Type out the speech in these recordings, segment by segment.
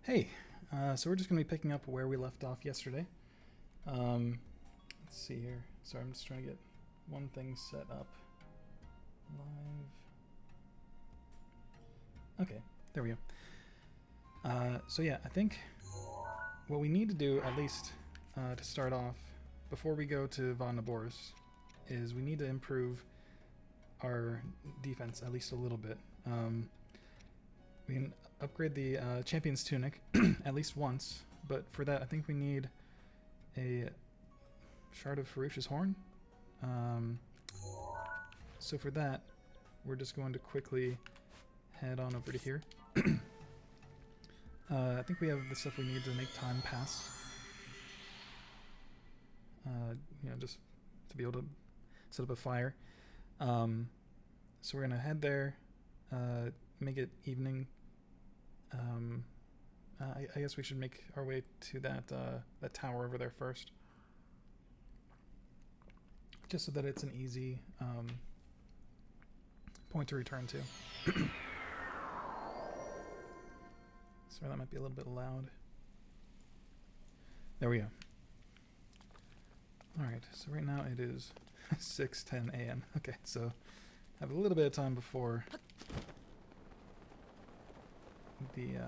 Hey, so we're just going to be picking up where we left off yesterday. Let's see here. Sorry, I'm just trying to get one thing set up. Live. Okay, there we go. So yeah, I think what we need to do, at least to start off, before we go to Von Naboris, is we need to improve our defense at least a little bit. We can upgrade the Champion's Tunic at least once, but for that I think we need a Shard of Ferocious Horn. So for that, we're just going to quickly head on over to here. I think we have the stuff we need to make time pass. Just to be able to set up a fire. So we're gonna head there, make it evening. I guess we should make our way to that tower over there first, just so that it's an easy point to return to. Sorry, that might be a little bit loud. There we go. Alright, so right now it is 6:10 a.m. Okay, so I have a little bit of time before the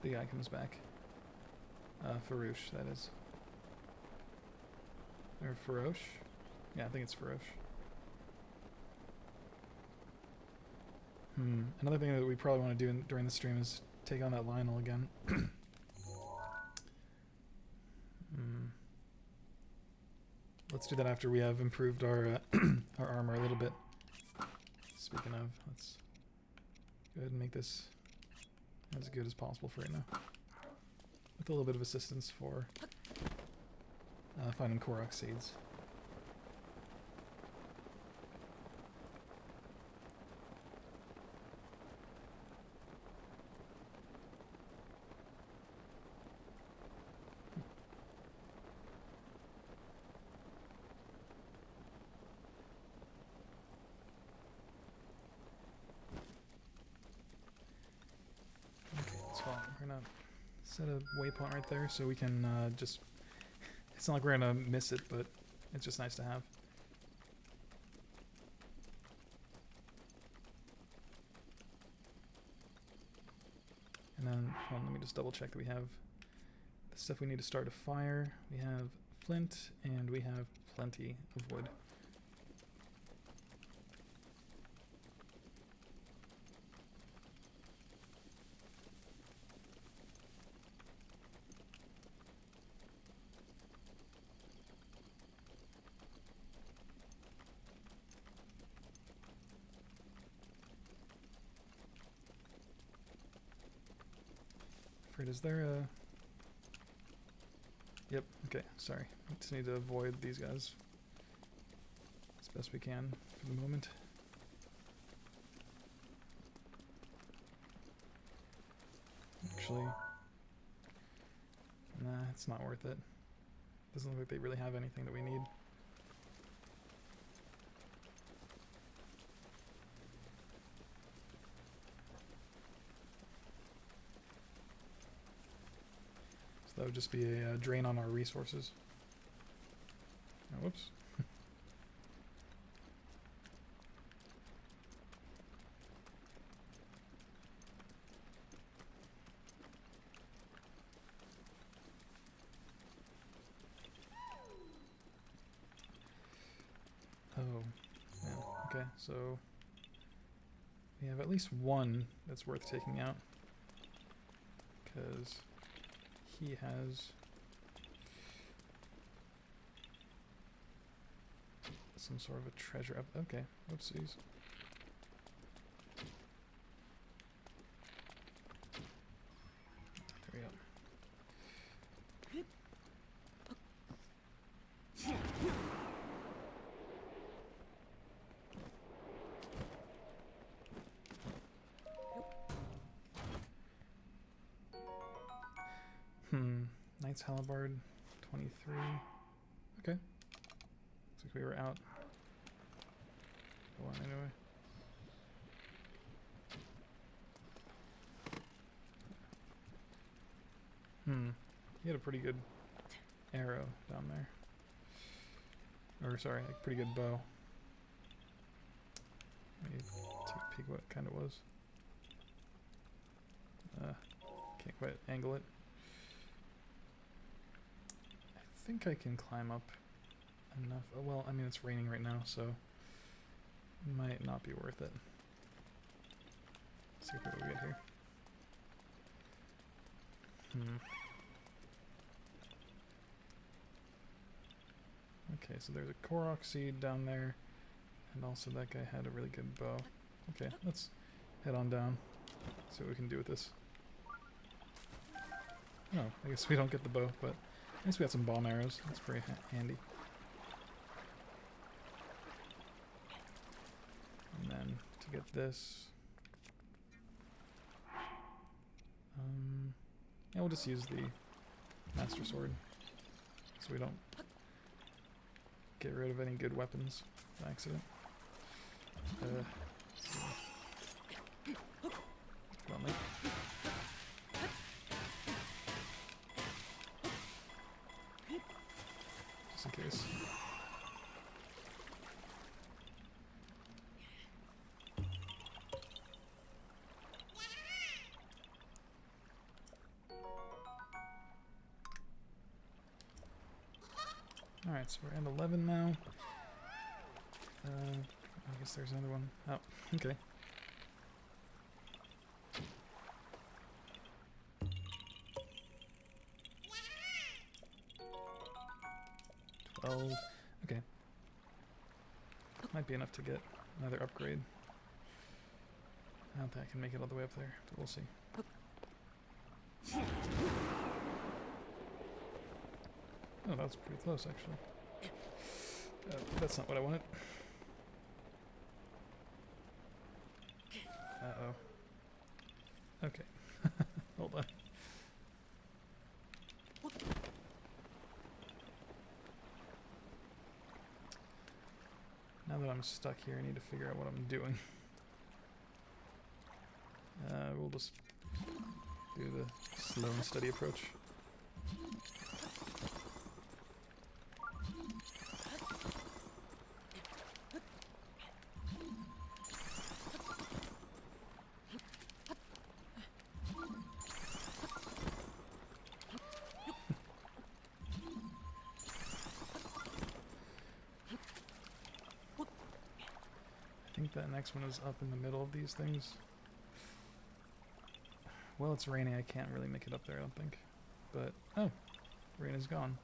guy comes back. Farouche, that is. Or Faroche? Yeah, I think it's Faroche. Another thing that we probably want to do during the stream is take on that Lionel again. Let's do that after we have improved our our armor a little bit. Speaking of, let's go ahead and make this as good as possible for right now, with a little bit of assistance for finding Korok seeds. We're gonna set a waypoint right there so we can just... It's not like we're gonna miss it, but it's just nice to have. And then, hold on, let me just double check that we have the stuff we need to start a fire. We have flint, and we have plenty of wood. Is there a... Yep, okay, sorry. We just need to avoid these guys as best we can for the moment. Actually, nah, it's not worth it. Doesn't look like they really have anything that we need. That would just be a drain on our resources. Oh, whoops. Oh, yeah. Okay, so we have at least one that's worth taking out, because he has some sort of a treasure up. Okay, whoopsies. There we go. Knight's Halberd, 23. Okay. Looks like we were out. Go on anyway. He had a pretty good arrow down there. Or sorry, a pretty good bow. Let me take a peek what it kind of was. Can't quite angle it. I think I can climb up enough. Oh, well, I mean, it's raining right now, so it might not be worth it. Let's see what we get here. Okay, so there's a Korok seed down there, and also that guy had a really good bow. Okay, let's head on down, see what we can do with this. Oh, I guess we don't get the bow, but at least we got some bomb arrows. That's pretty handy. And then to get this, yeah, we'll just use the Master Sword, so we don't get rid of any good weapons by accident. Come on, mate. Just in case. Alright, so we're at 11 now. I guess there's another one. Oh, okay. Okay. Might be enough to get another upgrade. I don't think I can make it all the way up there, but we'll see. Oh, that was pretty close, actually. That's not what I wanted. Uh-oh. Okay. Hold on. Now that I'm stuck here, I need to figure out what I'm doing. We'll just do the slow and steady approach. I think that next one is up in the middle of these things. Well, it's raining. I can't really make it up there, I don't think. But, oh, rain is gone.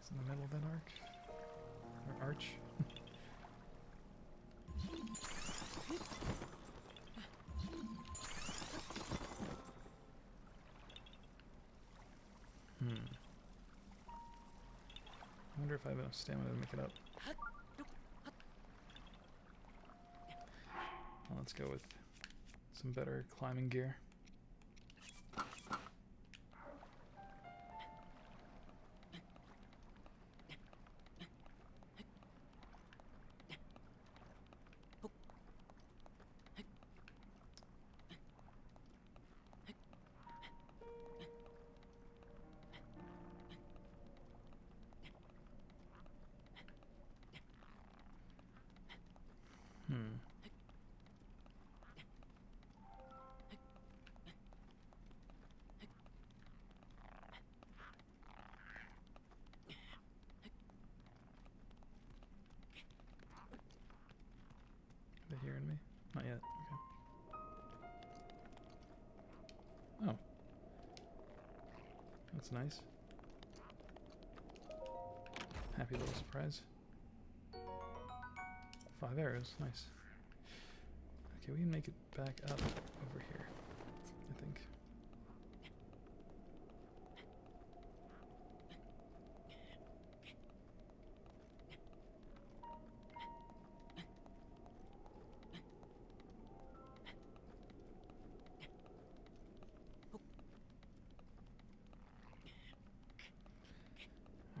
It's in the middle of that arc. Or arch. I wonder if I have enough stamina to make it up. Well, let's go with some better climbing gear. Are they hearing me? Not yet. Okay. Oh. That's nice. Happy little surprise. 5 arrows. Nice. Okay, we can make it back up over here, I think.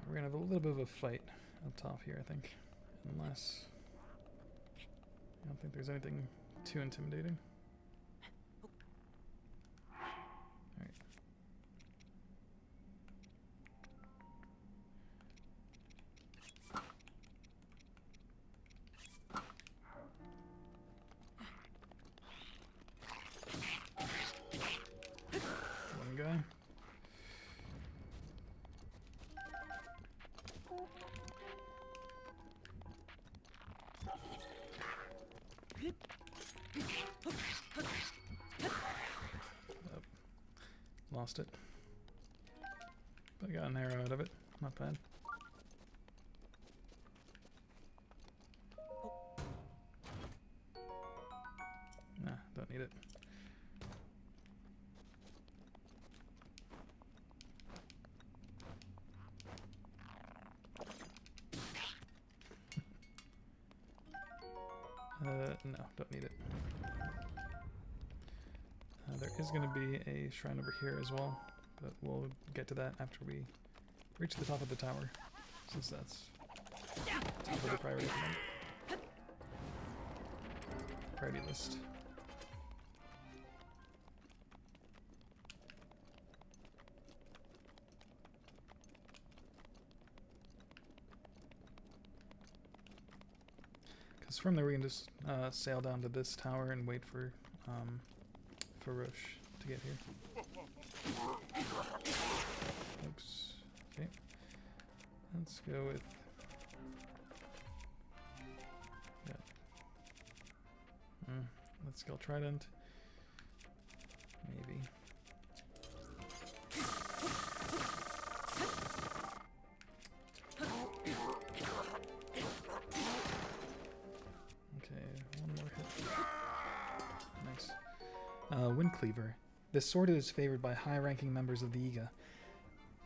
We're gonna have a little bit of a fight up top here, I think. Unless... I don't think there's anything too intimidating. Alright. One guy. Lost it. But I got an arrow out of it. Not bad. Nah, don't need it. No, don't need it. There is going to be a shrine over here as well, but we'll get to that after we reach the top of the tower, since that's top of the priority list. Because from there we can just sail down to this tower and wait for Roche to get here. Oops. Okay. Let's go with... Yeah. Let's go Trident. Maybe. Okay, one more hit. Nice. Wind Cleaver. This sword is favored by high-ranking members of the Iga.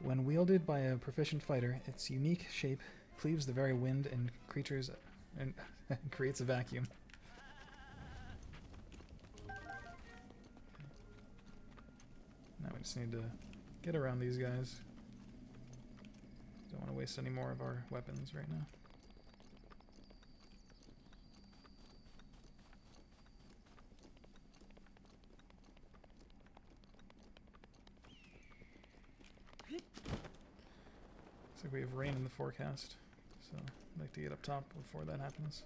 When wielded by a proficient fighter, its unique shape cleaves the very wind and creatures and creates a vacuum. Now we just need to get around these guys. Don't want to waste any more of our weapons right now. Looks like we have rain in the forecast, so I'd like to get up top before that happens.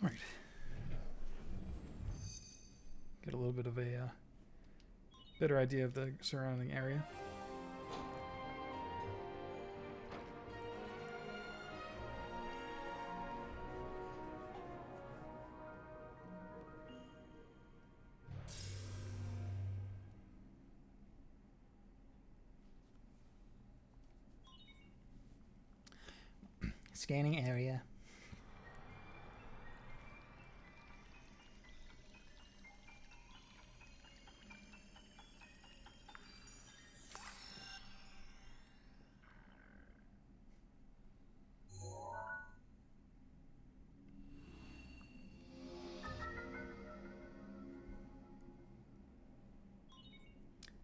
Alright. Get a little bit of a better idea of the surrounding area. Scanning area.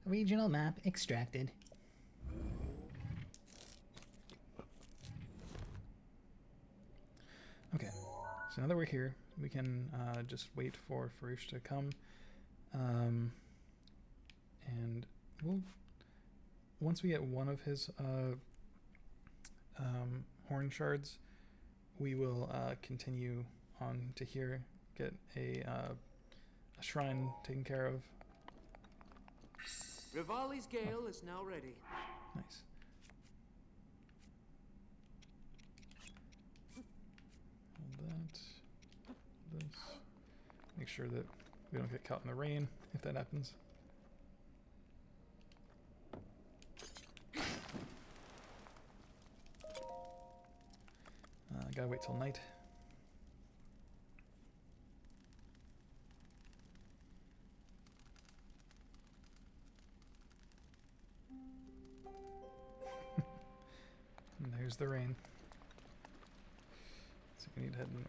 Regional map extracted. Okay, so now that we're here, we can just wait for Farouche to come. And we'll once we get one of his horn shards, we will continue on to here, get a shrine taken care of. Rivali's Gale is now ready. Nice. Hold that. This. Make sure that we don't get caught in the rain if that happens. Gotta wait till night. And there's the rain. So we need to head north.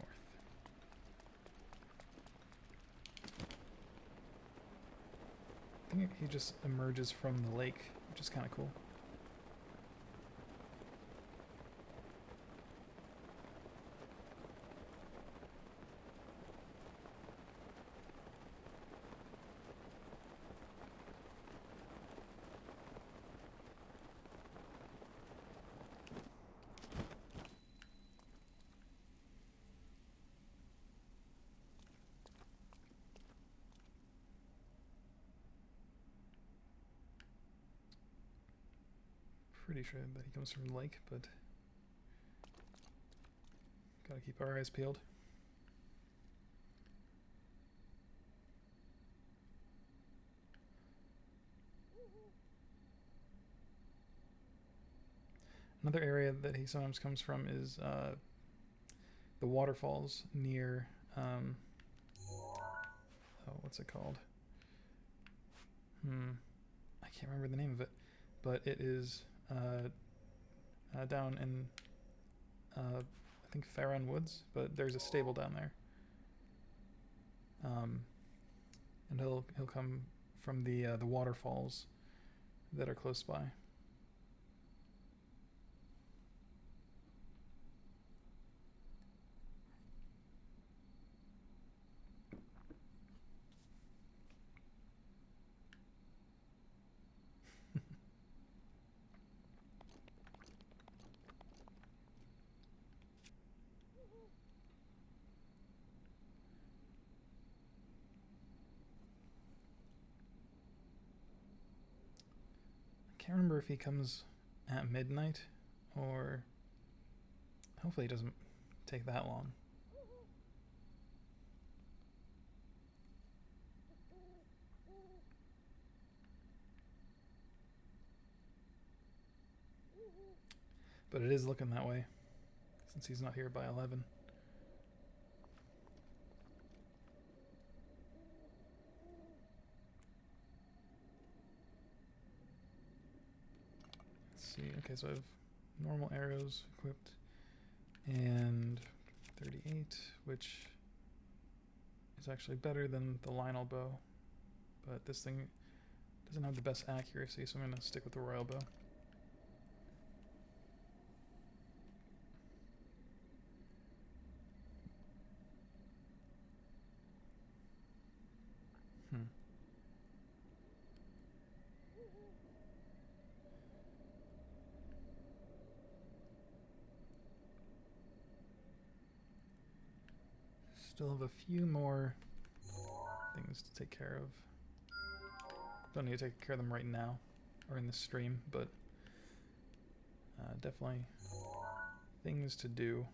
I think he just emerges from the lake, which is kind of cool. Pretty sure that he comes from the lake, but gotta keep our eyes peeled. Another area that he sometimes comes from is the waterfalls near, oh, what's it called? I can't remember the name of it, but it is down in, I think Farron Woods, but there's a stable down there. And he'll come from the waterfalls that are close by. Can't remember if he comes at midnight, or hopefully it doesn't take that long. But it is looking that way, since he's not here by 11. See, okay, so I have normal arrows equipped and 38, which is actually better than the Lionel bow, but this thing doesn't have the best accuracy, so I'm going to stick with the royal bow. Still have a few more things to take care of. Don't need to take care of them right now or in the stream, but definitely things to do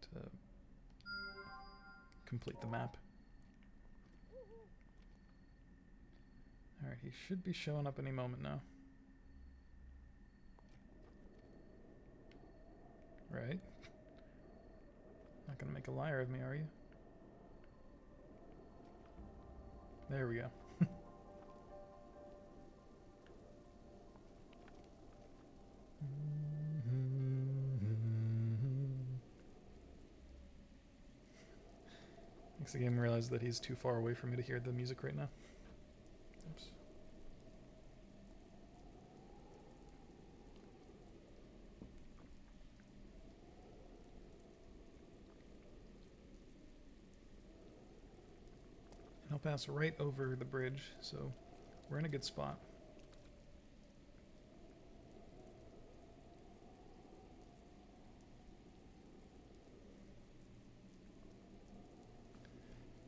to complete the map. Alright, he should be showing up any moment now. Right? Not gonna make a liar of me, are you? There we go. Makes the game realize that he's too far away for me to hear the music right now. Oops. I'll pass right over the bridge, so we're in a good spot.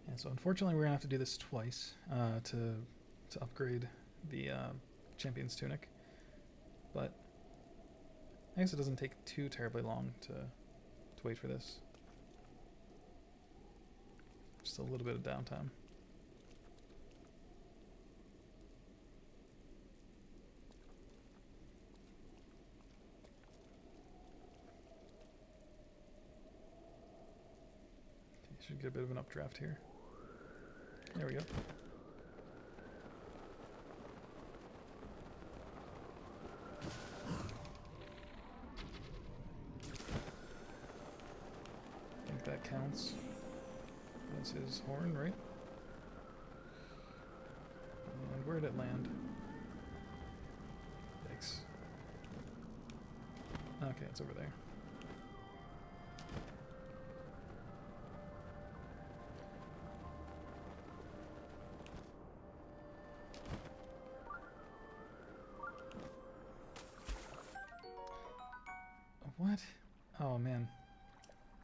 And so unfortunately we're gonna have to do this twice to upgrade the champion's tunic, but I guess it doesn't take too terribly long to wait for this. Just a little bit of downtime. Okay, should get a bit of an updraft here. There we go. I think that counts. That's his horn, right? And where'd it land? Yikes. Okay, it's over there. What? Oh man,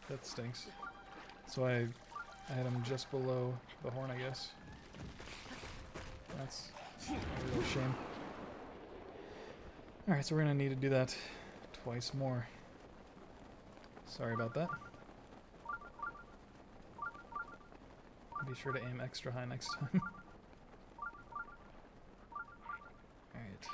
that stinks. So I had him just below the horn, I guess. That's a real shame. Alright, so we're gonna need to do that twice more. Sorry about that. Be sure to aim extra high next time. Alright.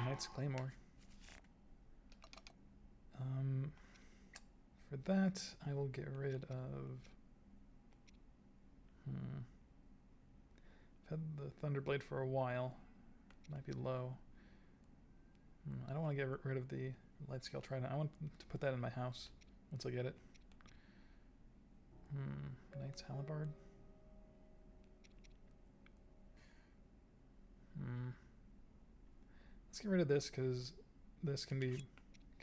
Knight's Claymore. For that, I will get rid of... I've had the Thunderblade for a while. Might be low. I don't want to get rid of the Light Scale Trident. I want to put that in my house once I get it. Knight's Halberd. Let's get rid of this because this can be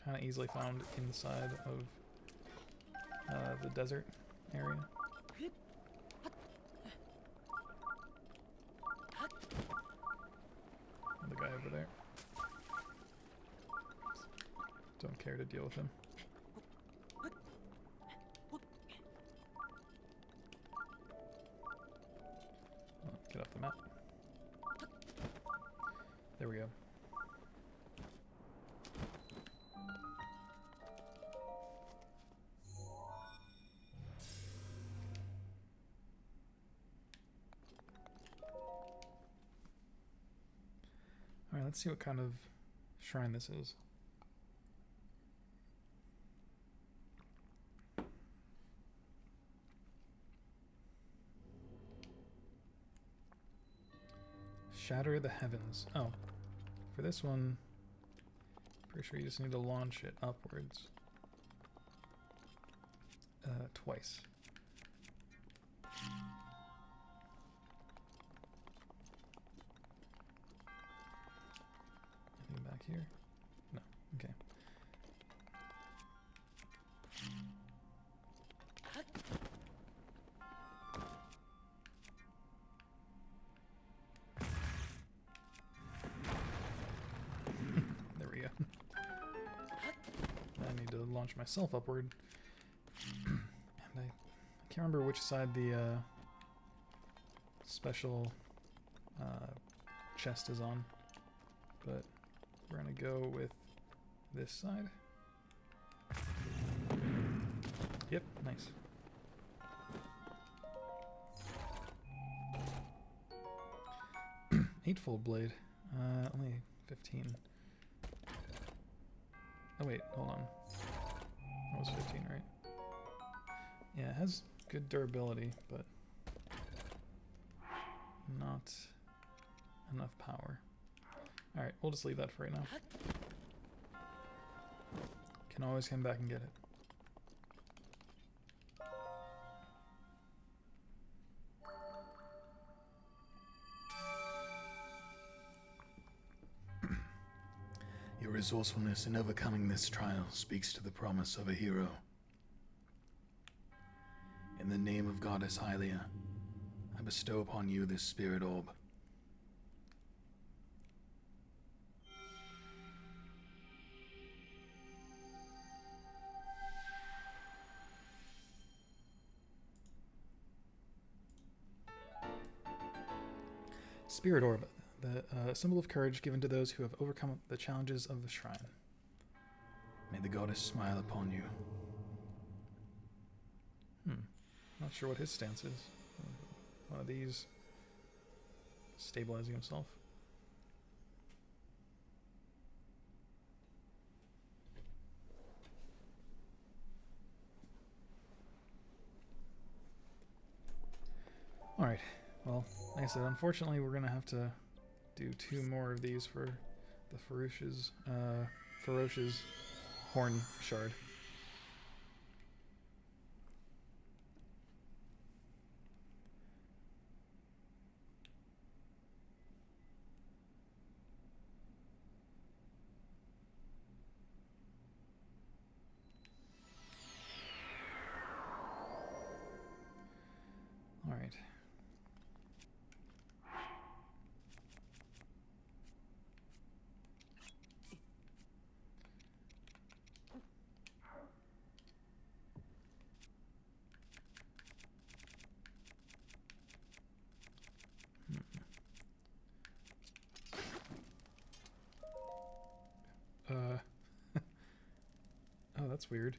kind of easily found inside of the desert area. And the guy over there. Don't care to deal with him. Oh, get off the map. There we go. Alright, let's see what kind of shrine this is. Shatter the heavens. Oh, for this one, pretty sure you just need to launch it upwards. Twice. Anything back here? No. Okay. There we go. I need to launch myself upward. And I can't remember which side the special chest is on, but we're gonna go with this side. Yep, nice. Eightfold blade. Only 15. Oh wait, hold on. That was 15, right? Yeah, it has good durability, but not enough power. Alright, we'll just leave that for right now. Can always come back and get it. Your resourcefulness in overcoming this trial speaks to the promise of a hero. In the name of Goddess Hylia, I bestow upon you this spirit orb. Spirit Orb, the symbol of courage given to those who have overcome the challenges of the shrine. May the goddess smile upon you. Not sure what his stance is. One of these stabilizing himself. Alright, well, like I said, unfortunately we're going to have to do 2 more of these for the Ferocious Horn Shard. Alright. Oh, that's weird.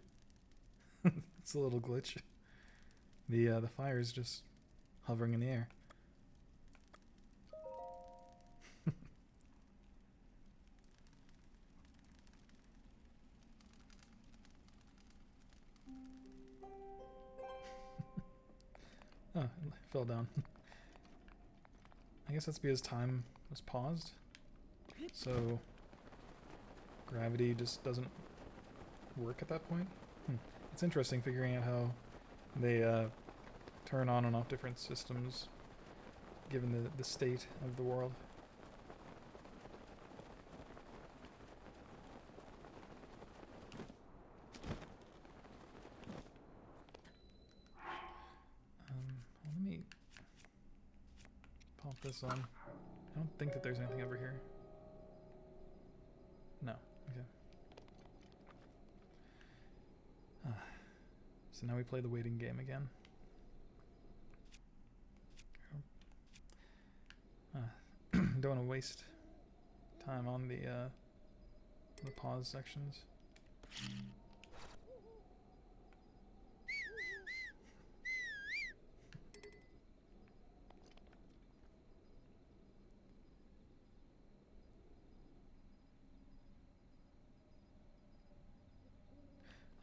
It's a little glitch. The fire is just hovering in the air. Oh, it fell down. I guess that's because time was paused. So gravity just doesn't work at that point. It's interesting figuring out how they turn on and off different systems given the state of the world. Let me pop this on. I don't think that there's anything over here. No. Okay. So now we play the waiting game again. Don't want to waste time on the pause sections.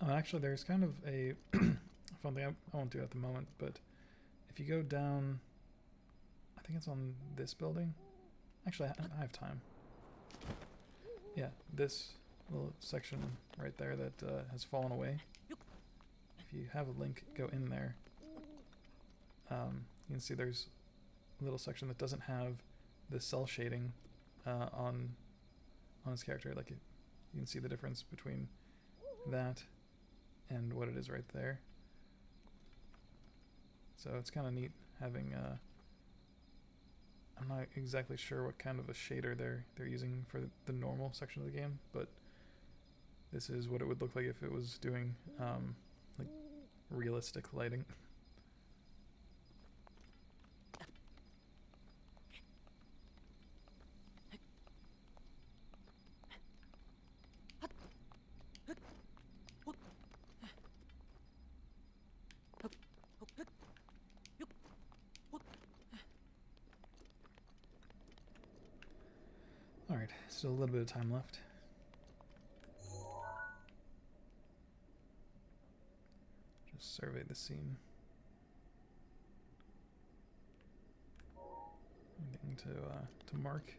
Oh, actually, there's kind of a fun thing I won't do at the moment, but if you go down, I think it's on this building. Actually, I have time. Yeah, this little section right there that has fallen away. If you have a link, go in there. You can see there's a little section that doesn't have the cell shading on his character. Like you can see the difference between that and what it is right there. So it's kind of neat having I'm not exactly sure what kind of a shader they're using for the normal section of the game, but this is what it would look like if it was doing like realistic lighting. Alright, still a little bit of time left. Just survey the scene. Anything to mark?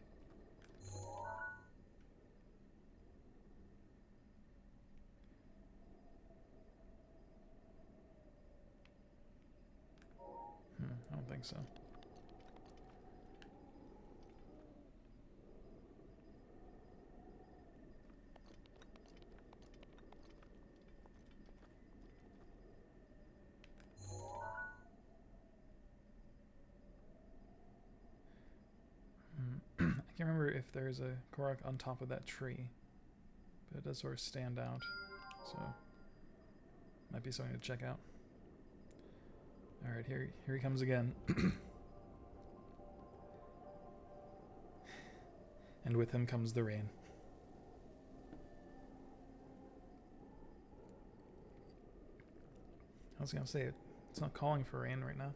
I don't think so. can't remember if there's a Korok on top of that tree, but it does sort of stand out, so might be something to check out. All right, here he comes again. And with him comes the rain. I was gonna say it's not calling for rain right now.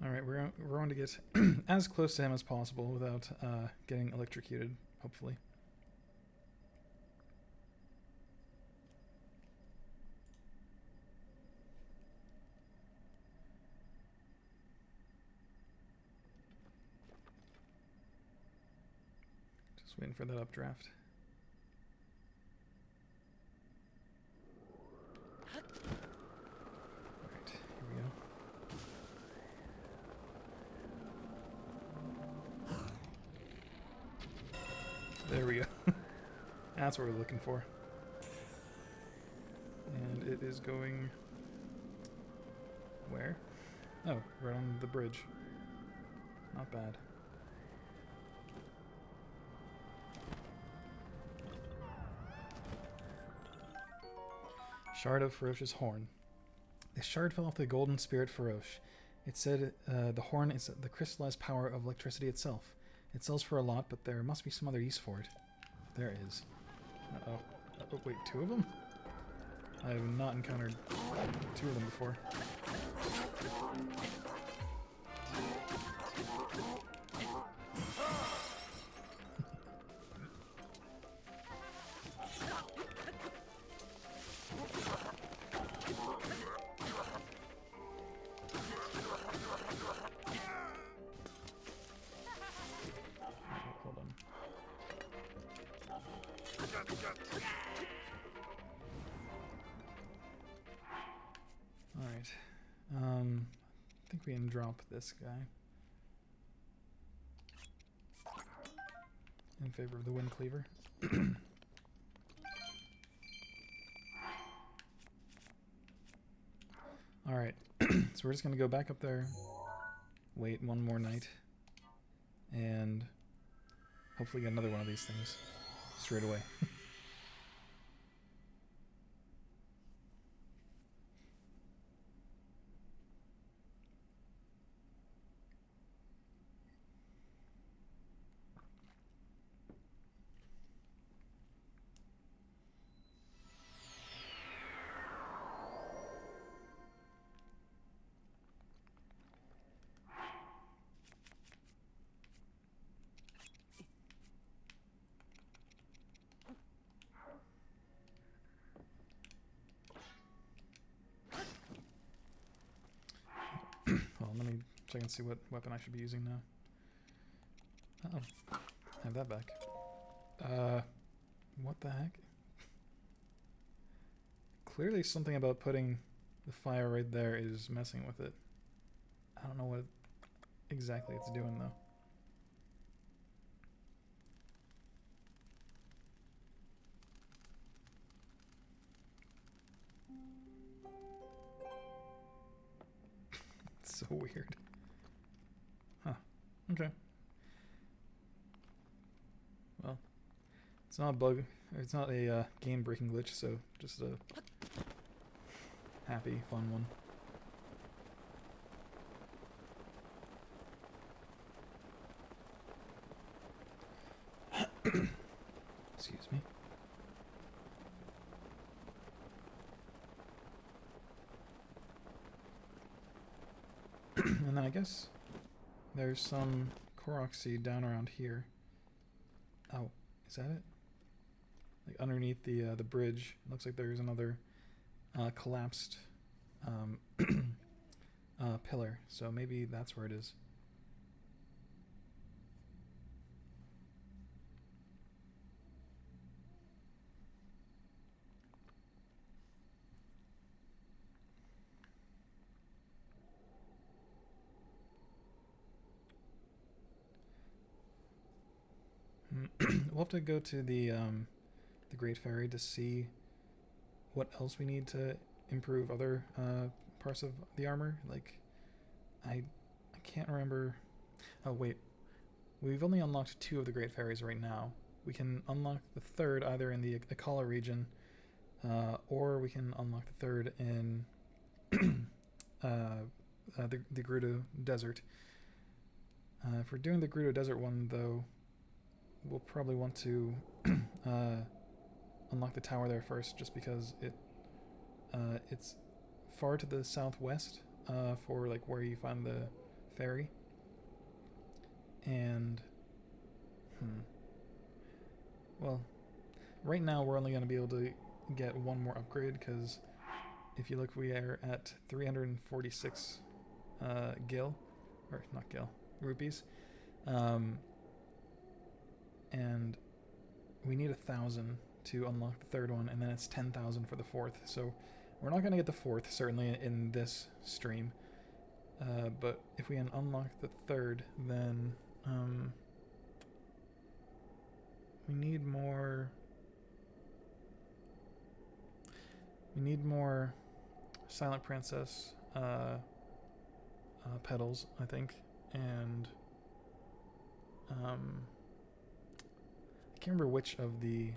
Alright, we're going to get as close to him as possible without getting electrocuted, hopefully. Just waiting for that updraft. Alright, here we go. There we go. That's what we're looking for. And it is going... where? Oh, right on the bridge. Not bad. Shard of Ferocious Horn. The shard fell off the golden spirit Feroce. It said the horn is the crystallized power of electricity itself. It sells for a lot, but there must be some other use for it. There is. Uh-oh. Oh, wait, two of them? I have not encountered two of them before. Hold on. Alright. I think we can drop this guy. In favor of the Wind Cleaver. Alright. So we're just gonna go back up there, wait one more night, and hopefully get another one of these things straight away. Well, let me check and see what weapon I should be using now. Oh, have that back. What the heck? Clearly something about putting the fire right there is messing with it. I don't know what exactly it's doing though. It's so weird. Huh. Okay. Well, it's not a bug. It's not a game-breaking glitch, so just a happy, fun one. Excuse me. And then I guess there's some Korok seed down around here. Oh, is that it? Like underneath the bridge, looks like there's another collapsed pillar, so maybe that's where it is. We'll have to go to the Great Ferry to see what else we need to improve other parts of the armor. Like, I can't remember. Oh wait, we've only unlocked 2 of the Great Ferries right now. We can unlock the 3rd either in the Akala region, or we can unlock the 3rd in the Gerudo Desert. If we're doing the Gerudo Desert one, though, we'll probably want to unlock the tower there first, just because it's far to the southwest for like where you find the ferry. And well, right now we're only going to be able to get one more upgrade, because if you look, we are at 346 rupees, and we need 1,000 to unlock the 3rd one, and then it's 10,000 for the 4th. So we're not going to get the 4th, certainly in this stream, but if we can unlock the 3rd, then we need more Silent Princess petals, I think, and I can't remember which of the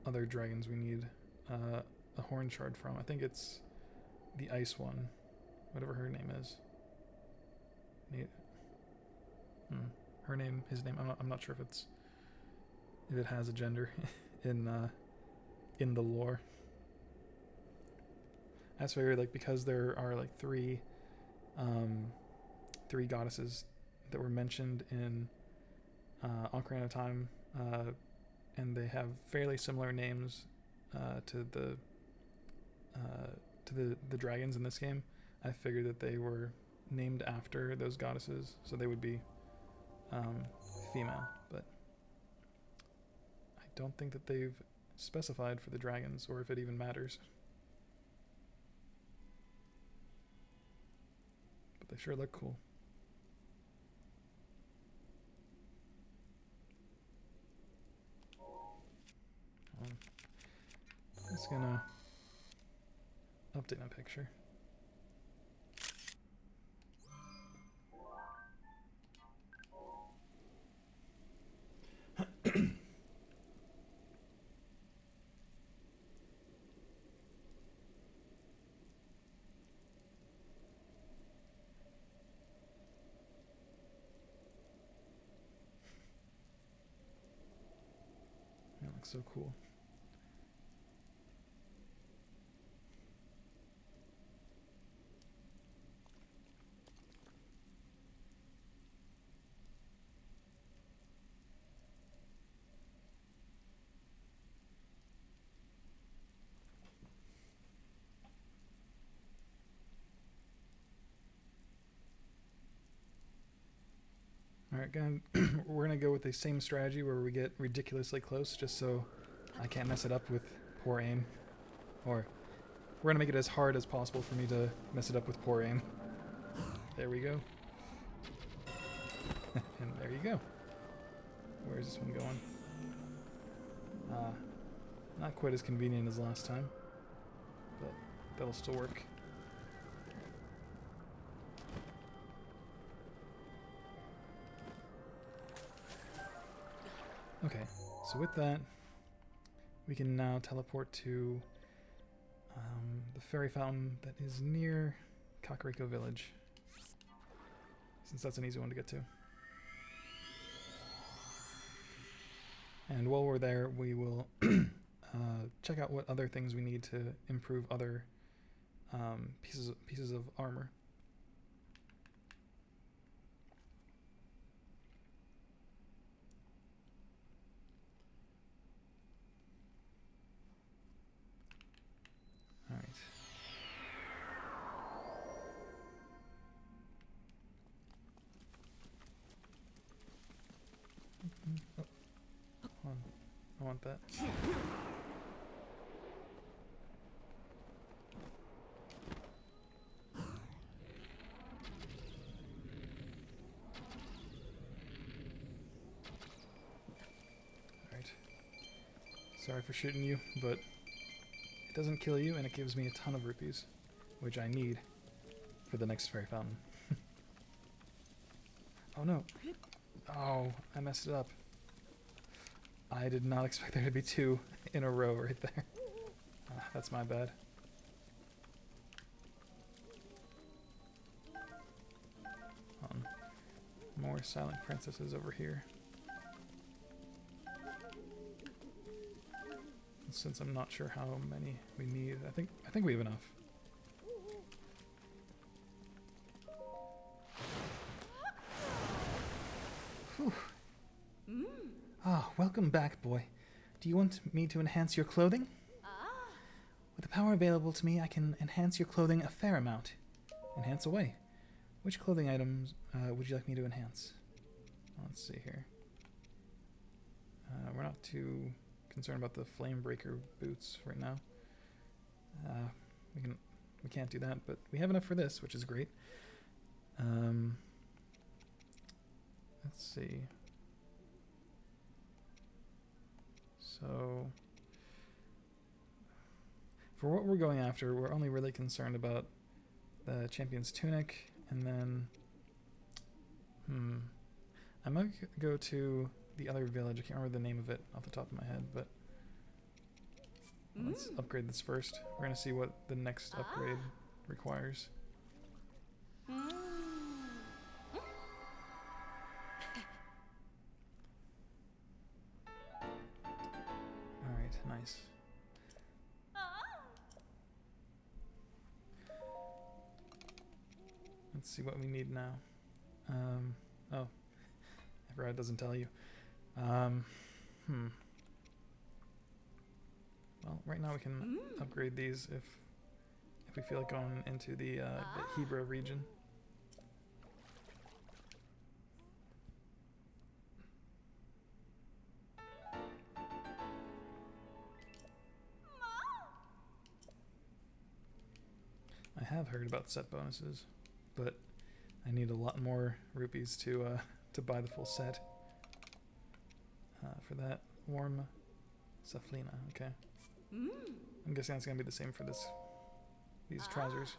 other dragons we need a horn shard from. I think it's the ice one, whatever her name is. Her name, his name. I'm not sure if it has a gender in the lore. I just figured, like, because there are like three goddesses that were mentioned in Ocarina of Time, and they have fairly similar names to the dragons in this game. I figured that they were named after those goddesses, so they would be female, but I don't think that they've specified for the dragons, or if it even matters. But they sure look cool. I'm just gonna update my picture. That looks so cool. Alright, we're gonna go with the same strategy where we get ridiculously close, just so I can't mess it up with poor aim. Or we're gonna make it as hard as possible for me to mess it up with poor aim. There we go. And there you go. Where's this one going? Not quite as convenient as last time, but that'll still work. Okay, so with that, we can now teleport to the fairy fountain that is near Kakariko Village, since that's an easy one to get to. And while we're there, we will check out what other things we need to improve other pieces of armor. Oh, hold on. I want that. Alright. Sorry for shooting you, but it doesn't kill you and it gives me a ton of rupees, which I need for the next fairy fountain. Oh no. Oh, I messed it up. I did not expect there to be 2 in a row right there. That's my bad. More silent princesses over here. Since I'm not sure how many we need, I think we have enough. Whew. Ah, welcome back, boy. Do you want me to enhance your clothing? With the power available to me, I can enhance your clothing a fair amount. Enhance away. Which clothing items would you like me to enhance? Let's see here. We're not too concerned about the flame breaker boots right now. We can't do that, but we have enough for this, which is great. Let's see. So, for what we're going after, we're only really concerned about the champion's tunic, and then, I might go to the other village. I can't remember the name of it off the top of my head, but let's upgrade this first. We're gonna see what the next upgrade requires. Alright, nice. Let's see what we need now. Oh, I forgot it doesn't tell you. Well, right now we can upgrade these if we feel like going into the Hebra region. I have heard about set bonuses, but I need a lot more rupees to buy the full set. For that, warm Saflina. Okay. I'm guessing that's gonna be the same for these trousers.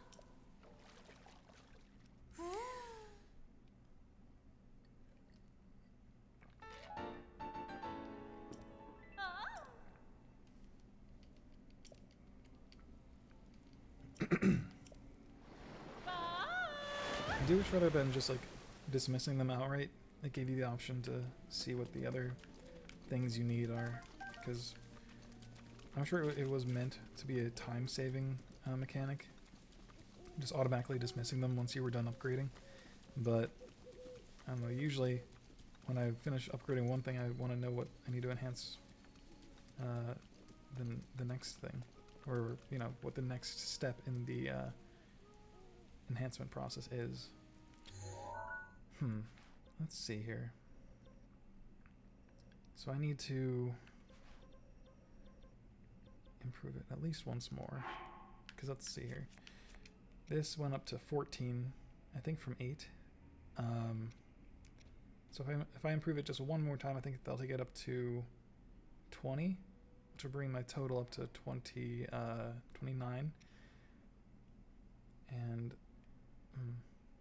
I do wish rather than just like dismissing them outright, it gave you the option to see what the other things you need are, because I'm sure it was meant to be a time-saving mechanic, just automatically dismissing them once you were done upgrading. But I don't know. Usually, when I finish upgrading one thing, I want to know what I need to enhance the next thing, or you know what the next step in the enhancement process is. Let's see here. So I need to improve it at least once more, because let's see here. This went up to 14, I think, from 8. So if I improve it just one more time, I think they'll take it up to 20, which will bring my total up to 29. And I'm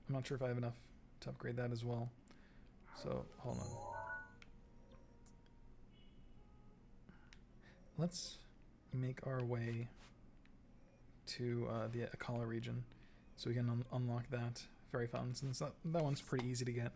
not sure if I have enough to upgrade that as well. So hold on. Let's make our way to the Akala region so we can unlock that fairy fountain, since that one's pretty easy to get.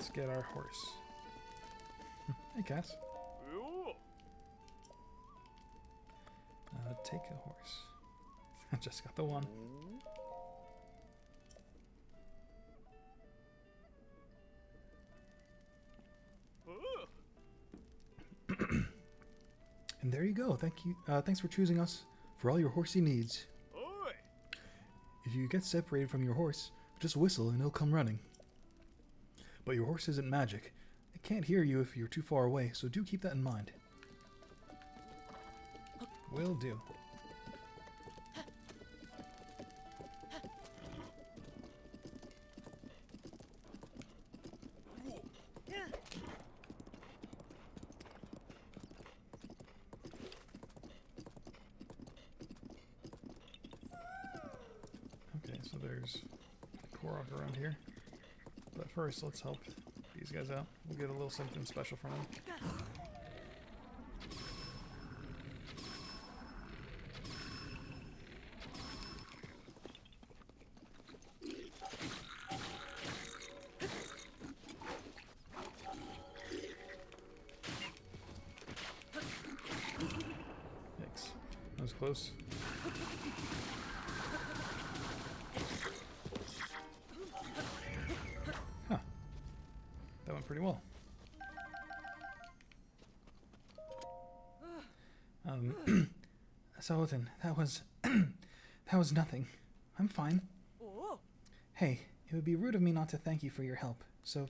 Let's get our horse. Hey, Cass. Take a horse. I just got the one. And there you go. Thank you. Thanks for choosing us for all your horsey needs. If you get separated from your horse, just whistle and it'll come running. But your horse isn't magic. It can't hear you if you're too far away, so do keep that in mind. Will do. Okay, so there's a Korok around here. But first, let's help these guys out. We'll get a little something special from them. Yikes. That was close. Huh. That went pretty well. Sultan, that was nothing. I'm fine. Hey, it would be rude of me not to thank you for your help, so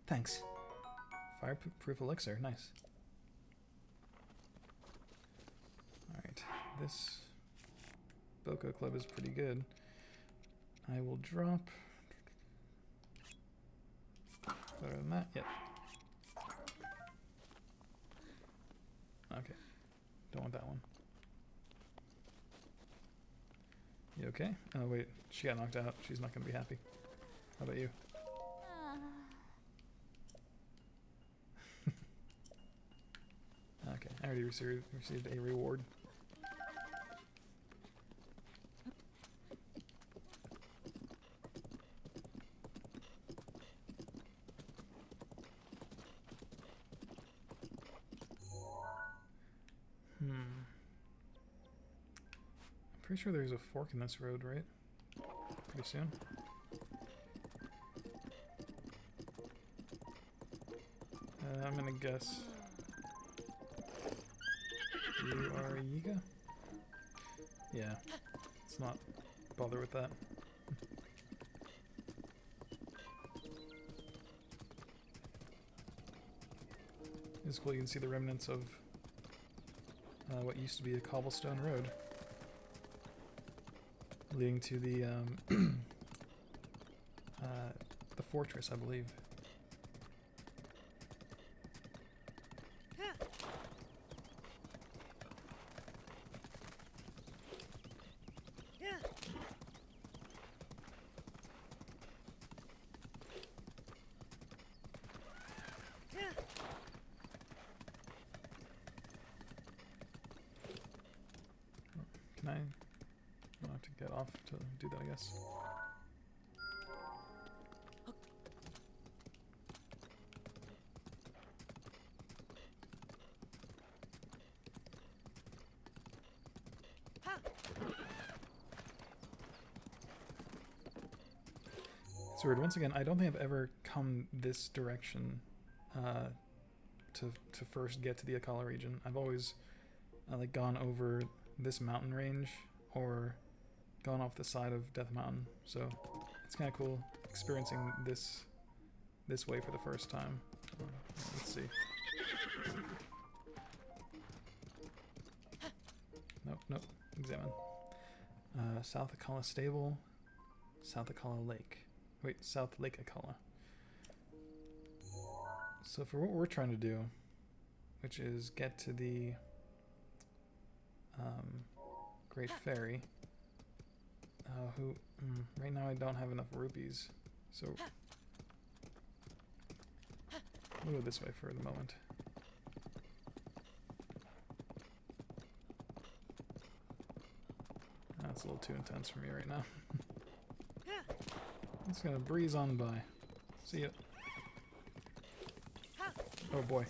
thanks. Fireproof elixir, nice. Alright, this Boko Club is pretty good. I will drop... Better than that? Yep. Okay. Don't want that one. You okay? Oh wait, she got knocked out. She's not gonna be happy. How about you? Okay, I already received a reward. I'm pretty sure there's a fork in this road, right? Pretty soon. I'm gonna guess you are a Yiga? Yeah, let's not bother with that. It's cool, you can see the remnants of what used to be a cobblestone road leading to the the fortress, I believe. Can I don't have to get off to do that, I guess. It's weird. Once again, I don't think I've ever come this direction to first get to the Akala region. I've always like gone over this mountain range or gone off the side of Death Mountain. So it's kind of cool experiencing this way for the first time. Let's see. Nope. Examine. South Akala Stable, South Akala Lake. Wait, South Lake Akala. So for what we're trying to do, which is get to the Great Ferry, right now I don't have enough rupees, so we'll go this way for the moment. That's a little too intense for me right now. Just gonna breeze on by. See ya. Oh boy.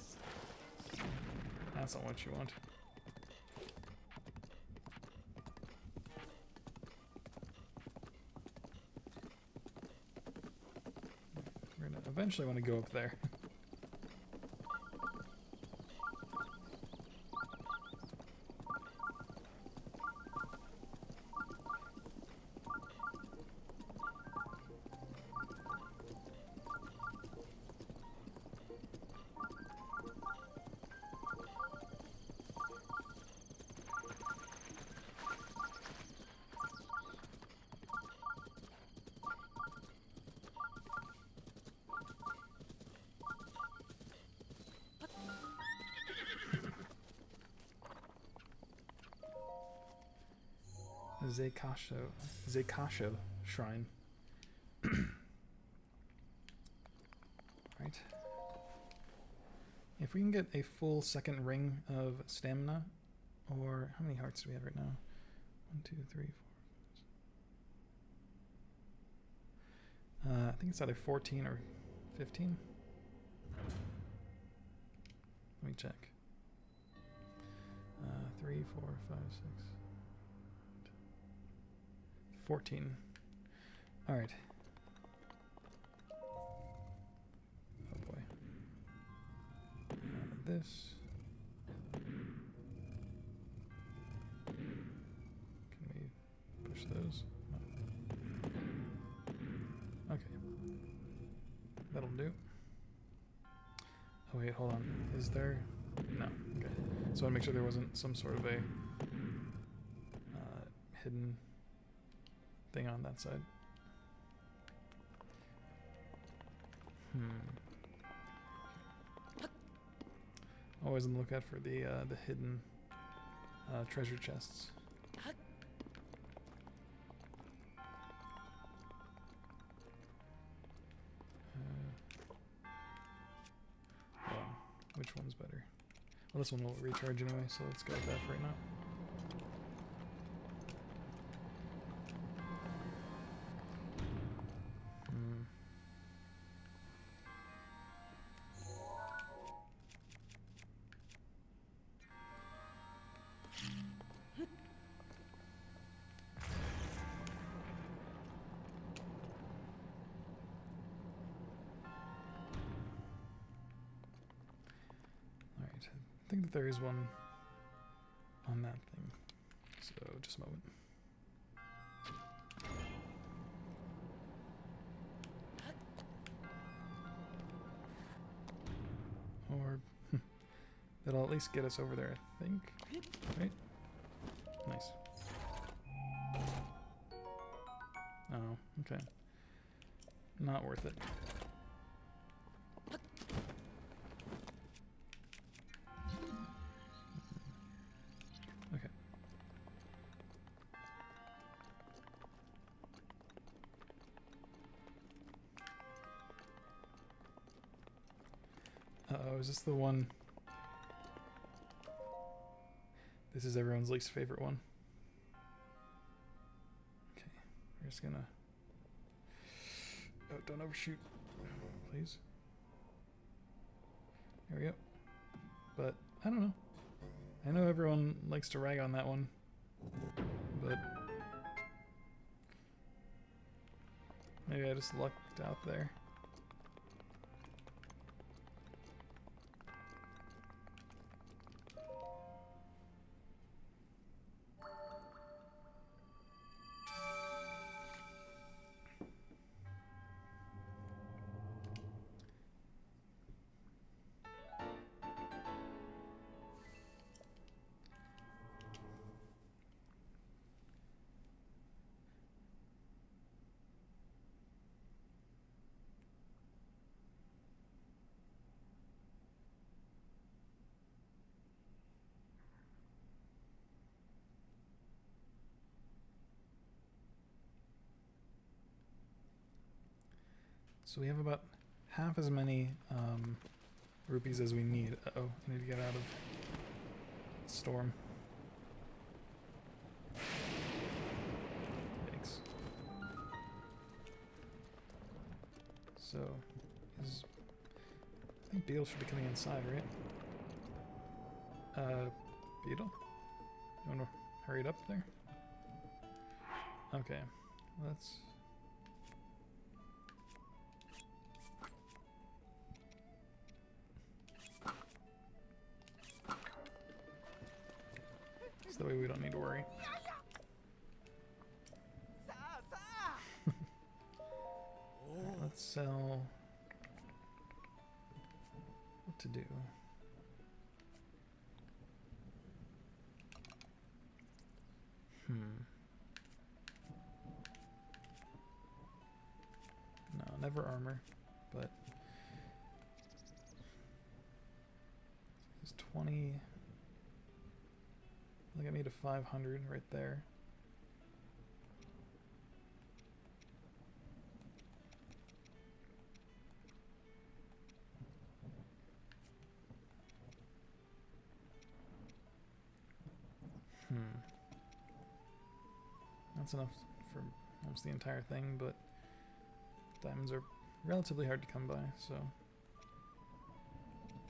That's not what you want. We're gonna eventually want to go up there. Zekasho Shrine. Right. If we can get a full second ring of stamina, or how many hearts do we have right now? 1, 2, 3, 4. I think it's either 14 or 15. Let me check. 3, 4, 5, 6. 14. Alright. Oh boy. This. Can we push those? No. Okay. That'll do. Oh wait, hold on. Is there... No. Okay. So I want to make sure there wasn't some sort of a hidden thing on that side. Always on the lookout for the hidden treasure chests. Well, which one's better? Well, this one will recharge anyway, so let's go with that for right now. I think that there is one on that thing. So, just a moment. Or, that'll at least get us over there, I think. Right? Nice. Oh, okay. Not worth it. Uh-oh, is this the one? This is everyone's least favorite one. Okay, we're just gonna... Oh, don't overshoot. Please. There we go. But, I don't know. I know everyone likes to rag on that one. But... maybe I just lucked out there. So we have about half as many rupees as we need. Uh-oh, I need to get out of storm. Thanks. So, I think Beetle should be coming inside, right? Beetle? You wanna hurry it up there? Okay, let's... So that way we don't need to worry. Alright, let's sell... What to do? No, never armor, but... It's 20... Look at me to 500 right there. That's enough for almost the entire thing, but diamonds are relatively hard to come by, so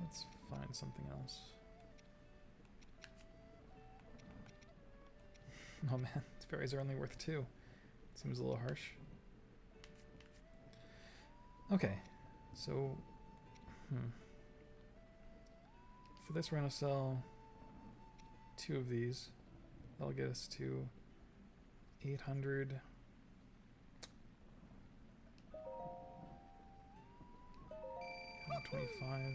let's find something else. Oh man, fairies are only worth 2. Seems a little harsh. Okay, so for this we're gonna sell 2 of these. That'll get us to 800. 125.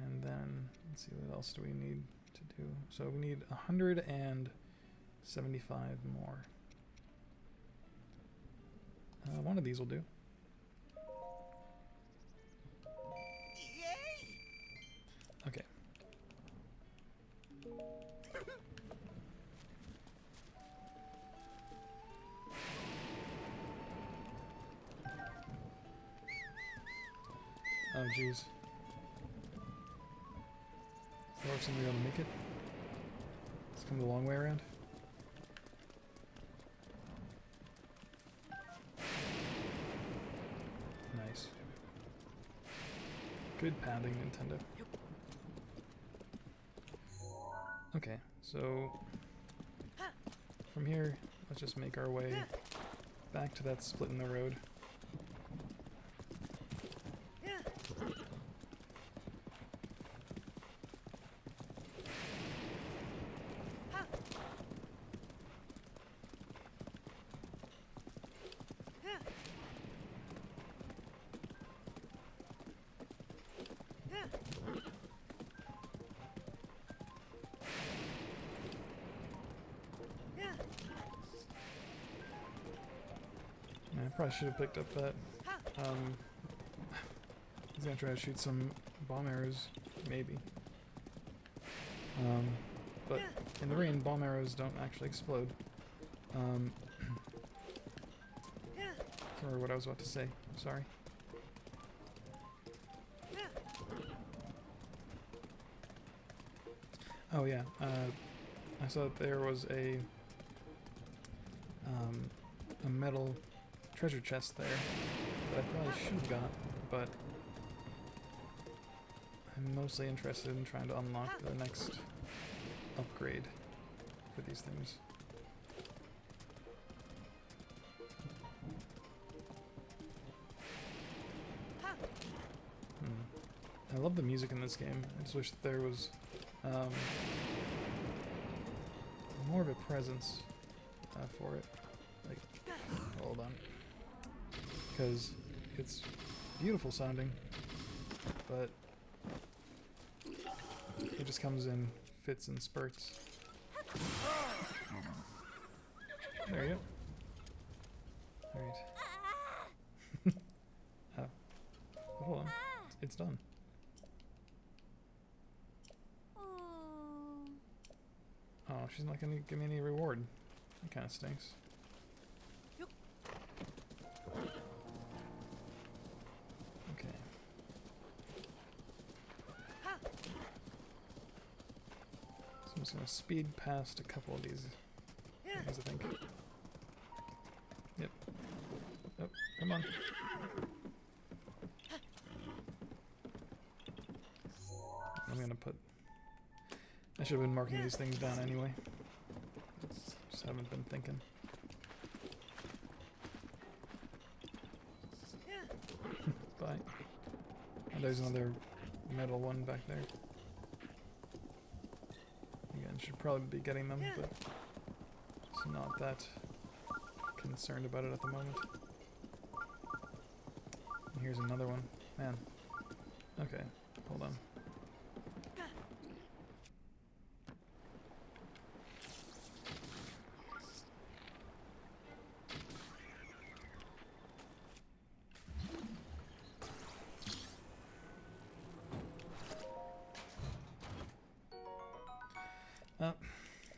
And then let's see, what else do we need to do? So we need 175 more. One of these will do. Okay. Oh jeez. Or somebody able to make it? It's come the long way around. Nice. Good padding, Nintendo. Okay, so from here, let's just make our way back to that split in the road. I probably should have picked up that. He's gonna try to shoot some bomb arrows, maybe. But in the rain, bomb arrows don't actually explode. Can't remember what I was about to say. Sorry. Oh yeah, I saw that there was a metal treasure chest there that I probably should have got, but I'm mostly interested in trying to unlock the next upgrade for these things. I love the music in this game. I just wish that there was more of a presence for it. Like, hold on. Because it's beautiful sounding, but it just comes in fits and spurts. There you go. Alright. Oh. But hold on. It's done. Oh, she's not gonna give me any reward. That kinda stinks. Okay. So I'm just gonna speed past a couple of these things, I think. Yep. Oh, come on. I should have been marking these things down anyway. Just haven't been thinking. Bye. Oh, there's another metal one back there. Again, should probably be getting them, but just not that concerned about it at the moment. And here's another one. Man. Okay, hold on.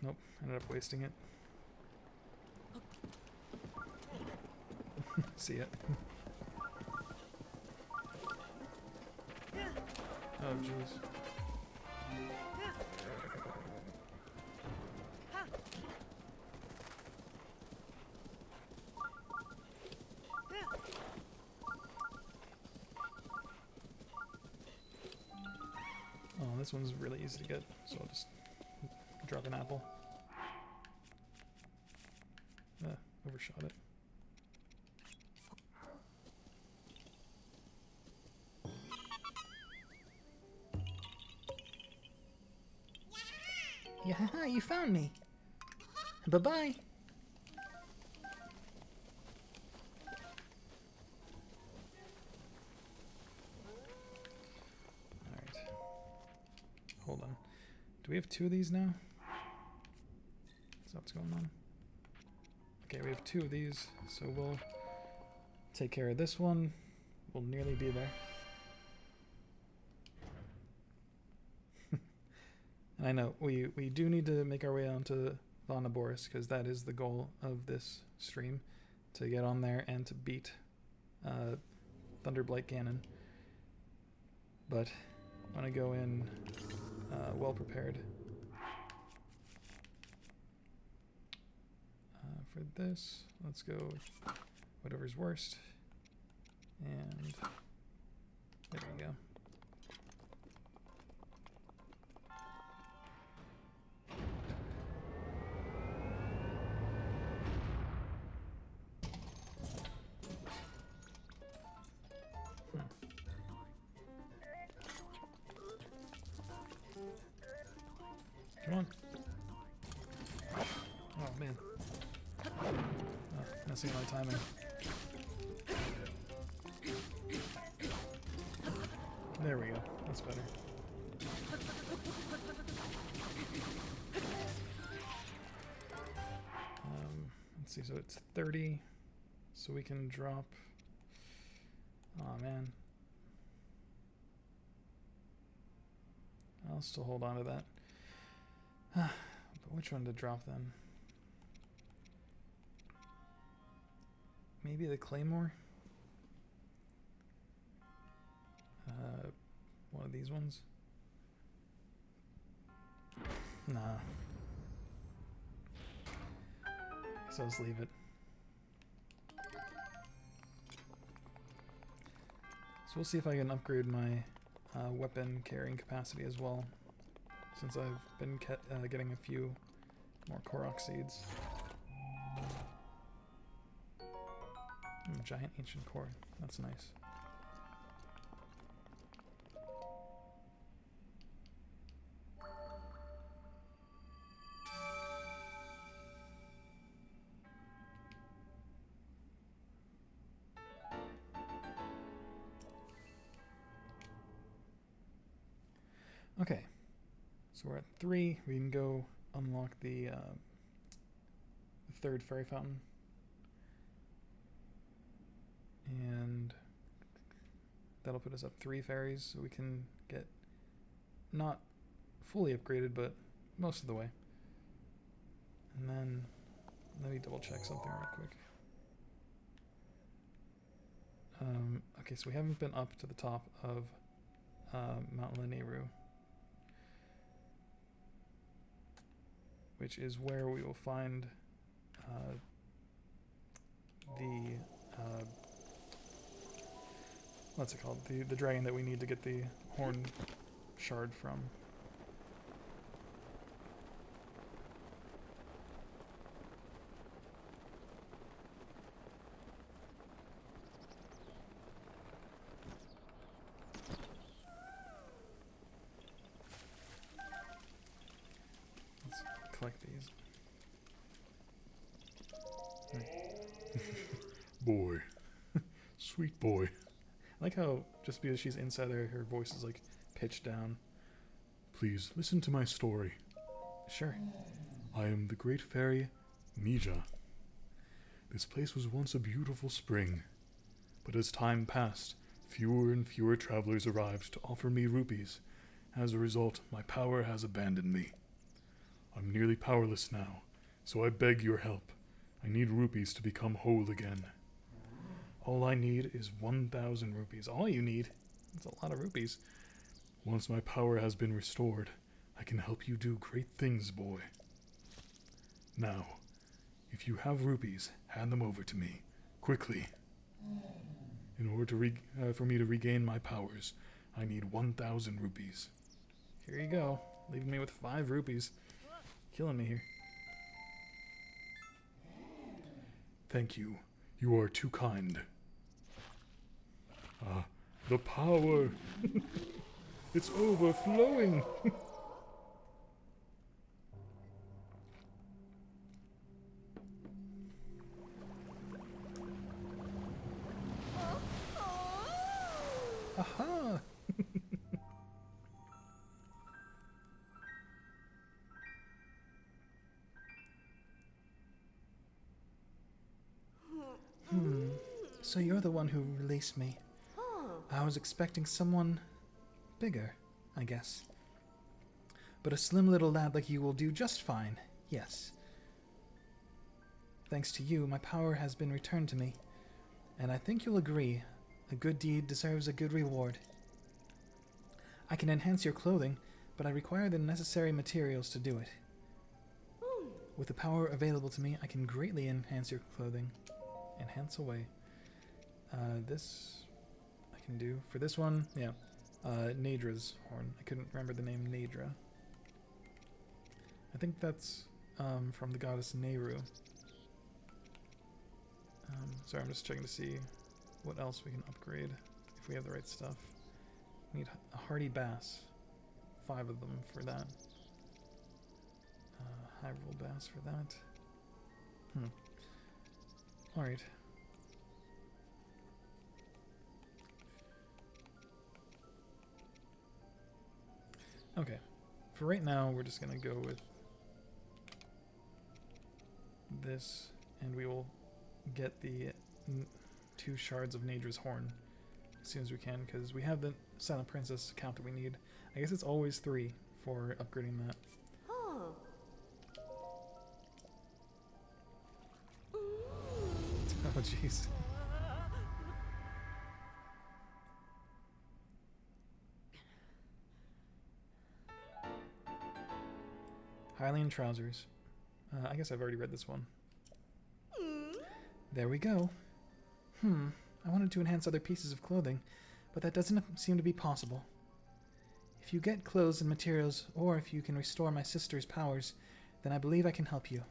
Nope, ended up wasting it. See it. Oh, jeez. Oh, this one's really easy to get, so I'll just drop an apple. Overshot it. Yeah, you found me. Bye-bye. Alright. Hold on. Do we have 2 of these now? Is that what's going on? Okay, we have 2 of these, so we'll take care of this one. We'll nearly be there. And I know, we do need to make our way onto Vonaboris, because that is the goal of this stream, to get on there and to beat Thunderblight Ganon. But I want to go in well prepared. For this, let's go with whatever's worst. And there we go. Come on. Oh, man. Oh, messing with my timing. There we go. That's better. Let's see. So it's 30. So we can drop... Oh, man. I'll still hold on to that. But which one to drop then? Maybe the Claymore? One of these ones? Nah. Guess I'll just leave it. So we'll see if I can upgrade my weapon carrying capacity as well, since I've been getting a few more Korok seeds. Giant ancient core. That's nice. Okay, so we're at 3. We can go unlock the third fairy fountain. And that'll put us up 3 fairies, so we can get not fully upgraded, but most of the way. And then let me double check something real quick. Okay, so we haven't been up to the top of Mount Lanayru, which is where we will find the what's it called? The dragon that we need to get the horn shard from. collect these. Boy. Sweet boy. I like how just because she's inside there, her voice is like pitched down. Please listen to my story. Sure. I am the great fairy, Mija. This place was once a beautiful spring, but as time passed, fewer and fewer travelers arrived to offer me rupees. As a result, my power has abandoned me. I'm nearly powerless now, so I beg your help. I need rupees to become whole again. All I need is 1,000 rupees. All you need? That's a lot of rupees. Once my power has been restored, I can help you do great things, boy. Now, if you have rupees, hand them over to me, quickly. In order to for me to regain my powers, I need 1,000 rupees. Here you go. Leaving me with 5 rupees. Killing me here. Thank you. You are too kind. The power. It's overflowing. Aha! So you're the one who released me. I was expecting someone bigger, I guess. But a slim little lad like you will do just fine, yes. Thanks to you, my power has been returned to me. And I think you'll agree, a good deed deserves a good reward. I can enhance your clothing, but I require the necessary materials to do it. With the power available to me, I can greatly enhance your clothing. Enhance away. This I can do. For this one, yeah. Nadra's horn. I couldn't remember the name Nadra. I think that's from the goddess Nehru. Sorry, I'm just checking to see what else we can upgrade if we have the right stuff. We need a hardy bass. 5 of them for that. High roll bass for that. Alright. Okay. For right now, we're just going to go with this, and we will get the 2 shards of Nadra's horn as soon as we can, because we have the Silent Princess account that we need. I guess it's always 3 for upgrading that. Oh, jeez. Hylian trousers. I guess I've already read this one. There we go. I wanted to enhance other pieces of clothing, but that doesn't seem to be possible. If you get clothes and materials, or if you can restore my sister's powers, then I believe I can help you.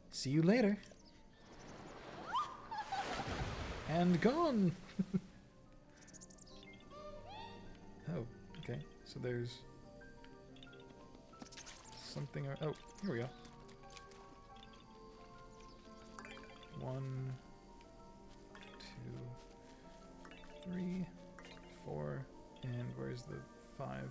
See you later. And gone! Oh, okay. So there's something. Oh, here we go. 1, 2, 3, 4, and where's the 5?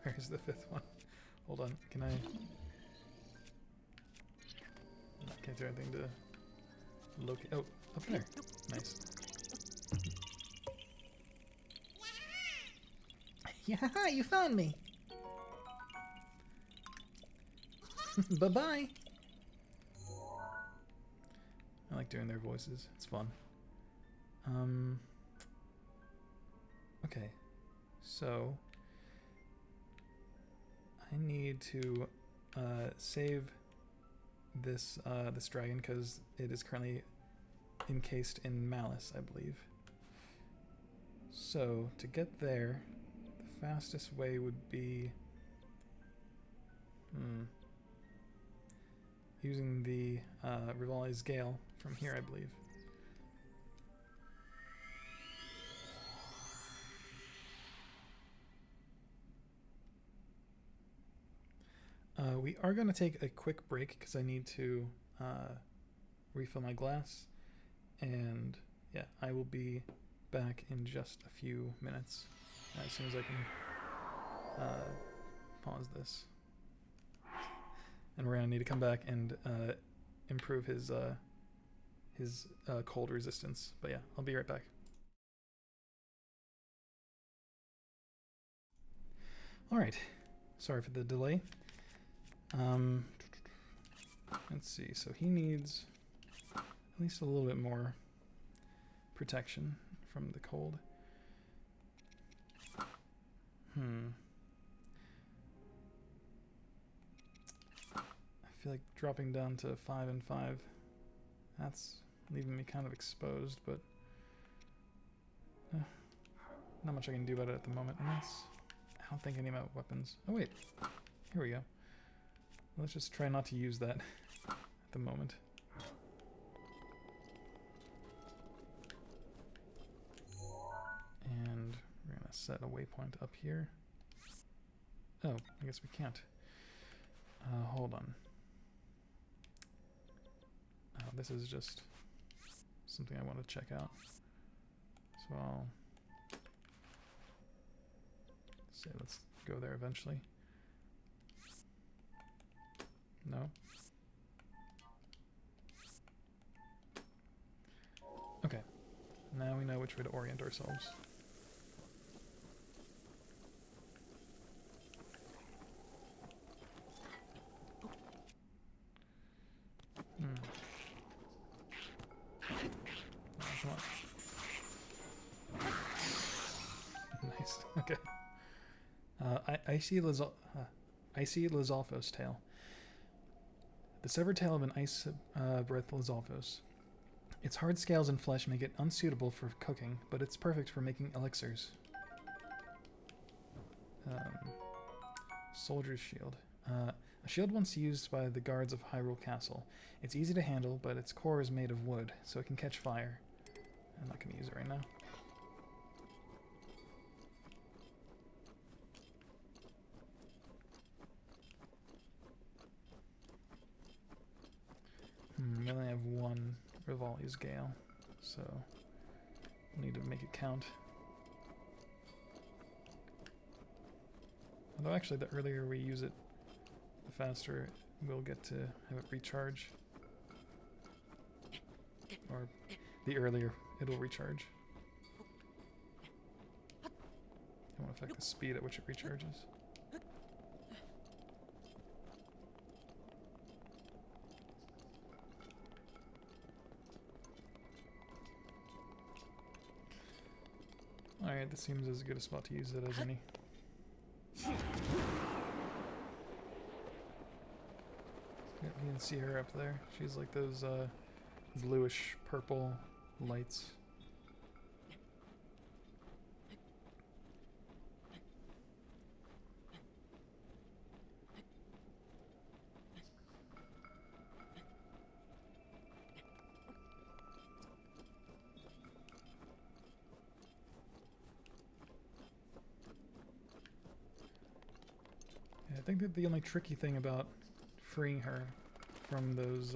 Where's the 5th one? Hold on, can I can't do anything to locate. Oh, up there. Nice. Yeah, you found me. Bye-bye. I like doing their voices. It's fun. Okay. So I need to save this this dragon because it is currently encased in malice, I believe. So to get there, the fastest way would be Hmm. Using the Rivali's Gale from here, I believe. We are going to take a quick break because I need to refill my glass. And yeah, I will be back in just a few minutes as soon as I can pause this. And we're going to need to come back and improve his cold resistance. But yeah, I'll be right back. All right. Sorry for the delay. Let's see. So he needs at least a little bit more protection from the cold. I feel like dropping down to 5 and 5. That's leaving me kind of exposed, but not much I can do about it at the moment. Unless I don't think any of my weapons. Oh wait, here we go. Let's just try not to use that at the moment. And we're gonna set a waypoint up here. Oh, I guess we can't. Hold on. Oh, this is just something I want to check out. So I'll say let's go there eventually. No. Okay. Now we know which way to orient ourselves. Come on. Nice. Okay. I see Lizalfos' tail. The severed tail of an ice breath Lizalfos. Its hard scales and flesh make it unsuitable for cooking, but it's perfect for making elixirs. Soldier's shield. A shield once used by the guards of Hyrule Castle. It's easy to handle, but its core is made of wood, so it can catch fire. I'm not going to use it right now. We only have one Rivali's Gale, so we'll need to make it count. Although actually the earlier we use it, the faster we'll get to have it recharge. Or the earlier it'll recharge. It won't affect the speed at which it recharges. Alright, this seems as good a spot to use it as any. You can see her up there. She's like those bluish purple lights. I think that the only tricky thing about freeing her from those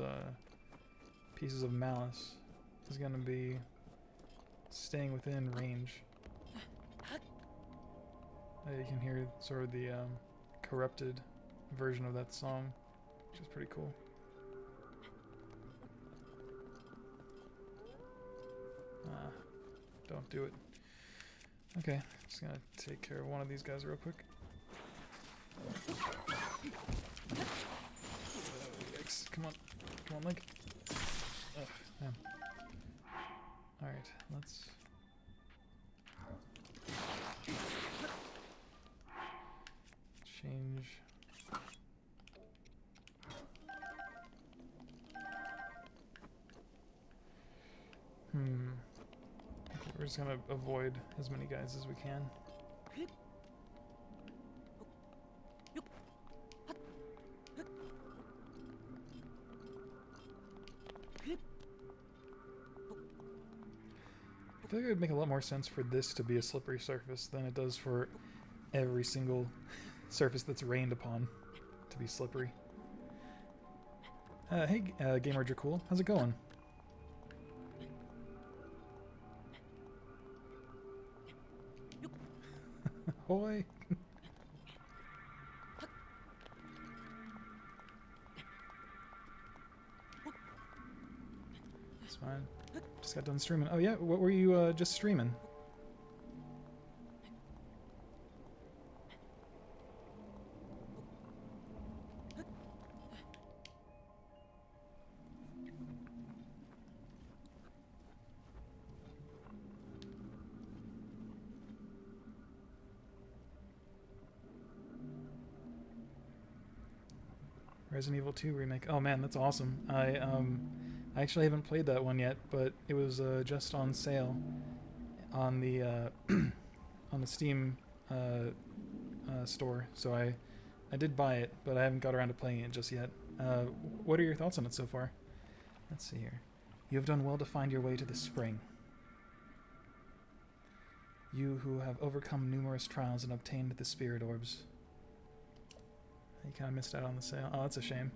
pieces of malice is going to be staying within range. You can hear sort of the corrupted version of that song, which is pretty cool. Don't do it. Okay, just gonna take care of one of these guys real quick. Yikes. Come on. Come on, Link. Ugh, man. Alright, let's... change... Okay, we're just gonna avoid as many guys as we can. feel like it would make a lot more sense for this to be a slippery surface than it does for every single surface that's rained upon to be slippery. Hey, Gamer Cool, how's it going? Hoy! It's fine. Just got done streaming. Oh yeah, what were you just streaming? Resident Evil 2 remake. Oh man, that's awesome. I actually haven't played that one yet, but it was just on sale on the on the Steam store. So I did buy it, but I haven't got around to playing it just yet. What are your thoughts on it so far? Let's see here. You have done well to find your way to the spring. You who have overcome numerous trials and obtained the spirit orbs. You kind of missed out on the sale. Oh, that's a shame.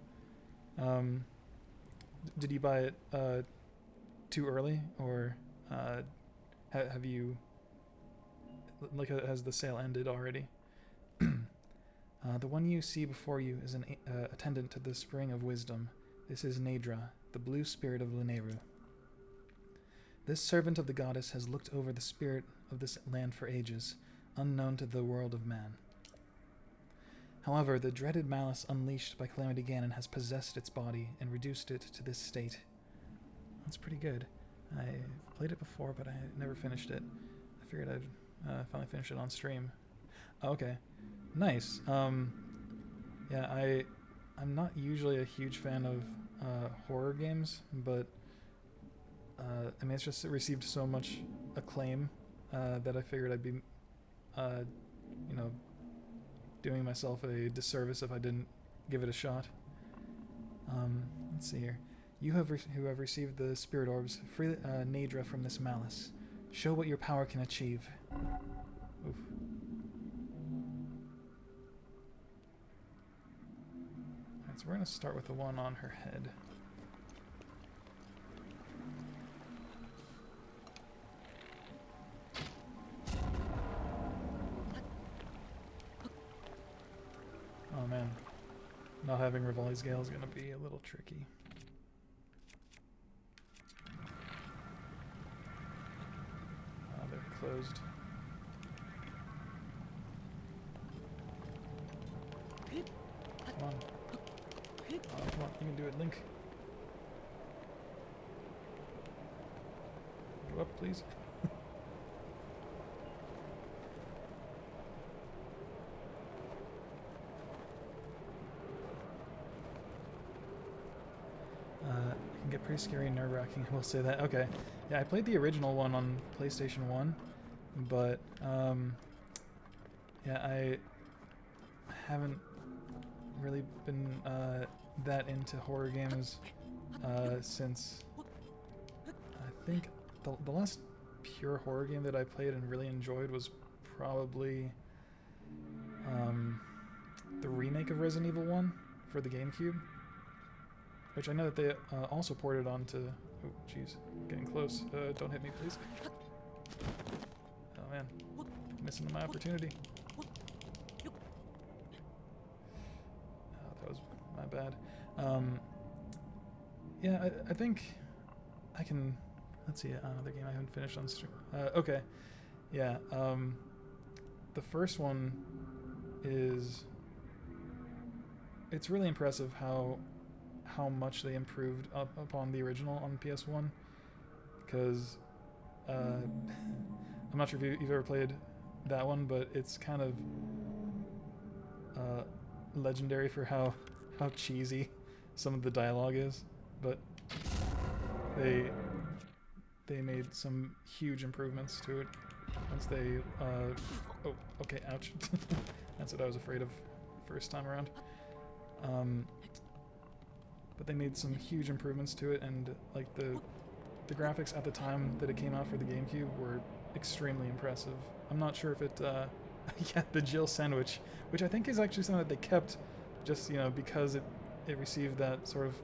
Did you buy it too early, or have you, like, has the sale ended already? The one you see before you is an attendant to the Spring of Wisdom. This is Nadra, the blue spirit of Lineru. This servant of the goddess has looked over the spirit of this land for ages, unknown to the world of man. However, the dreaded malice unleashed by Calamity Ganon has possessed its body and reduced it to this state. That's pretty good. I played it before, but I never finished it. I figured I'd finally finish it on stream. Oh, okay. Nice. Yeah, I'm not usually a huge fan of horror games, but I mean, it's just received so much acclaim that I figured I'd be, you know, doing myself a disservice if I didn't give it a shot. Let's see here. You who have received the spirit orbs, free Nadra from this malice. Show what your power can achieve. Oof. Alright, so we're going to start with the one on her head. Oh man, not having Rivali's Gale is going to be a little tricky. They're closed. Come on. Oh, come on, you can do it, Link. Go up, please. It can get pretty scary and nerve-wracking, I will say that. Okay. Yeah, I played the original one on PlayStation 1, but, yeah, I haven't really been, that into horror games, since, I think the last pure horror game that I played and really enjoyed was probably, the remake of Resident Evil 1 for the GameCube. Which I know that they also ported onto... Oh, jeez. Getting close. Don't hit me, please. Oh, man. Missing my opportunity. Oh, that was my bad. Yeah, I think I can... Let's see, another game I haven't finished on stream. Okay. Yeah, the first one is... It's really impressive how much they improved upon the original on PS1, because I'm not sure if you've ever played that one, but it's kind of legendary for how cheesy some of the dialogue is, but they made some huge improvements to it once they oh, okay, ouch. That's what I was afraid of first time around. But they made some huge improvements to it, and like the the graphics at the time that it came out for the GameCube were extremely impressive. I'm not sure if it, yeah, the Jill sandwich, which I think is actually something that they kept just, because it received that sort of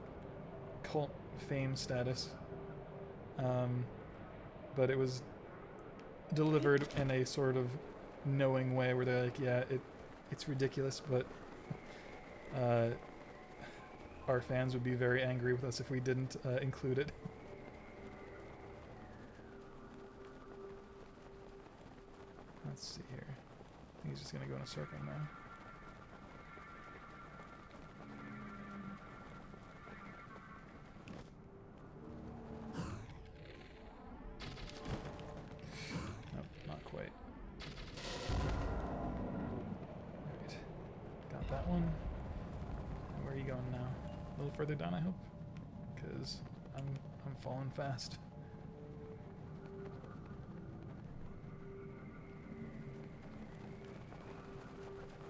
cult fame status. But it was delivered in a sort of knowing way where they're like, yeah, it's ridiculous, but our fans would be very angry with us if we didn't include it. Let's see here. I think he's just gonna go in a circle now. Nope, not quite. Alright. Got that one. And where are you going now? A little further down, I hope? Because I'm falling fast.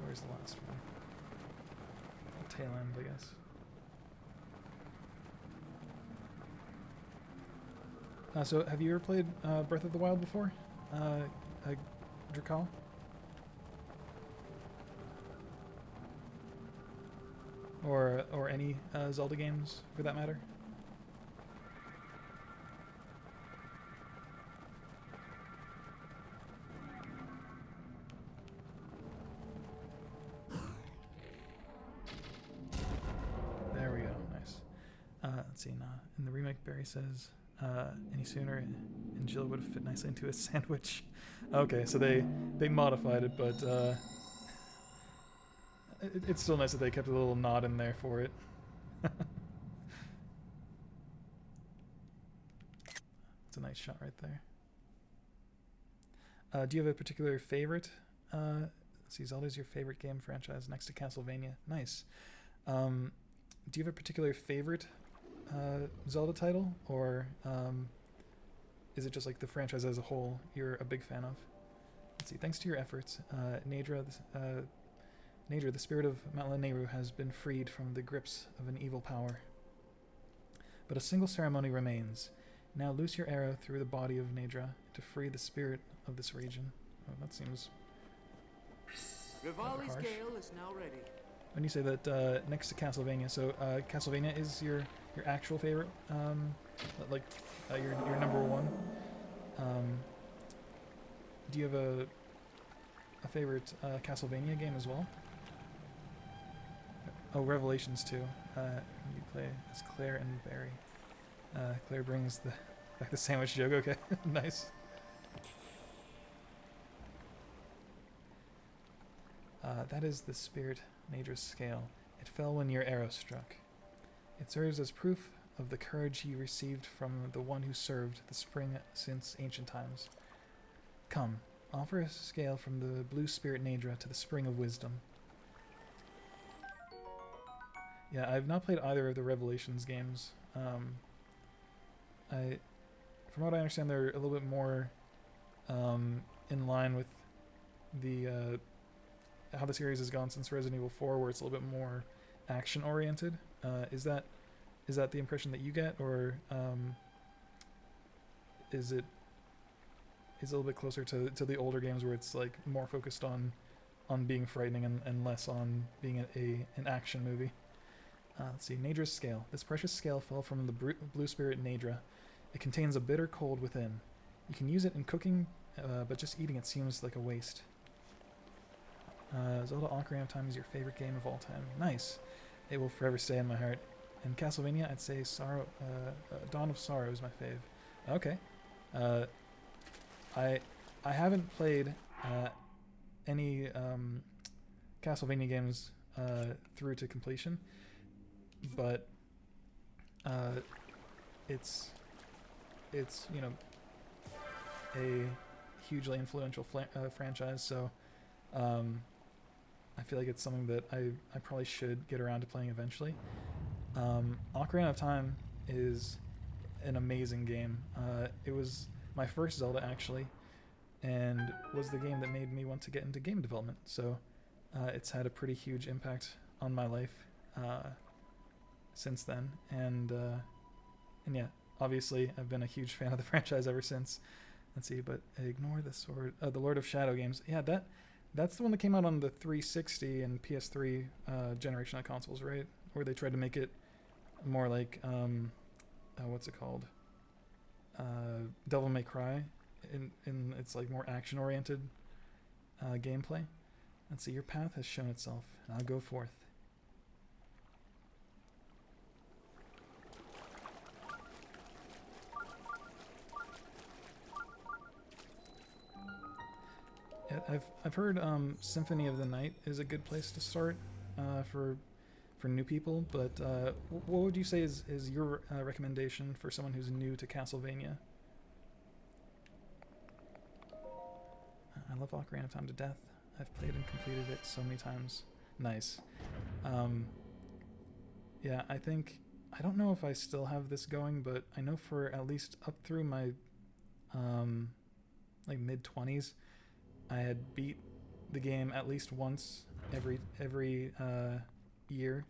Where's the last one? The tail end, I guess. So, have you ever played Breath of the Wild before? Drakal? Or any Zelda games, for that matter? There we go, nice. Let's see, in the remake, Barry says, any sooner, and Jill would have fit nicely into a sandwich. Okay, so they modified it, but it's still nice that they kept a little nod in there for it. It's a nice shot right there. Do you have a particular favorite? Let's see, Zelda's your favorite game franchise next to Castlevania. Nice. Do you have a particular favorite Zelda title, or is it just like the franchise as a whole you're a big fan of? Let's see. Thanks to your efforts, Nadra, the spirit of Mount Lanayru has been freed from the grips of an evil power. But a single ceremony remains. Now loose your arrow through the body of Nadra to free the spirit of this region. Oh, that seems Rivali's harsh. gale is now ready. When you say that next to Castlevania, so Castlevania is your actual favorite, like your number one. Do you have a favorite Castlevania game as well? Oh, Revelations too. You play as Claire and Barry. Claire brings back the sandwich joke. Okay, nice. That is the spirit Nadra's scale. It fell when your arrow struck. It serves as proof of the courage you received from the one who served the spring since ancient times. Come, offer a scale from the blue spirit Nadra to the spring of wisdom. Yeah, I've not played either of the Revelations games. From what I understand, they're a little bit more in line with the how the series has gone since Resident Evil 4, where it's a little bit more action oriented. Is that the impression that you get, or is it a little bit closer to the older games where it's like more focused on being frightening and less on being an action movie? Let's see, Nadra's scale. This precious scale fell from the blue spirit Nadra. It contains a bitter cold within. You can use it in cooking, but just eating it seems like a waste. Zelda Ocarina of Time is your favorite game of all time. Nice. It will forever stay in my heart. And Castlevania, I'd say Dawn of Sorrow is my fave. Okay. I haven't played any Castlevania games through to completion, but it's a hugely influential franchise, so I feel like it's something that I probably should get around to playing eventually. Ocarina of Time is an amazing game. It was my first Zelda, actually, and was the game that made me want to get into game development, so it's had a pretty huge impact on my life since then, and yeah, obviously I've been a huge fan of the franchise ever since. Let's see, but ignore the sword. The Lord of Shadow games. Yeah, that's the one that came out on the 360 and PS3 generation of consoles, right? Where they tried to make it more like what's it called? Devil May Cry. In it's like more action oriented gameplay. Let's see. Your path has shown itself. Now go forth. Yeah, I've heard Symphony of the Night is a good place to start for new people. But what would you say is your recommendation for someone who's new to Castlevania? I love Ocarina of Time to death. I've played and completed it so many times. Nice. Yeah, I think I don't know if I still have this going, but I know for at least up through my like mid-20s, I had beat the game at least once every year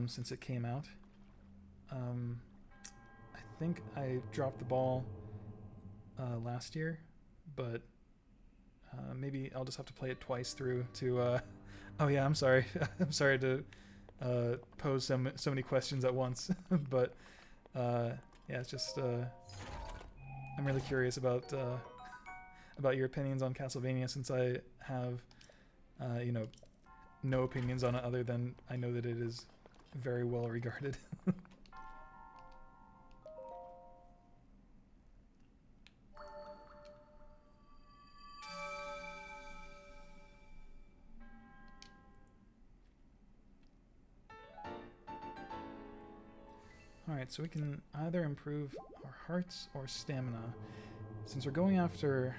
since it came out. I think I dropped the ball last year, but maybe I'll just have to play it twice through to. Oh yeah, I'm sorry. I'm sorry to pose so many questions at once, but yeah, it's just I'm really curious about your opinions on Castlevania, since I have no opinions on it other than I know that it is very well regarded. Alright, so we can either improve our hearts or stamina. Since we're going after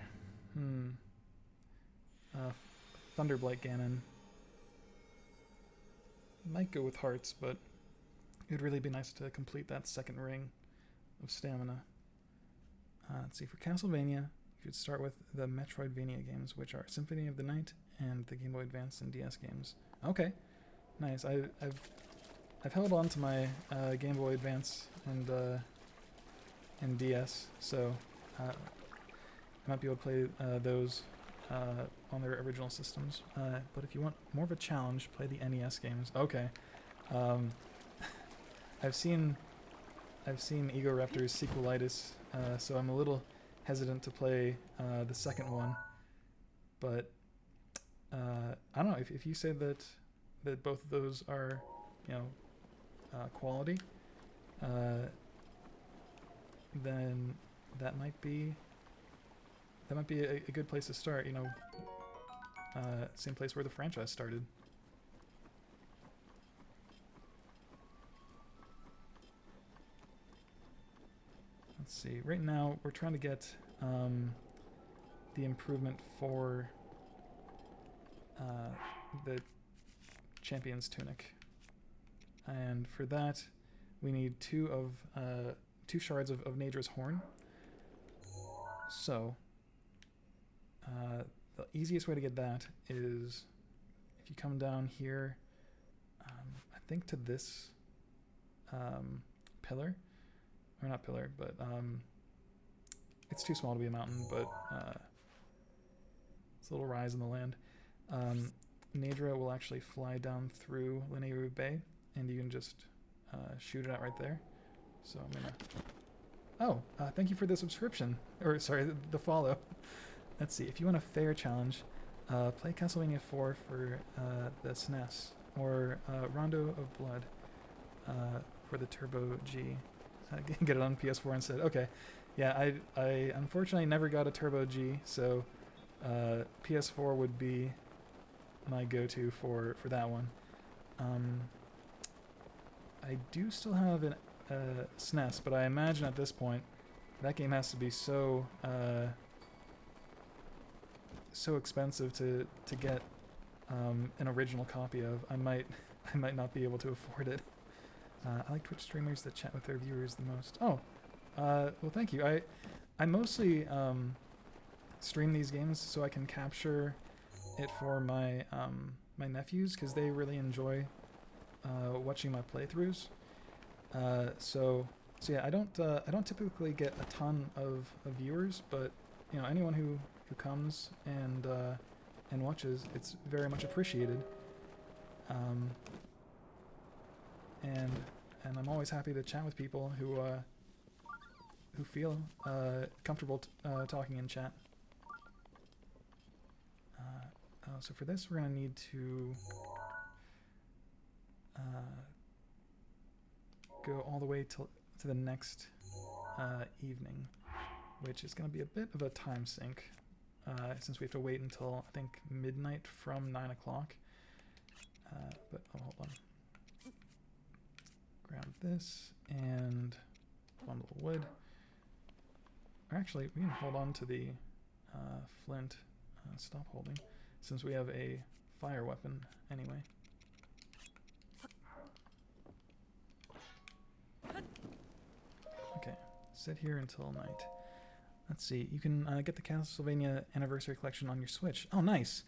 Thunderblight Ganon, might go with hearts, but it would really be nice to complete that second ring of stamina. Let's see, for Castlevania, you should start with the Metroidvania games, which are Symphony of the Night and the Game Boy Advance and DS games. Okay, nice. I've held on to my Game Boy Advance and DS, so I might be able to play those on their original systems. But if you want more of a challenge, play the NES games. Okay. I've seen Egoraptor's sequelitis, so I'm a little hesitant to play the second one. But I don't know, if you say that both of those are, quality, then that might be a good place to start. Same place where the franchise started. Let's see. Right now, we're trying to get the improvement for the Champion's Tunic. And for that, we need two shards of Nadra's Horn. So, the easiest way to get that is if you come down here, I think to this pillar. Or not pillar, but it's too small to be a mountain, but it's a little rise in the land. Nadra will actually fly down through Lanayru Bay, and you can just shoot it out right there. So I'm gonna... Oh, thank you for the subscription. Or, sorry, the follow. Let's see, if you want a fair challenge, play Castlevania 4 for the SNES, or Rondo of Blood for the Turbo G. Get it on PS4 instead. Okay. Yeah, I unfortunately never got a Turbo G, so PS4 would be my go-to for that one. I do still have a SNES, but I imagine at this point that game has to be so expensive to get an original copy of. I might not be able to afford it. I like Twitch streamers that chat with their viewers the most. Oh, well, thank you. I mostly stream these games so I can capture it for my my nephews, because they really enjoy watching my playthroughs. So So yeah, I don't typically get a ton of viewers, but you know, anyone who comes and watches, it's very much appreciated. Um, and I'm always happy to chat with people who feel comfortable talking in chat. So for this, we're gonna need to go all the way to the next evening, which is gonna be a bit of a time sink, since we have to wait until I think midnight from 9 o'clock. But oh, hold on. Grab this and bundle of wood. Or actually, we can hold on to the flint. Stop holding, since we have a fire weapon anyway. Okay, sit here until night. Let's see. You can get the Castlevania Anniversary Collection on your Switch. Oh, nice.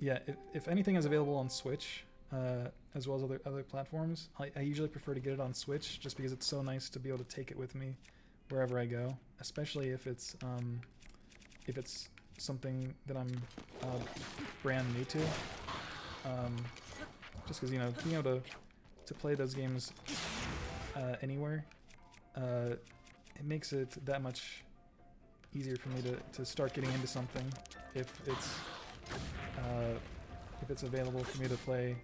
Yeah, if anything is available on Switch, as well as other platforms, I usually prefer to get it on Switch, just because it's so nice to be able to take it with me wherever I go, especially if it's something that I'm brand new to. Just because, you know, being able to play those games anywhere, it makes it that much easier for me to start getting into something if it's available for me to play,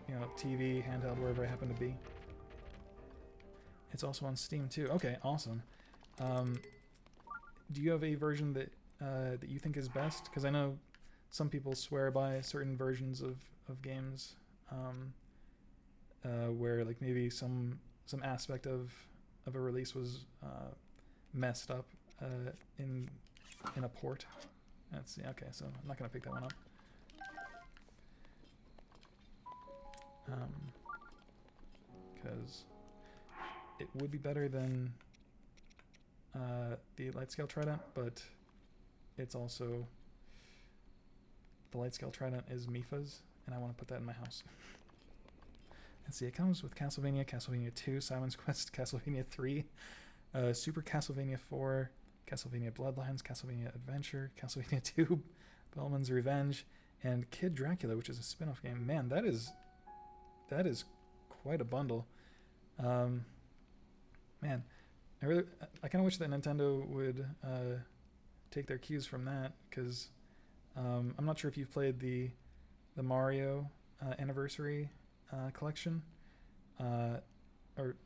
you know, TV, handheld, wherever I happen to be. It's also on Steam too. Okay, awesome. Do you have a version that you think is best? Because I know some people swear by certain versions of games, where like maybe some aspect of a release was messed up in a port. Let's see. Okay, so I'm not gonna pick that one up. Because it would be better than the light scale trident, but it's also, the light scale trident is Mifa's, and I want to put that in my house. Let's see, it comes with Castlevania, Castlevania 2, Simon's Quest, Castlevania 3, Super Castlevania 4, Castlevania Bloodlines, Castlevania Adventure, Castlevania 2, Bellman's Revenge, and Kid Dracula, which is a spin-off game. Man, that is quite a bundle. Man, I kind of wish that Nintendo would take their cues from that, because I'm not sure if you've played the Mario Anniversary collection, or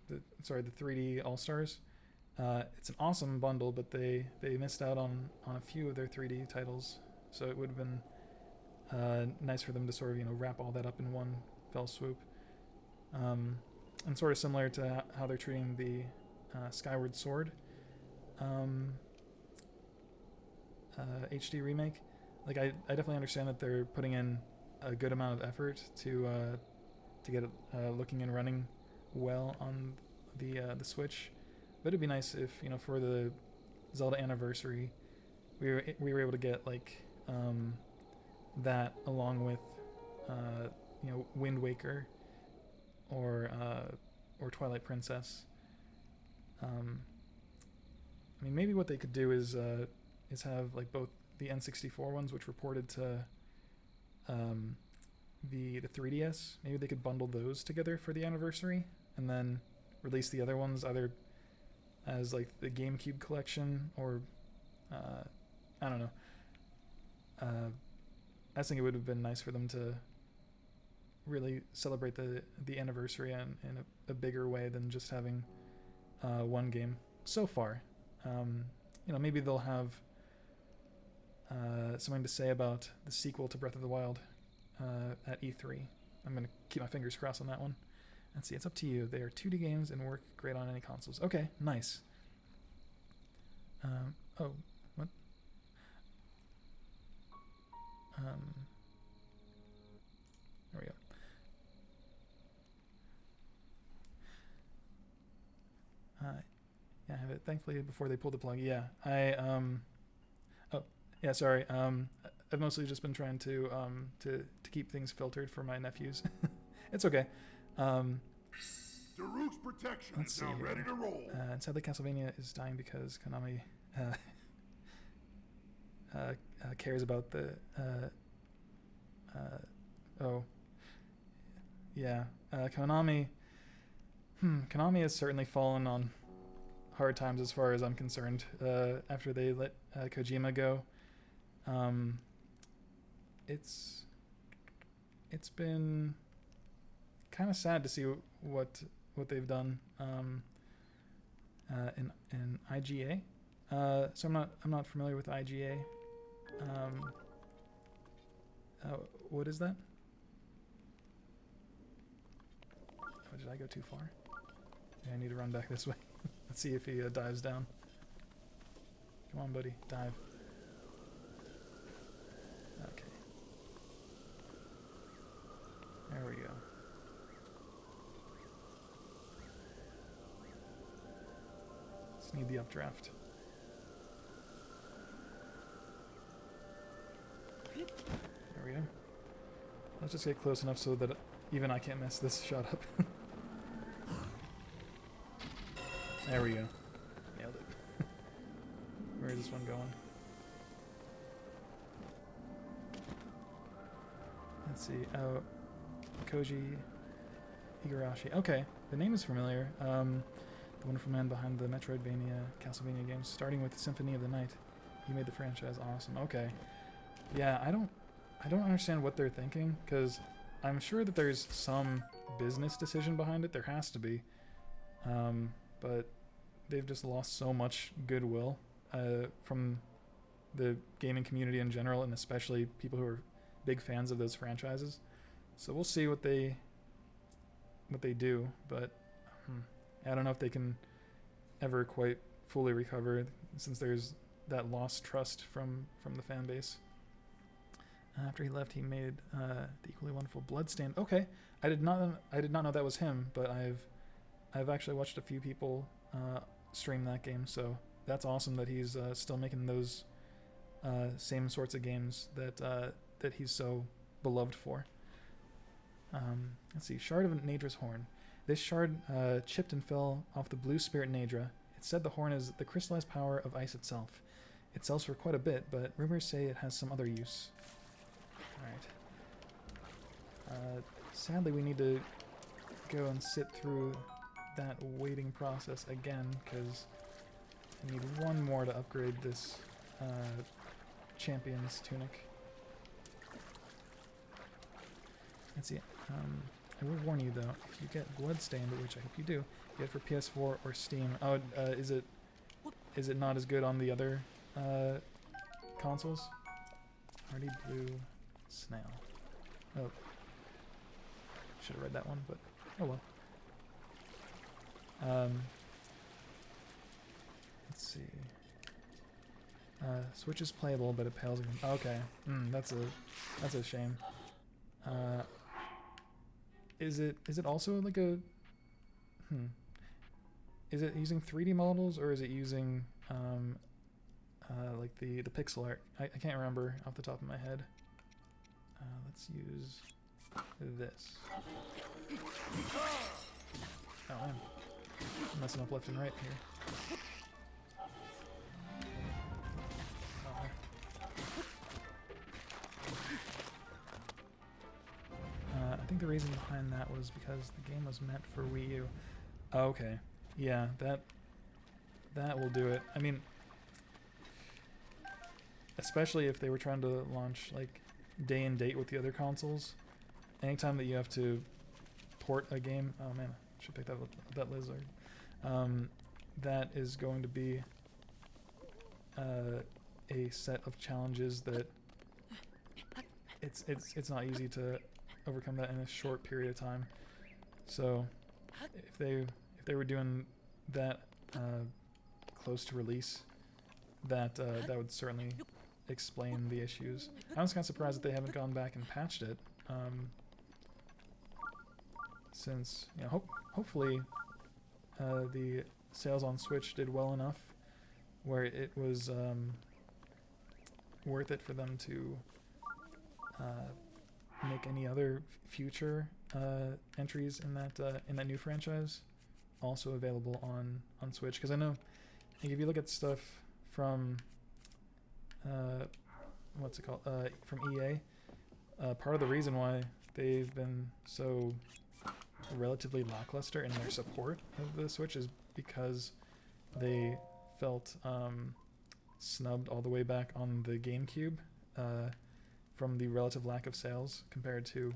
the 3D All Stars. It's an awesome bundle, but they missed out on a few of their 3D titles, so it would have been nice for them to sort of, you know, wrap all that up in one fell swoop. And sort of similar to how they're treating the Skyward Sword HD remake. Like I definitely understand that they're putting in a good amount of effort to get it looking and running well on the Switch. But it'd be nice if, you know, for the Zelda Anniversary, we were able to get like that along with you know, Wind Waker or Twilight Princess. I mean, maybe what they could do is have like both the N64 ones, which were ported to the 3DS. Maybe they could bundle those together for the anniversary, and then release the other ones either as like the GameCube collection, or I don't know. I think it would have been nice for them to really celebrate the anniversary in a bigger way than just having one game so far. You know, maybe they'll have something to say about the sequel to Breath of the Wild at E3. I'm going to keep my fingers crossed on that one. Let's see, it's up to you. They are 2D games and work great on any consoles. Okay, nice. Oh, what? There we go. Yeah, I have it. Thankfully, before they pulled the plug. Yeah, oh, yeah. Sorry. I've mostly just been trying to keep things filtered for my nephews. It's okay. Daruk's protection Let's is see now here. ready to roll. And sadly, Castlevania is dying because Konami cares about the. Oh. Yeah. Konami. Konami has certainly fallen on hard times as far as I'm concerned. After they let Kojima go, it's been kind of sad to see what they've done in IGA. So I'm not familiar with IGA. What is that? Oh, did I go too far? Yeah, I need to run back this way. Let's see if he dives down. Come on, buddy, dive. Okay. There we go. Just need the updraft. There we go. Let's just get close enough so that even I can't mess this shot up. There we go. Nailed it. Where is this one going? Let's see. Oh, Koji Igarashi. Okay, the name is familiar. The wonderful man behind the Metroidvania, Castlevania games, starting with Symphony of the Night. He made the franchise awesome. Okay. Yeah, I don't understand what they're thinking, because I'm sure that there's some business decision behind it. There has to be. But they've just lost so much goodwill from the gaming community in general, and especially people who are big fans of those franchises. So we'll see what they do, but I don't know if they can ever quite fully recover, since there's that lost trust from the fan base. After he left, he made the equally wonderful Bloodstained. Okay, I did not know that was him, but I've actually watched a few people stream that game, so that's awesome that he's still making those same sorts of games that he's so beloved for. Let's see, Shard of Nadra's Horn. This shard chipped and fell off the blue spirit Nadra. It said the horn is the crystallized power of ice itself. It sells for quite a bit, but rumors say it has some other use. Alright. Sadly, we need to go and sit through that waiting process again, because I need one more to upgrade this champion's tunic. Let's see. I will warn you, though, if you get Bloodstained, which I hope you do, get it for PS4 or Steam. Oh, is it not as good on the other consoles? Hardy Blue Snail. Oh. Should have read that one, but oh well. Let's see. Switch is playable, but it pales. Okay, that's a shame. Is it also like a? Is it using 3D models, or is it using like the pixel art? I can't remember off the top of my head. Let's use this. Oh, I'm messing up left and right here. I think the reason behind that was because the game was meant for Wii U. Okay, yeah, that will do it. I mean, especially if they were trying to launch like day and date with the other consoles. Anytime that you have to port a game, oh man, I should pick that lizard. That is going to be a set of challenges that it's not easy to overcome that in a short period of time. So if they were doing that close to release, that would certainly explain the issues. I was kind of surprised that they haven't gone back and patched it, since hopefully the sales on Switch did well enough where it was worth it for them to make any other future entries in that new franchise also available on Switch. Because I know, like, if you look at stuff from what's it called from EA, part of the reason why they've been so relatively lackluster in their support of the Switch is because they felt snubbed all the way back on the GameCube from the relative lack of sales compared to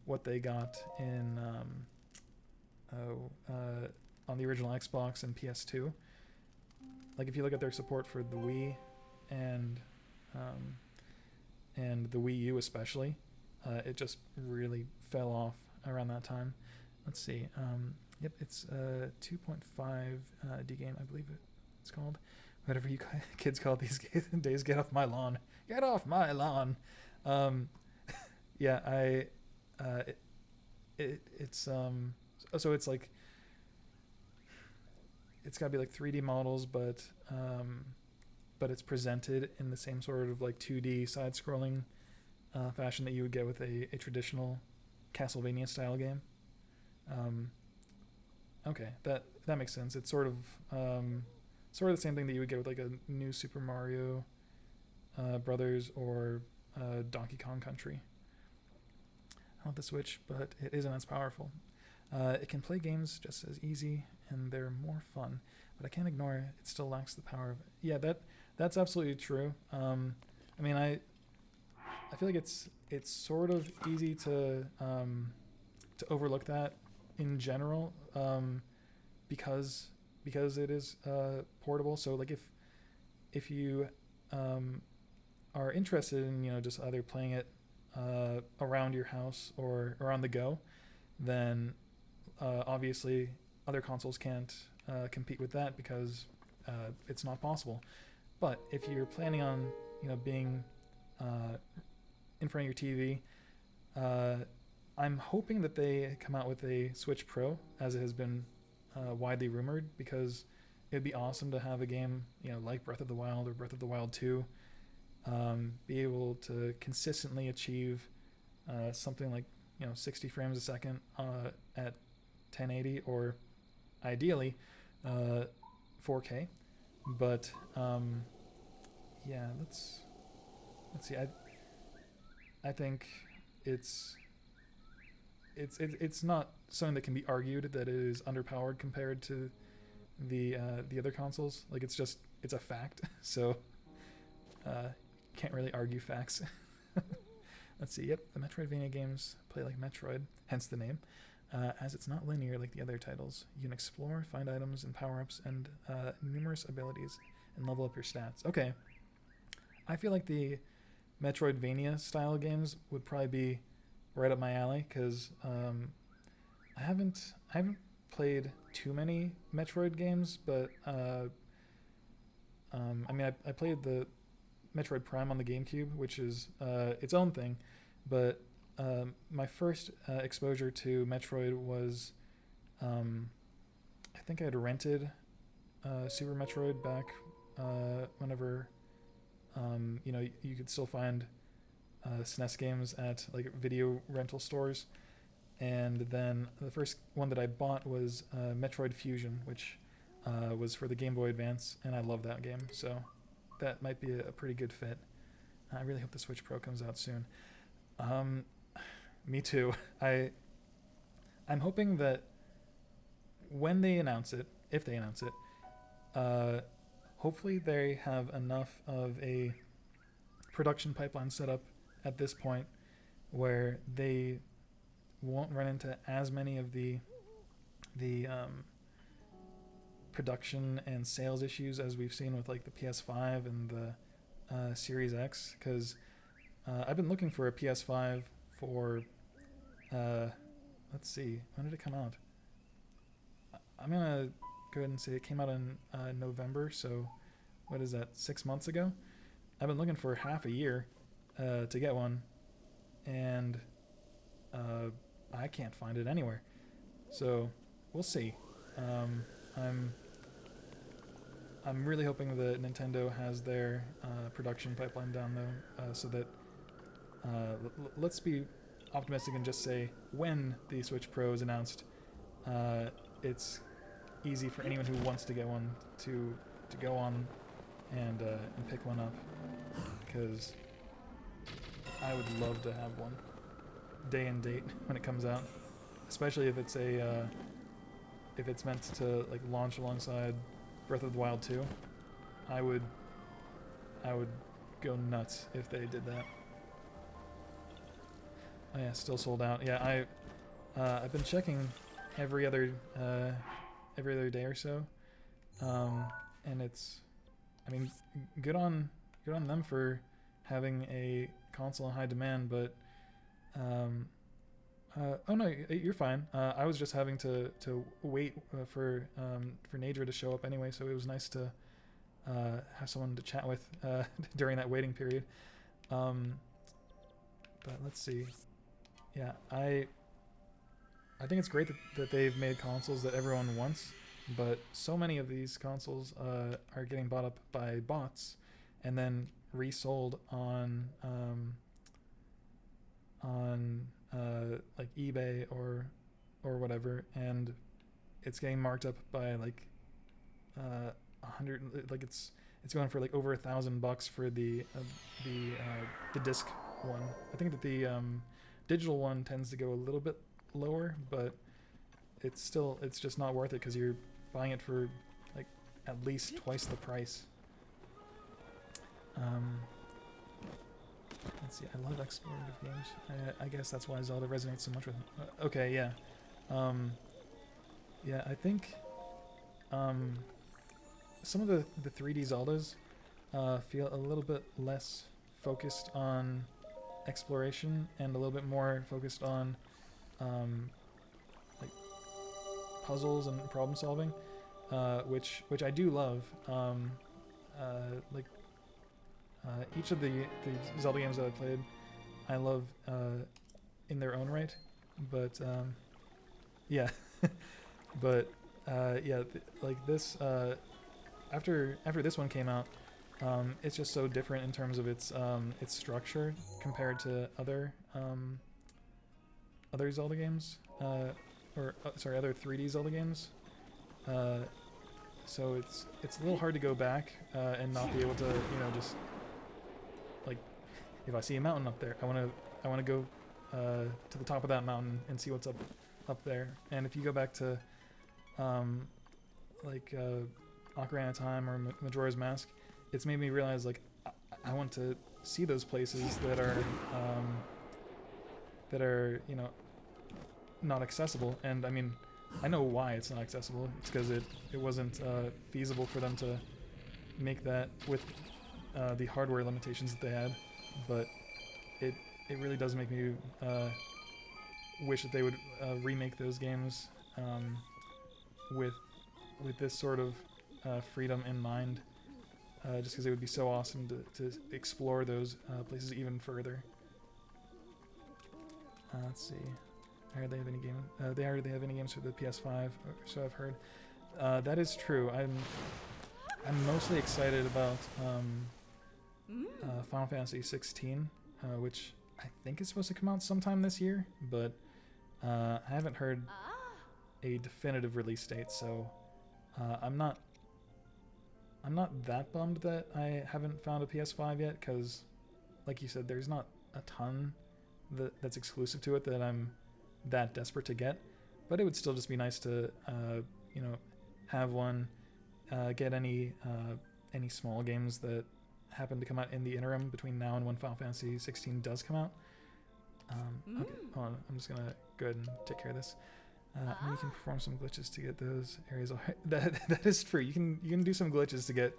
what they got in on the original Xbox and PS2. Like, if you look at their support for the Wii and the Wii U especially, it just really fell off around that time. Let's see. Yep, it's 2.5 D game, I believe it's called. Whatever you kids call it these days. Get off my lawn. Get off my lawn. Yeah, it's so it's like, it's gotta be like 3D models, but it's presented in the same sort of like 2D side-scrolling fashion that you would get with a traditional Castlevania style game. Okay, that makes sense. It's sort of the same thing that you would get with like a new Super Mario Brothers or Donkey Kong Country. I love the Switch, but it isn't as powerful. It can play games just as easy, and they're more fun. But I can't ignore it still lacks the power of it. Yeah, that's absolutely true. I mean, I feel like it's sort of easy to overlook that in general, because it is portable. So like if you are interested in, you know, just either playing it around your house or on the go, then obviously other consoles can't compete with that because it's not possible. But if you're planning on, you know, being in front of your TV, I'm hoping that they come out with a Switch Pro, as it has been widely rumored, because it'd be awesome to have a game, you know, like Breath of the Wild or Breath of the Wild 2, be able to consistently achieve something like, you know, 60 frames a second at 1080, or ideally 4K. But yeah, let's see. I think it's not something that can be argued that it is underpowered compared to the other consoles. Like, it's a fact. So can't really argue facts. Let's see. Yep, the Metroidvania games play like Metroid, hence the name. As it's not linear like the other titles, you can explore, find items and power-ups, and numerous abilities, and level up your stats. Okay, I feel like the Metroidvania style games would probably be right up my alley, because I haven't played too many Metroid games, but I mean, I played the Metroid Prime on the GameCube, which is its own thing, but my first exposure to Metroid was, I think I had rented Super Metroid back whenever, you know, you could still find SNES games at like video rental stores. And then the first one that I bought was Metroid Fusion, which was for the Game Boy Advance, and I love that game, so that might be a pretty good fit. I really hope the Switch Pro comes out soon. Me too. I'm hoping that when they announce it, if they announce it, hopefully they have enough of a production pipeline set up at this point where they won't run into as many of the production and sales issues as we've seen with like the PS5 and the Series X, because I've been looking for a PS5 for let's see, when did it come out? I'm gonna go ahead and say it came out in November, so what is that, 6 months ago? I've been looking for half a year to get one, and I can't find it anywhere, so we'll see. I'm really hoping that Nintendo has their production pipeline down, though, so that let's be optimistic and just say when the Switch Pro is announced, it's easy for anyone who wants to get one to go on and pick one up, because I would love to have one day and date when it comes out, especially if it's a if it's meant to like launch alongside Breath of the Wild 2. I would go nuts if they did that. Oh yeah, still sold out. Yeah, I've been checking every other day or so, and it's, I mean, good on them for having a console in high demand, but oh no, you're fine. I was just having to wait for Nadra to show up anyway, so it was nice to have someone to chat with during that waiting period. But let's see. Yeah, I think it's great that they've made consoles that everyone wants, but so many of these consoles are getting bought up by bots and then resold on like eBay or whatever, and it's getting marked up by like 100, like it's going for like over $1,000 for the disc one. I think that the digital one tends to go a little bit lower, but it's just not worth it because you're buying it for like at least twice the price. Let's see, I love explorative games. I guess that's why Zelda resonates so much with me. Okay, yeah. Yeah, I think some of the 3D Zeldas feel a little bit less focused on exploration and a little bit more focused on like puzzles and problem solving, which I do love. Like each of the Zelda games that I played, I love in their own right, but yeah, but yeah, like this after this one came out, it's just so different in terms of its structure compared to other Zelda games, sorry, other 3D Zelda games. So it's a little hard to go back and not be able to, you know, just like if I see a mountain up there, I want to go to the top of that mountain and see what's up there. And if you go back to like Ocarina of Time or Majora's Mask, it's made me realize like I want to see those places that are you know not accessible. And I mean, I know why it's not accessible. It's because it wasn't feasible for them to make that with the hardware limitations that they had. But it really does make me wish that they would remake those games with this sort of freedom in mind. Just because it would be so awesome to explore those places even further. Let's see. I heard they have any game. They already have any games for the PS5, so I've heard. That is true. I'm mostly excited about Final Fantasy 16, which I think is supposed to come out sometime this year, but I haven't heard a definitive release date, so I'm not that bummed that I haven't found a PS5 yet, because, like you said, there's not a ton that's exclusive to it that I'm that desperate to get. But it would still just be nice to, you know, have one, get any small games that happen to come out in the interim between now and when Final Fantasy 16 does come out. Okay, hold on. I'm just gonna go ahead and take care of this. And you can perform some glitches to get those areas. That is true. You can do some glitches to get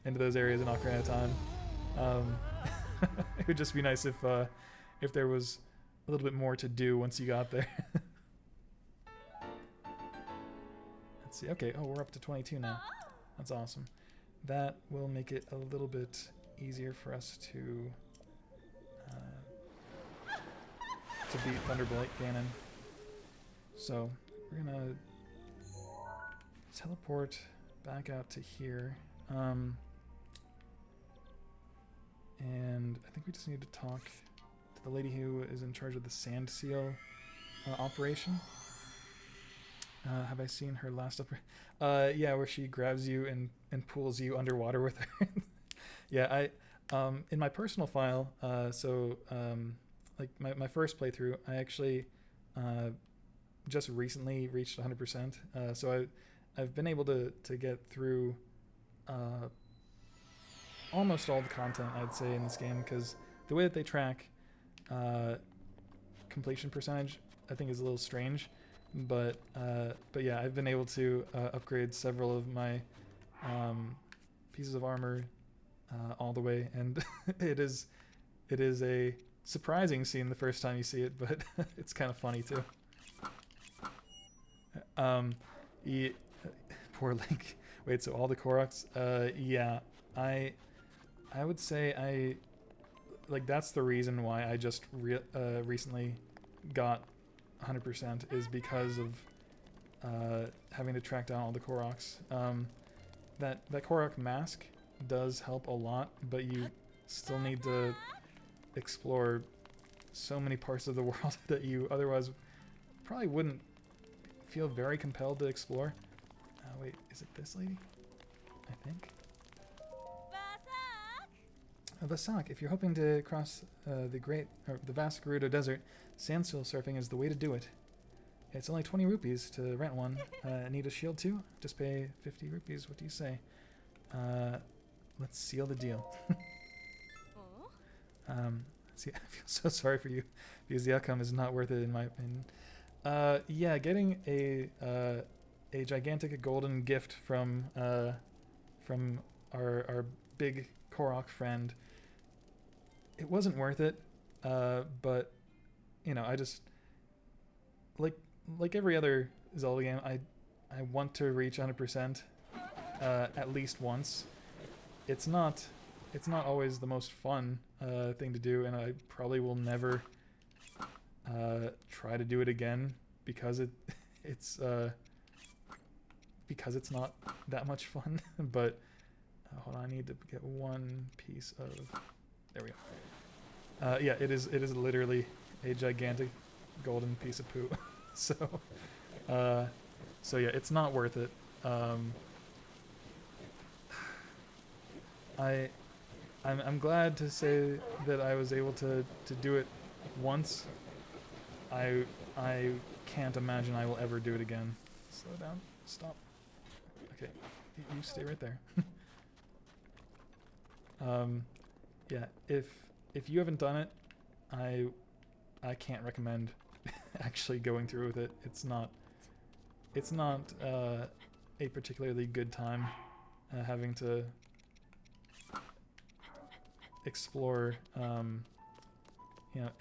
into those areas in Ocarina of Time. It would just be nice if there was a little bit more to do once you got there. Let's see. Okay. Oh, we're up to 22 now. That's awesome. That will make it a little bit easier for us to beat Thunderblight Ganon. So we're gonna teleport back out to here, and I think we just need to talk to the lady who is in charge of the sand seal operation. Have I seen her last yeah, where she grabs you and pulls you underwater with her. Yeah, I in my personal file, like my first playthrough, I actually just recently reached 100%. So I've been able to get through almost all the content, I'd say, in this game, because the way that they track completion percentage, I think, is a little strange. But yeah, I've been able to upgrade several of my pieces of armor all the way, and it is a surprising scene the first time you see it, but it's kind of funny too. Yeah, poor Link. Wait, so all the Koroks? Yeah, I would say that's the reason why I just recently got 100% is because of having to track down all the Koroks. That Korok mask does help a lot, but you still need to explore so many parts of the world that you otherwise probably wouldn't feel very compelled to explore. Wait, is it this lady? I think. Vasak, if you're hoping to cross the vast Gerudo Desert, sandstone surfing is the way to do it. It's only 20 rupees to rent one. Need a shield too? Just pay 50 rupees. What do you say? Let's seal the deal. See, I feel so sorry for you because the outcome is not worth it in my opinion. Yeah, getting a gigantic golden gift from our big Korok friend. It wasn't worth it, but you know, I just like every other Zelda game, I want to reach 100% at least once. It's not always the most fun thing to do, and I probably will never try to do it again because it's not that much fun. But hold on, I need to get one piece of. There we go. Yeah, it is literally a gigantic golden piece of poo. So yeah, it's not worth it. I'm glad to say that I was able to do it once. I can't imagine I will ever do it again. Slow down. Stop. Okay, you stay right there. Yeah, if you haven't done it, I can't recommend actually going through with it. It's not a particularly good time having to explore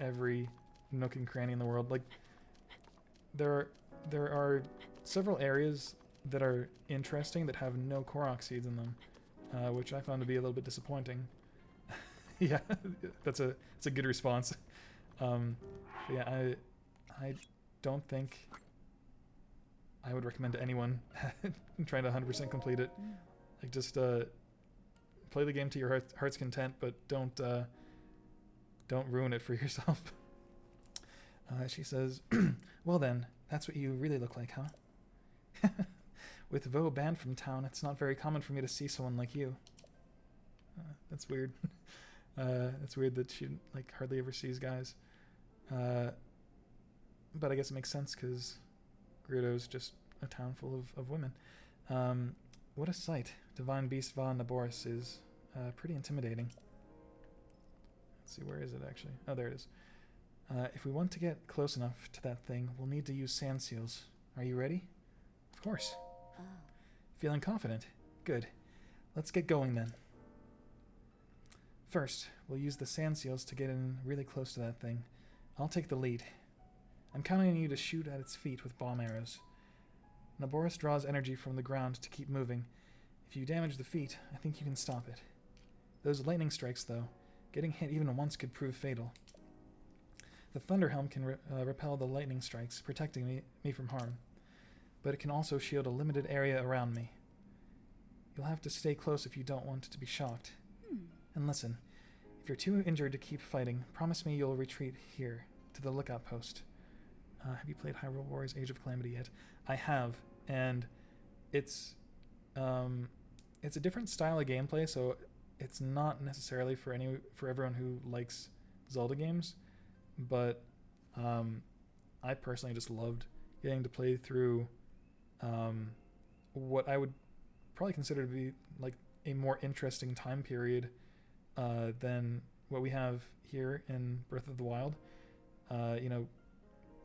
every nook and cranny in the world. Like there are several areas that are interesting that have no Korok seeds in them, which I found to be a little bit disappointing. Yeah, that's a good response. Yeah, I don't think I would recommend to anyone trying to 100% complete it. Like, just play the game to your heart's content, but don't ruin it for yourself. She says, well then, that's what you really look like, huh? With Vo banned from town, it's not very common for me to see someone like you. That's weird. It's weird that she hardly ever sees guys. But I guess it makes sense because Gerudo's just a town full of women. What a sight. Divine Beast Von Naboris is pretty intimidating. Let's see, where is it actually? Oh, there it is. If we want to get close enough to that thing, we'll need to use sand seals. Are you ready? Of course. Oh. Feeling confident? Good. Let's get going then. First, we'll use the sand seals to get in really close to that thing. I'll take the lead. I'm counting on you to shoot at its feet with bomb arrows. Naboris draws energy from the ground to keep moving. If you damage the feet, I think you can stop it. Those lightning strikes, though, getting hit even once could prove fatal. The Thunder Helm can repel the lightning strikes, protecting me from harm, but it can also shield a limited area around me. You'll have to stay close if you don't want to be shocked. And listen, If you're too injured to keep fighting, promise me you'll retreat here, to the lookout post. Have you played Hyrule Warriors Age of Calamity yet? I have, and it's a different style of gameplay, so it's not necessarily for everyone who likes Zelda games, but I personally just loved getting to play through what I would probably consider to be like a more interesting time period than what we have here in Breath of the Wild.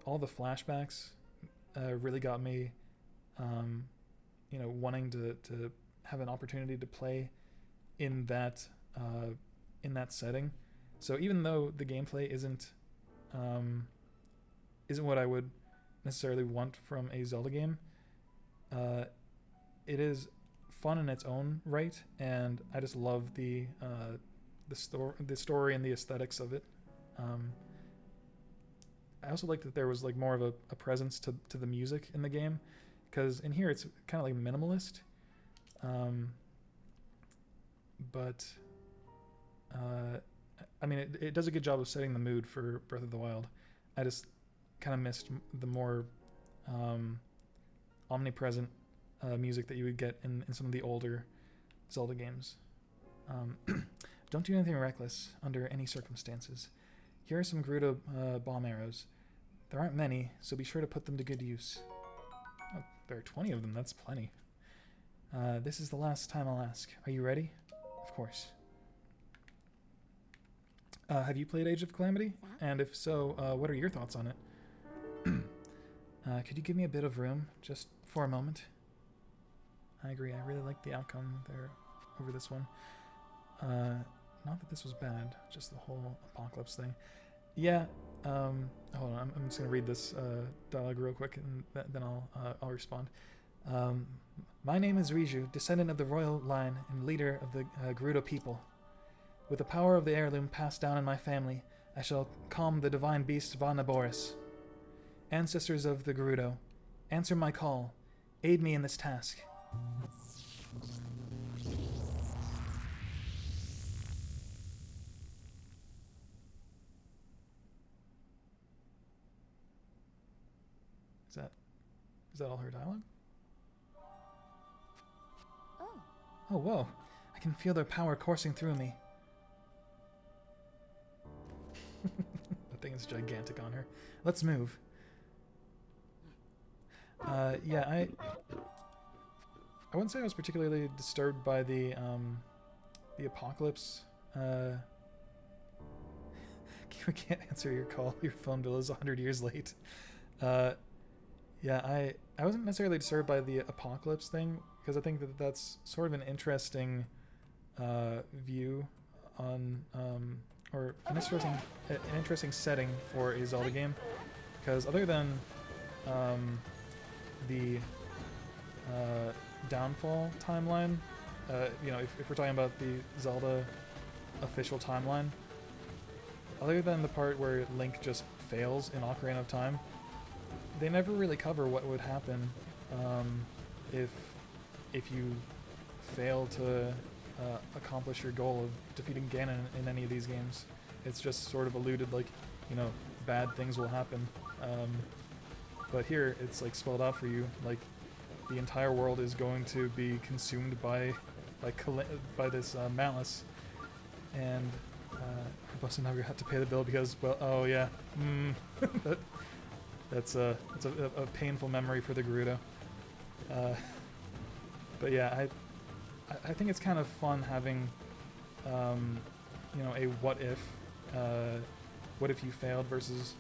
All the flashbacks really got me, wanting to have an opportunity to play in that setting. So even though the gameplay isn't what I would necessarily want from a Zelda game, it is fun in its own right, and I just love the story and the aesthetics of it. I also like that there was like more of a presence to the music in the game, because in here it's kind of like minimalist, but I mean it does a good job of setting the mood for Breath of the Wild. I just kind of missed the more omnipresent music that you would get in some of the older Zelda games. Don't do anything reckless under any circumstances. Here are some Gerudo bomb arrows. There aren't many, so be sure to put them to good use. Oh, there are 20 of them, that's plenty. This is the last time I'll ask. Are you ready? Of course. Have you played Age of Calamity? And if so, what are your thoughts on it? Could you give me a bit of room, just for a moment? I agree, I really like the outcome there over this one. Not that this was bad, just the whole apocalypse thing. Yeah, hold on, I'm just gonna read this dialogue real quick, and then I'll respond. My name is Riju, descendant of the royal line and leader of the Gerudo people. With the power of the heirloom passed down in my family, I shall calm the divine beast Vanaboris. Ancestors of the Gerudo, answer my call. Aid me in this task. Is that all her dialogue? Oh, whoa. I can feel their power coursing through me. That thing is gigantic on her. Let's move. Yeah, I wouldn't say I was particularly disturbed by the apocalypse. We can't answer your call. Your phone bill is 100 years late. Yeah, I wasn't necessarily disturbed by the apocalypse thing, because I think that that's sort of an interesting view on or an interesting setting for a Zelda game, because other than the downfall timeline, if we're talking about the Zelda official timeline, other than the part where Link just fails in Ocarina of Time, they never really cover what would happen if you fail to accomplish your goal of defeating Ganon in any of these games. It's just sort of alluded like, bad things will happen. But here, it's like spelled out for you, like the entire world is going to be consumed by this malice, and Buster never got to pay the bill because, well, oh yeah, that's a painful memory for the Gerudo. But yeah, I think it's kind of fun having, a what if you failed versus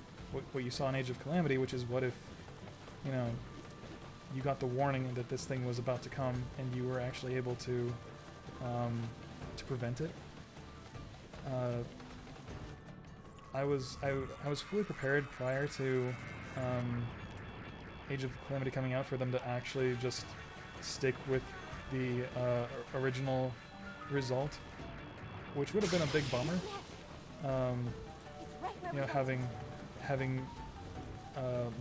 what you saw in Age of Calamity, which is what if, you got the warning that this thing was about to come and you were actually able to prevent it. I was fully prepared prior to Age of Calamity coming out for them to actually just stick with the original result, which would have been a big bummer. Having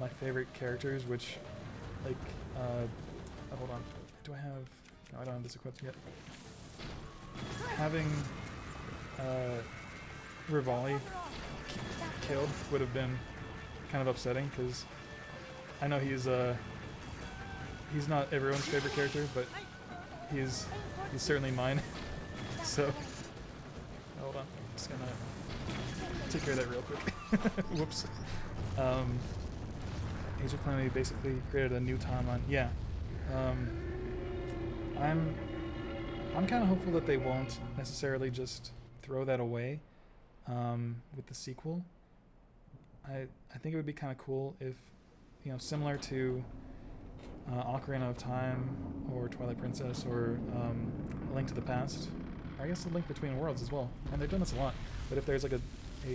my favorite characters, which, like, hold on, do I have? No, I don't have this equipped yet. Having Rivali killed would have been kind of upsetting, because I know he's not everyone's favorite character, but he's certainly mine. So hold on, I'm just gonna take care of that real quick. Whoops. Age of Calamity basically created a new timeline. Yeah. I'm kind of hopeful that they won't necessarily just throw that away with the sequel. I think it would be kind of cool if, you know, similar to Ocarina of Time or Twilight Princess or A Link to the Past, or I guess A Link Between Worlds as well. And they've done this a lot. But if there's like a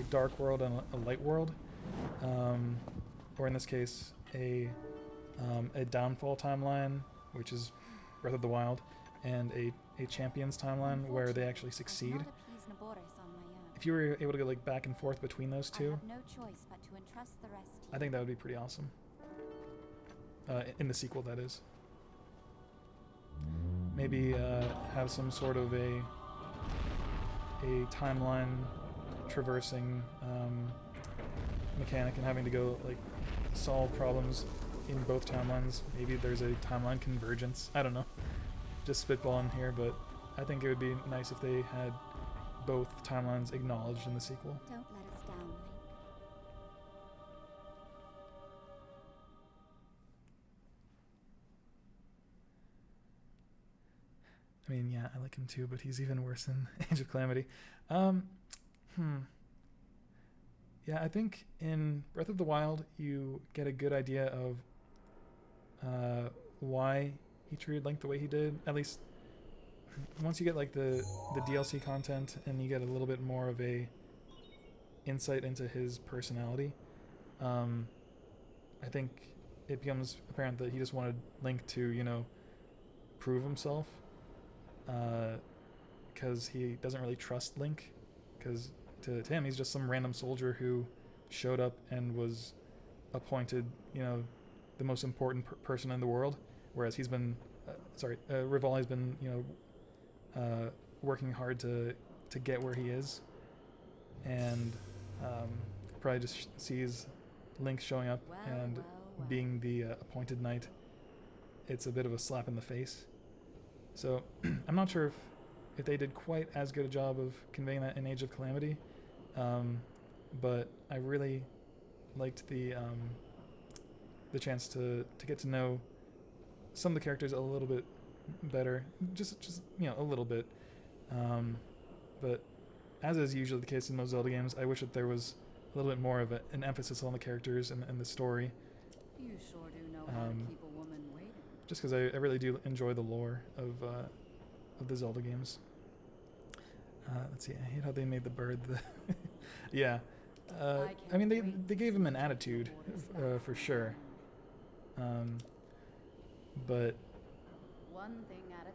dark world and a light world, or in this case a downfall timeline, which is Breath of the Wild, and a champions timeline where they actually succeed. If you were able to go like back and forth between those two, I think that would be pretty awesome. In the sequel, that is. Maybe have some sort of a timeline traversing mechanic and having to go like solve problems in both timelines. Maybe there's a timeline convergence. I don't know. Just spitballing here, but I think it would be nice if they had both timelines acknowledged in the sequel. Don't let us down, Link. I mean, yeah, I like him too, but he's even worse in Age of Calamity. Yeah, I think in Breath of the Wild you get a good idea of why he treated Link the way he did. At least once you get like the DLC content and you get a little bit more of a insight into his personality, I think it becomes apparent that he just wanted Link to, you know, prove himself, because he doesn't really trust Link, because to him he's just some random soldier who showed up and was appointed, you know, the most important person in the world, whereas he's been Rivali's been, you know, working hard to get where he is, and probably just sees Link showing up and being the appointed knight. It's a bit of a slap in the face. So I'm not sure if they did quite as good a job of conveying that in Age of Calamity, but I really liked the chance to get to know some of the characters a little bit better, just you know, a little bit. But as is usually the case in most Zelda games, I wish that there was a little bit more of an emphasis on the characters and the story. You sure do know how to keep a woman waiting. Just because I really do enjoy the lore of the Zelda games. Let's see, I hate how they made the bird the yeah. I mean, they gave him an attitude, for sure. But one thing at a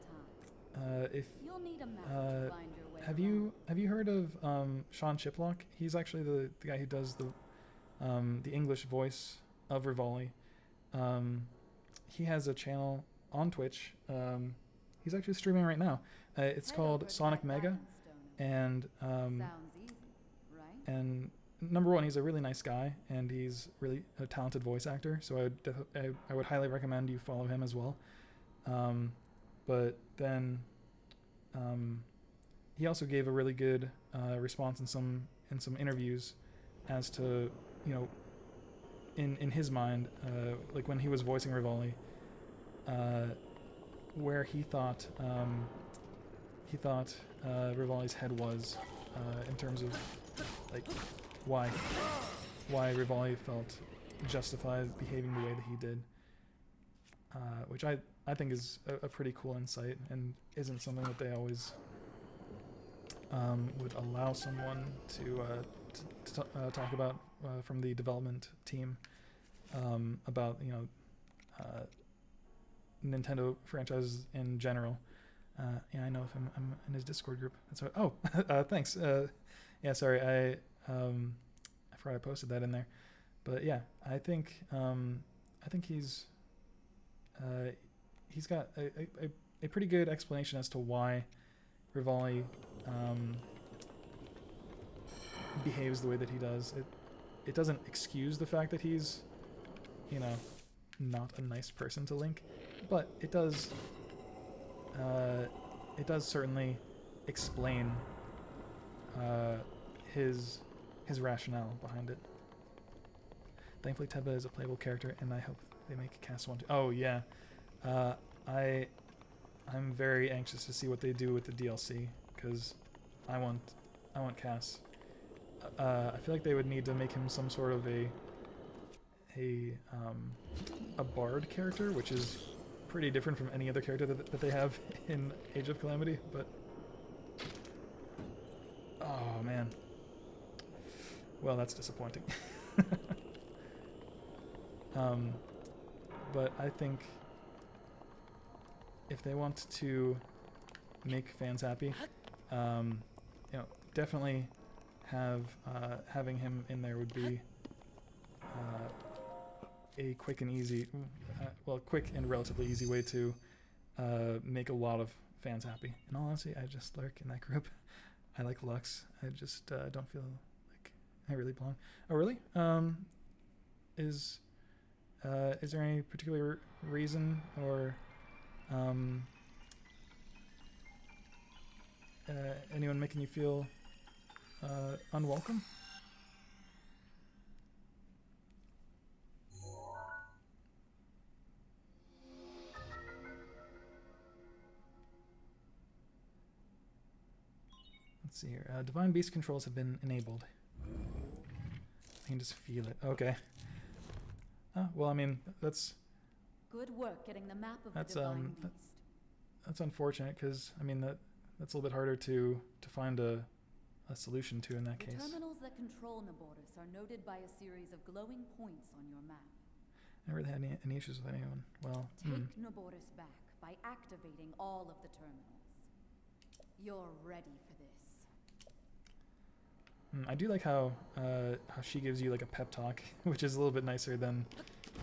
time. if You'll need a map to find your way have around. you heard of Sean Chiplock? He's actually the guy who does the English voice of Rivali. He has a channel on Twitch. He's actually streaming right now. It's called Sonic Mega, and Sounds easy, right? and number one, he's a really nice guy, and he's really a talented voice actor. So I would highly recommend you follow him as well. But then he also gave a really good response in some interviews as to, you know, in his mind, like when he was voicing Rivali, where he thought Rivali's head was, in terms of like why Rivali felt justified behaving the way that he did, which I think is a pretty cool insight, and isn't something that they always would allow someone to talk about from the development team, about, you know, Nintendo franchises in general. Yeah, I know if I'm in his Discord group. That's what, oh, thanks. Yeah, sorry, I forgot I posted that in there. But yeah, I think he's got a pretty good explanation as to why Rivali behaves the way that he does. It doesn't excuse the fact that he's, you know, not a nice person to Link, but it does certainly explain his rationale behind it. Thankfully, Teba is a playable character, and I hope they make Cass 1 too. Oh yeah, I'm very anxious to see what they do with the DLC, because I want Cass. I feel like they would need to make him some sort of a bard character, which is pretty different from any other character that they have in Age of Calamity. But oh man, well, that's disappointing. But I think if they want to make fans happy, you know, definitely having him in there would be a quick and easy, quick and relatively easy way to make a lot of fans happy. In all honesty, I just lurk in that group. I like Lux. I just don't feel like I really belong. Oh, really? Is there any particular reason or anyone making you feel unwelcome? Let's see here. Divine Beast controls have been enabled. I can just feel it. Okay. Well, I mean, that's Good work getting the map of the Divine Beast. that's unfortunate, because I mean that's a little bit harder to find a solution to in that case. Terminals that control Naboris are noted by a series of glowing points on your map. Never really had any issues with anyone. Well, Take Naboris back by activating all of the terminals. You're ready for this. I do like how she gives you like a pep talk, which is a little bit nicer than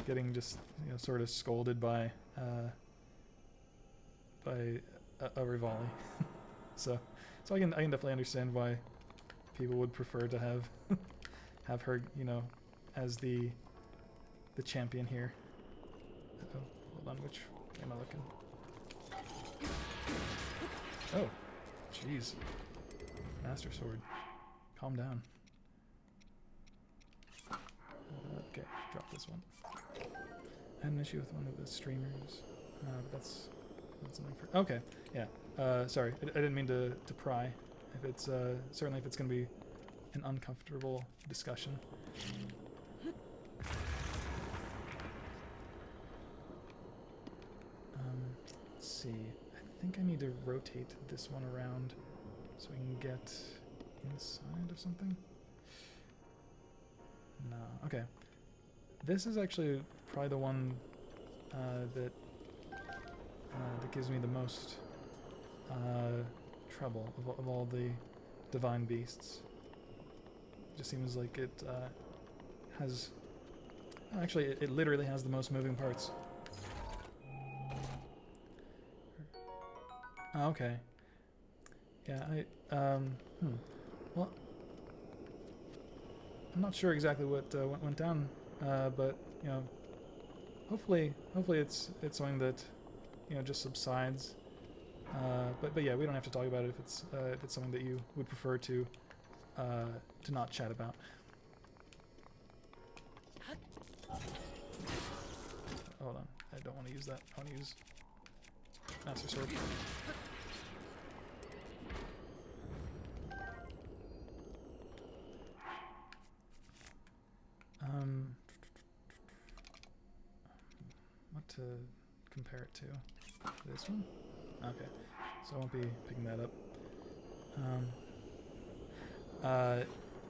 getting just, you know, sort of scolded by a Rivali. so I can definitely understand why people would prefer to have her, you know, as the champion here. Oh, hold on, which way am I looking? Oh, jeez, Master Sword. Calm down. Okay, drop this one. I had an issue with one of the streamers, but that's something for. Okay, yeah. Sorry, I didn't mean to pry. If it's certainly if it's going to be an uncomfortable discussion. Let's see. I think I need to rotate this one around so we can get inside of something. No. Okay. This is actually probably the one that gives me the most trouble of all the divine beasts. It just seems like it has. Actually, it literally has the most moving parts. Oh, okay. Yeah, well, I'm not sure exactly what went down, but you know, hopefully it's something that, you know, just subsides. But yeah, we don't have to talk about it if it's something that you would prefer to not chat about. Hold on, I don't want to use that. I want to use Master Sword. What to compare it to? This one? Okay, so I won't be picking that up.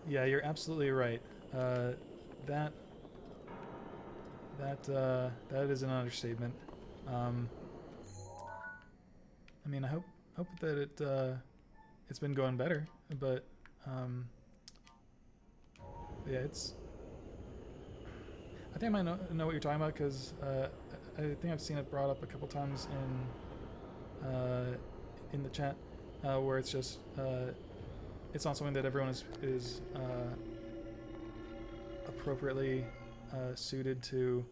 Yeah, you're absolutely right. That is an understatement. I mean, I hope that it's been going better, but yeah, it's. I think I might know what you're talking about, because I think I've seen it brought up a couple times in the chat, where it's just it's not something that everyone is appropriately suited to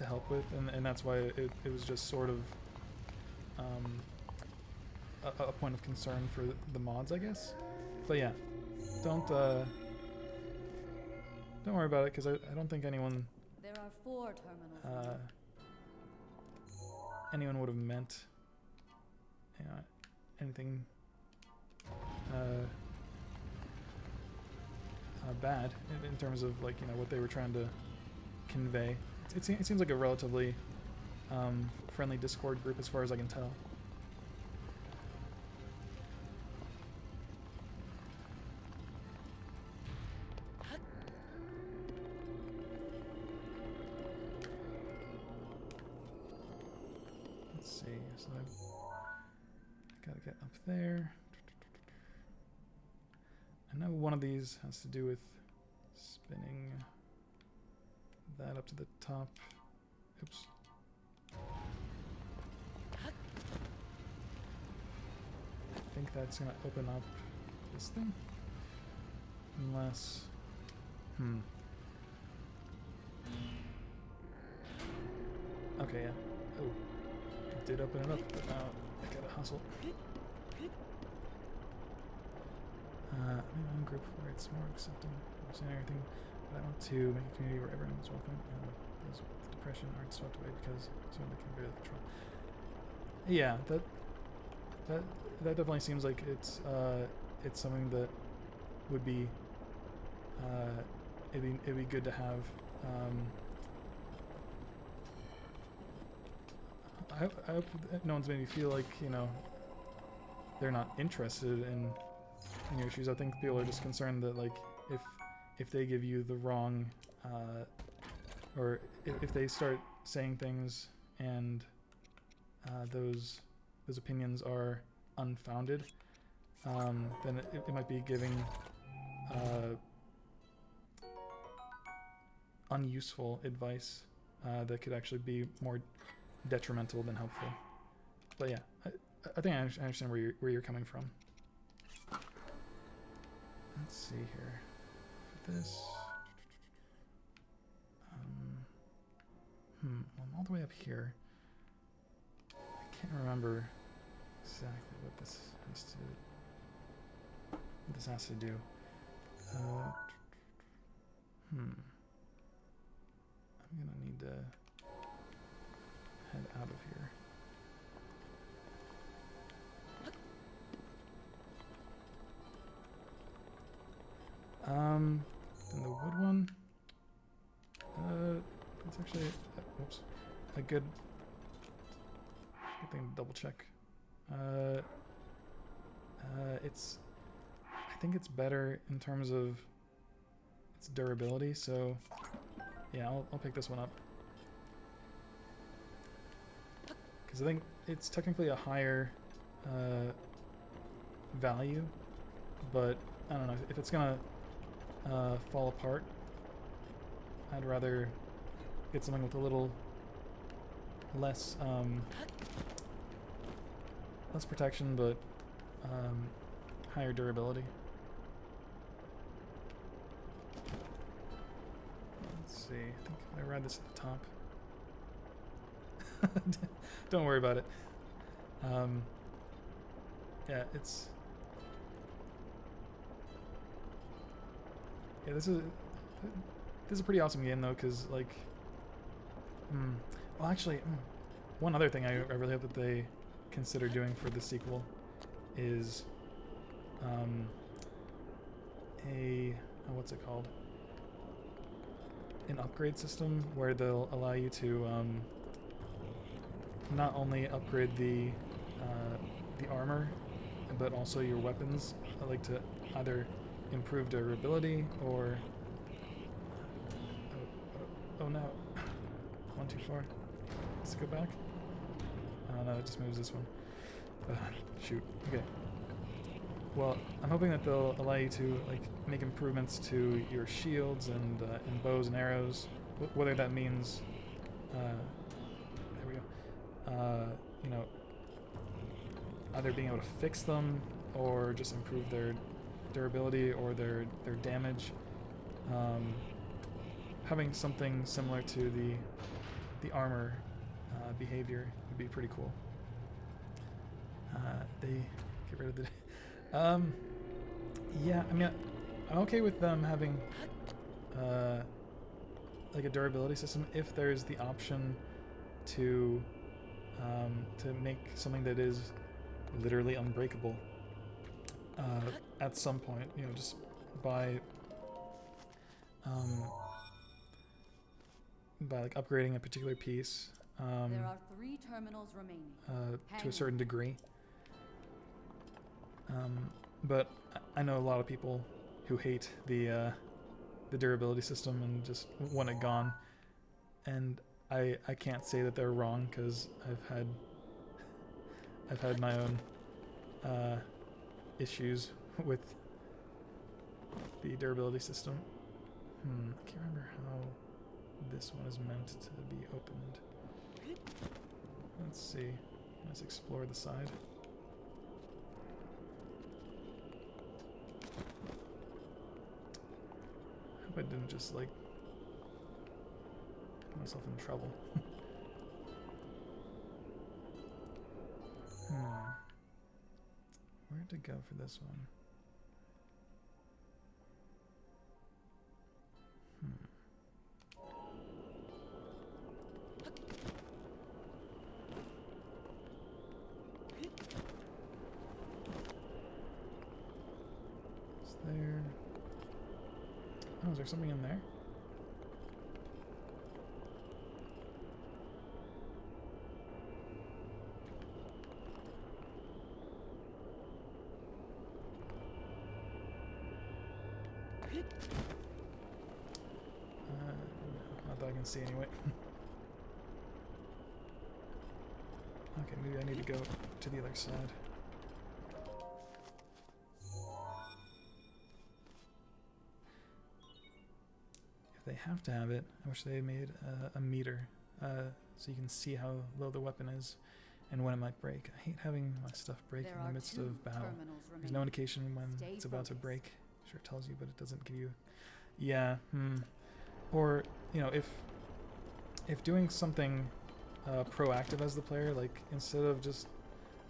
help with, and that's why it was just sort of a point of concern for the mods, I guess. But yeah, don't worry about it, because I don't think anyone There are 4 terminals. anyone would have meant, you know, anything bad in terms of, like, you know, what they were trying to convey. It seems like a relatively friendly Discord group as far as I can tell. Let's see, so I've got to get up there. I know one of these has to do with spinning that up to the top. Oops. I think that's gonna open up this thing. Unless... Okay, yeah. Oh. It did open it up, but now I gotta hustle. I'm in one group where it's more accepting of everything, but I want to make a community where everyone is welcome and those with depression aren't swept away because someone they can barely control. Yeah, that definitely seems like it's something that would be it'd be good to have. I hope that no one's made me feel like, you know, they're not interested in your issues. I think people are just concerned that, like, if they give you the wrong, or if they start saying things and those opinions are unfounded, then it might be giving unuseful advice that could actually be more detrimental than helpful. But yeah, I think I understand where you're coming from. Let's see here. For this, well, I'm all the way up here. I can't remember exactly what this has to do. I'm gonna need to head out of here. Then the wood one, it's actually, whoops, a good thing to double check. I think it's better in terms of its durability, so yeah, I'll pick this one up. Because I think it's technically a higher value, but I don't know, if it's gonna fall apart, I'd rather get something with a little less less protection, but higher durability. Let's see, I think if I ride this at the top. Don't worry about it. Yeah, it's... Yeah, this is a pretty awesome game though, because, like, well, actually, one other thing I really hope that they consider doing for the sequel is what's it called? An upgrade system where they'll allow you to not only upgrade the armor, but also your weapons. I like to either improve durability or oh no, one too far. Let's go back. Oh no, it just moves this one. Shoot. Okay. Well, I'm hoping that they'll allow you to, like, make improvements to your shields and bows and arrows, whether that means there we go. You know, either being able to fix them or just improve their durability or their damage. Having something similar to the armor behavior would be pretty cool. They get rid of the... yeah, I mean, I'm okay with them having like a durability system if there's the option to make something that is literally unbreakable at some point, you know, just by like upgrading a particular piece There are 3 terminals remaining. to a certain degree. But I know a lot of people who hate the durability system and just want it gone, and I can't say that they're wrong because I've had my own issues with the durability system. I can't remember how this one is meant to be opened. Let's see. Let's explore the side. I hope I didn't just like put myself in trouble. Where to go for this one? Is there... Oh, is there something in there? Not that I can see anyway. Okay, maybe I need to go to the other side. If they have to have it, I wish they made a meter so you can see how low the weapon is and when it might break. I hate having my stuff break in the midst of battle. There's no indication when it's about to break. Sure, it tells you, but it doesn't give you... Yeah, Or, you know, if doing something proactive as the player, like instead of just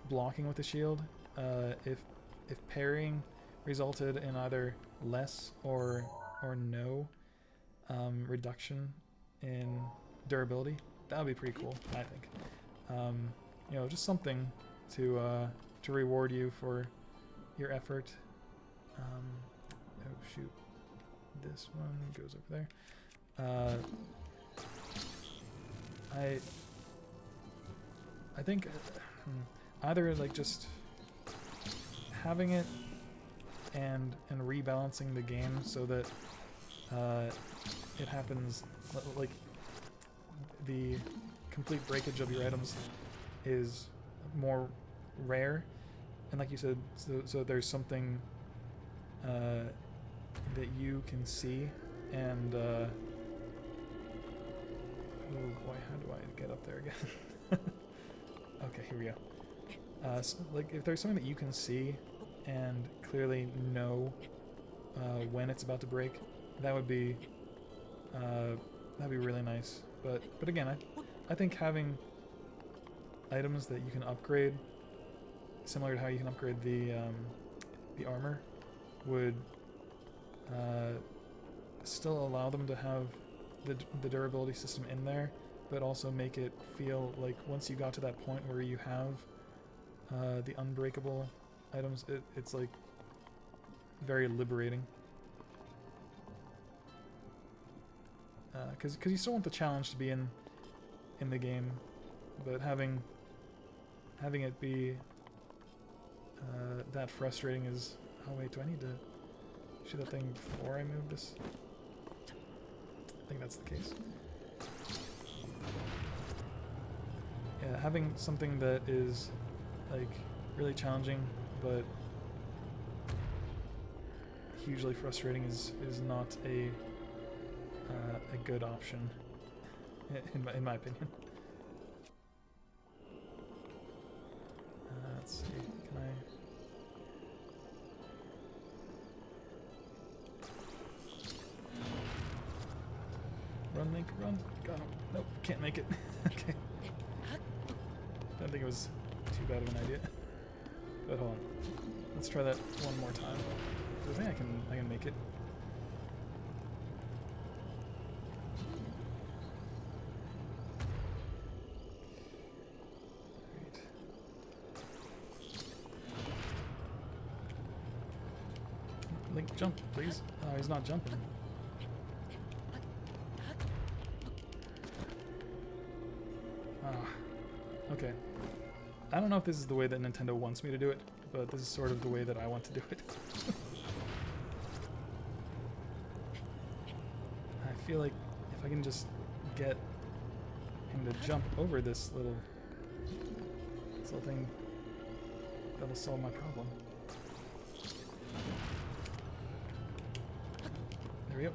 blocking with the shield, if parrying resulted in either less or no reduction in durability, that would be pretty cool, I think. You know, just something to reward you for your effort. Oh shoot, this one goes over there. I think either like just having it and rebalancing the game so that it happens like the complete breakage of your items is more rare, and like you said, so there's something that you can see, and oh boy, how do I get up there again? Okay, here we go. So, like, if there's something that you can see and clearly know when it's about to break, that would be that'd be really nice. But again, I think having items that you can upgrade, similar to how you can upgrade the armor, would still allow them to have the durability system in there, but also make it feel like once you got to that point where you have the unbreakable items, it's like very liberating. Because you still want the challenge to be in the game, but having it be that frustrating is... Oh wait, do I need to shoot that thing before I move this? I think that's the case. Yeah, having something that is like really challenging but hugely frustrating is not a good option in my opinion. Let's see. Run, Link, run. Go. Nope, can't make it. Okay. I don't think it was too bad of an idea. But hold on. Let's try that one more time. I think I can make it. Great. Link, jump, please. Oh, he's not jumping. Okay. I don't know if this is the way that Nintendo wants me to do it, but this is sort of the way that I want to do it. I feel like if I can just get him to jump over this little thing, that'll solve my problem. There we go.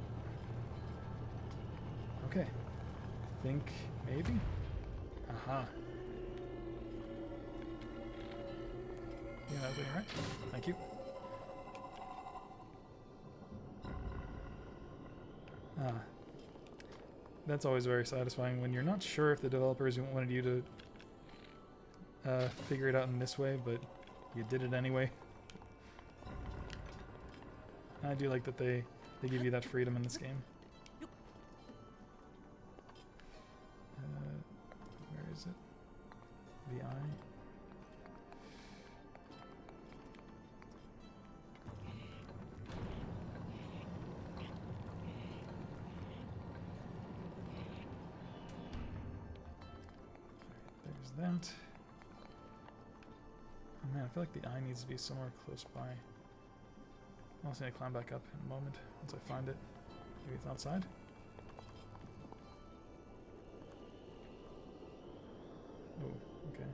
Okay. Think maybe? Aha. Yeah, that was right. Thank you. That's always very satisfying when you're not sure if the developers wanted you to figure it out in this way, but you did it anyway. I do like that they give you that freedom in this game. Where is it? The eye. There's that. Oh man, I feel like the eye needs to be somewhere close by. I'll see I climb back up in a moment once I find it. Maybe it's outside? Oh, okay.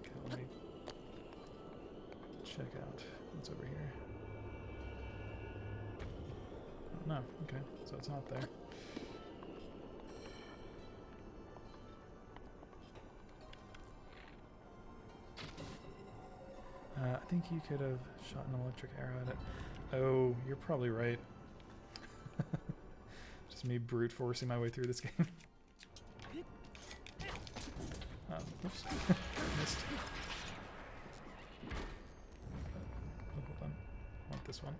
Okay, let me check out what's over here. Oh, no, okay, so it's not there. I think you could have shot an electric arrow at it. Oh, you're probably right. Just me brute forcing my way through this game. Oops. Missed. Oh, hold on. I want this one.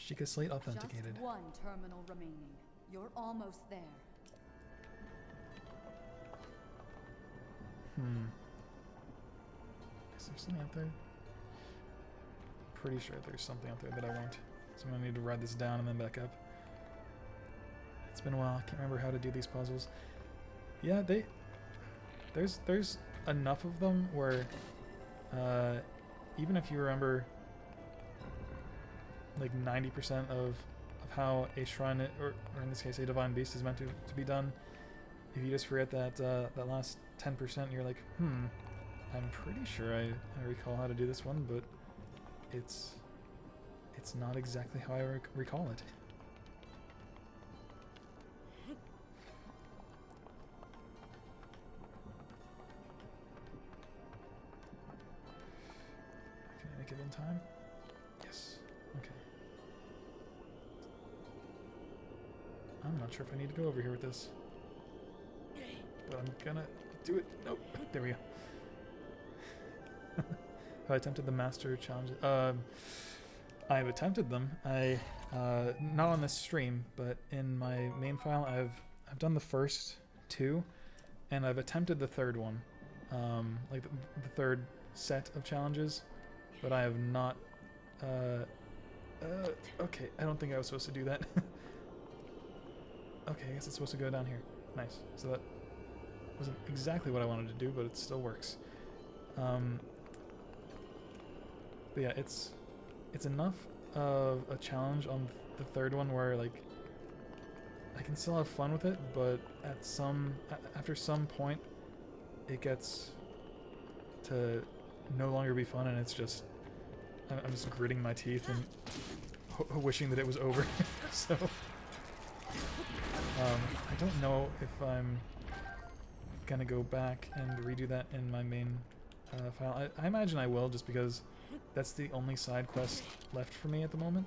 Sheikah Slate authenticated. Just one terminal remaining. You're almost there. Is there something out there? Pretty sure there's something out there that I want. So I'm gonna need to ride this down and then back up. It's been a while. I can't remember how to do these puzzles. Yeah, there's enough of them where even if you remember like 90% of how a shrine, or in this case a divine beast, is meant to be done, if you just forget that that last 10%, you're like, I'm pretty sure I recall how to do this one, but it's not exactly how I recall it. Can I make it in time? Yes. Okay. I'm not sure if I need to go over here with this, but I'm gonna do it. Nope. There we go. Have I attempted the master challenges? I've attempted them. Not on this stream, but in my main file, I've done the first two, and I've attempted the third one, like the third set of challenges, but I have not. Okay, I don't think I was supposed to do that. Okay, I guess it's supposed to go down here. Nice. So that wasn't exactly what I wanted to do, but it still works. But yeah, it's enough of a challenge on the third one where like I can still have fun with it, but after some point it gets to no longer be fun, and it's just I'm just gritting my teeth and wishing that it was over. So I don't know if I'm gonna go back and redo that in my main file. I imagine I will, just because that's the only side quest left for me at the moment.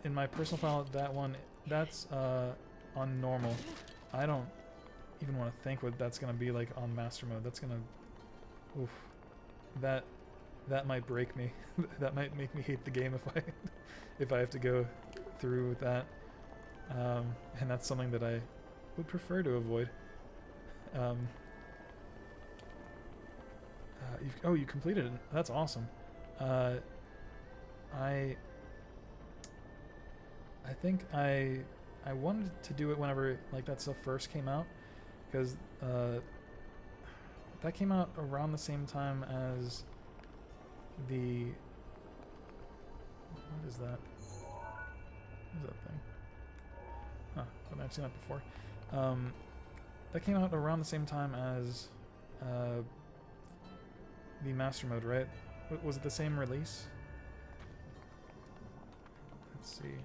In my personal file, that one, that's on normal. I don't even want to think what that's gonna be like on master mode. That's gonna, oof, that might break me. That might make me hate the game if I have to go through with that. And that's something that I would prefer to avoid. You completed it. That's awesome. I think I wanted to do it whenever like that stuff first came out, because that came out around the same time as the, what is that? What is that thing? Huh, but I've seen that before. That came out around the same time as the master mode, right? Was it the same release? Let's see.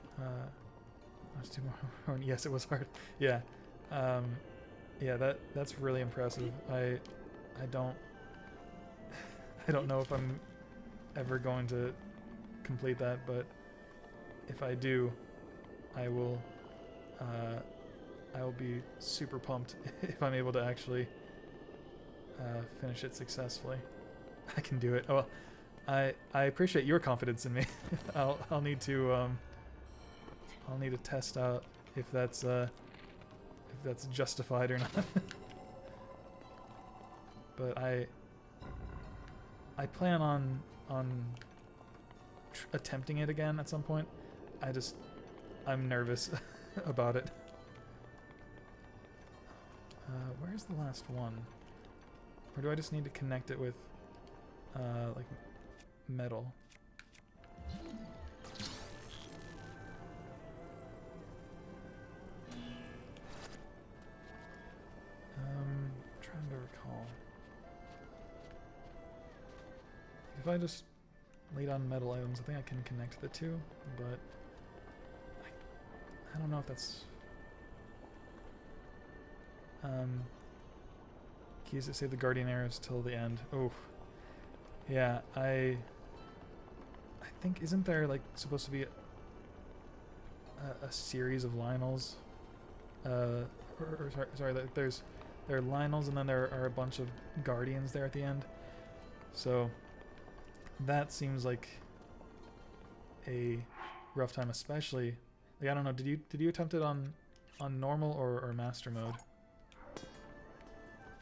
Let's do more. Yes, it was hard. Yeah. Yeah, that's really impressive. I don't I don't know if I'm ever going to complete that, but if I do, I will be super pumped if I'm able to actually finish it successfully. I can do it. Oh, I appreciate your confidence in me. I'll need to test out if that's justified or not. But I plan on attempting it again at some point. I'm nervous about it. Where's the last one? Or do I just need to connect it with like metal? Trying to recall. If I just lay down metal items, I think I can connect the two, but I don't know if that's keys that save the guardian arrows till the end. Oh, yeah. I think, isn't there like supposed to be a series of Lionels? Sorry, there are Lionels and then there are a bunch of guardians there at the end. So that seems like a rough time, especially. Like, I don't know. Did you attempt it on normal or master mode?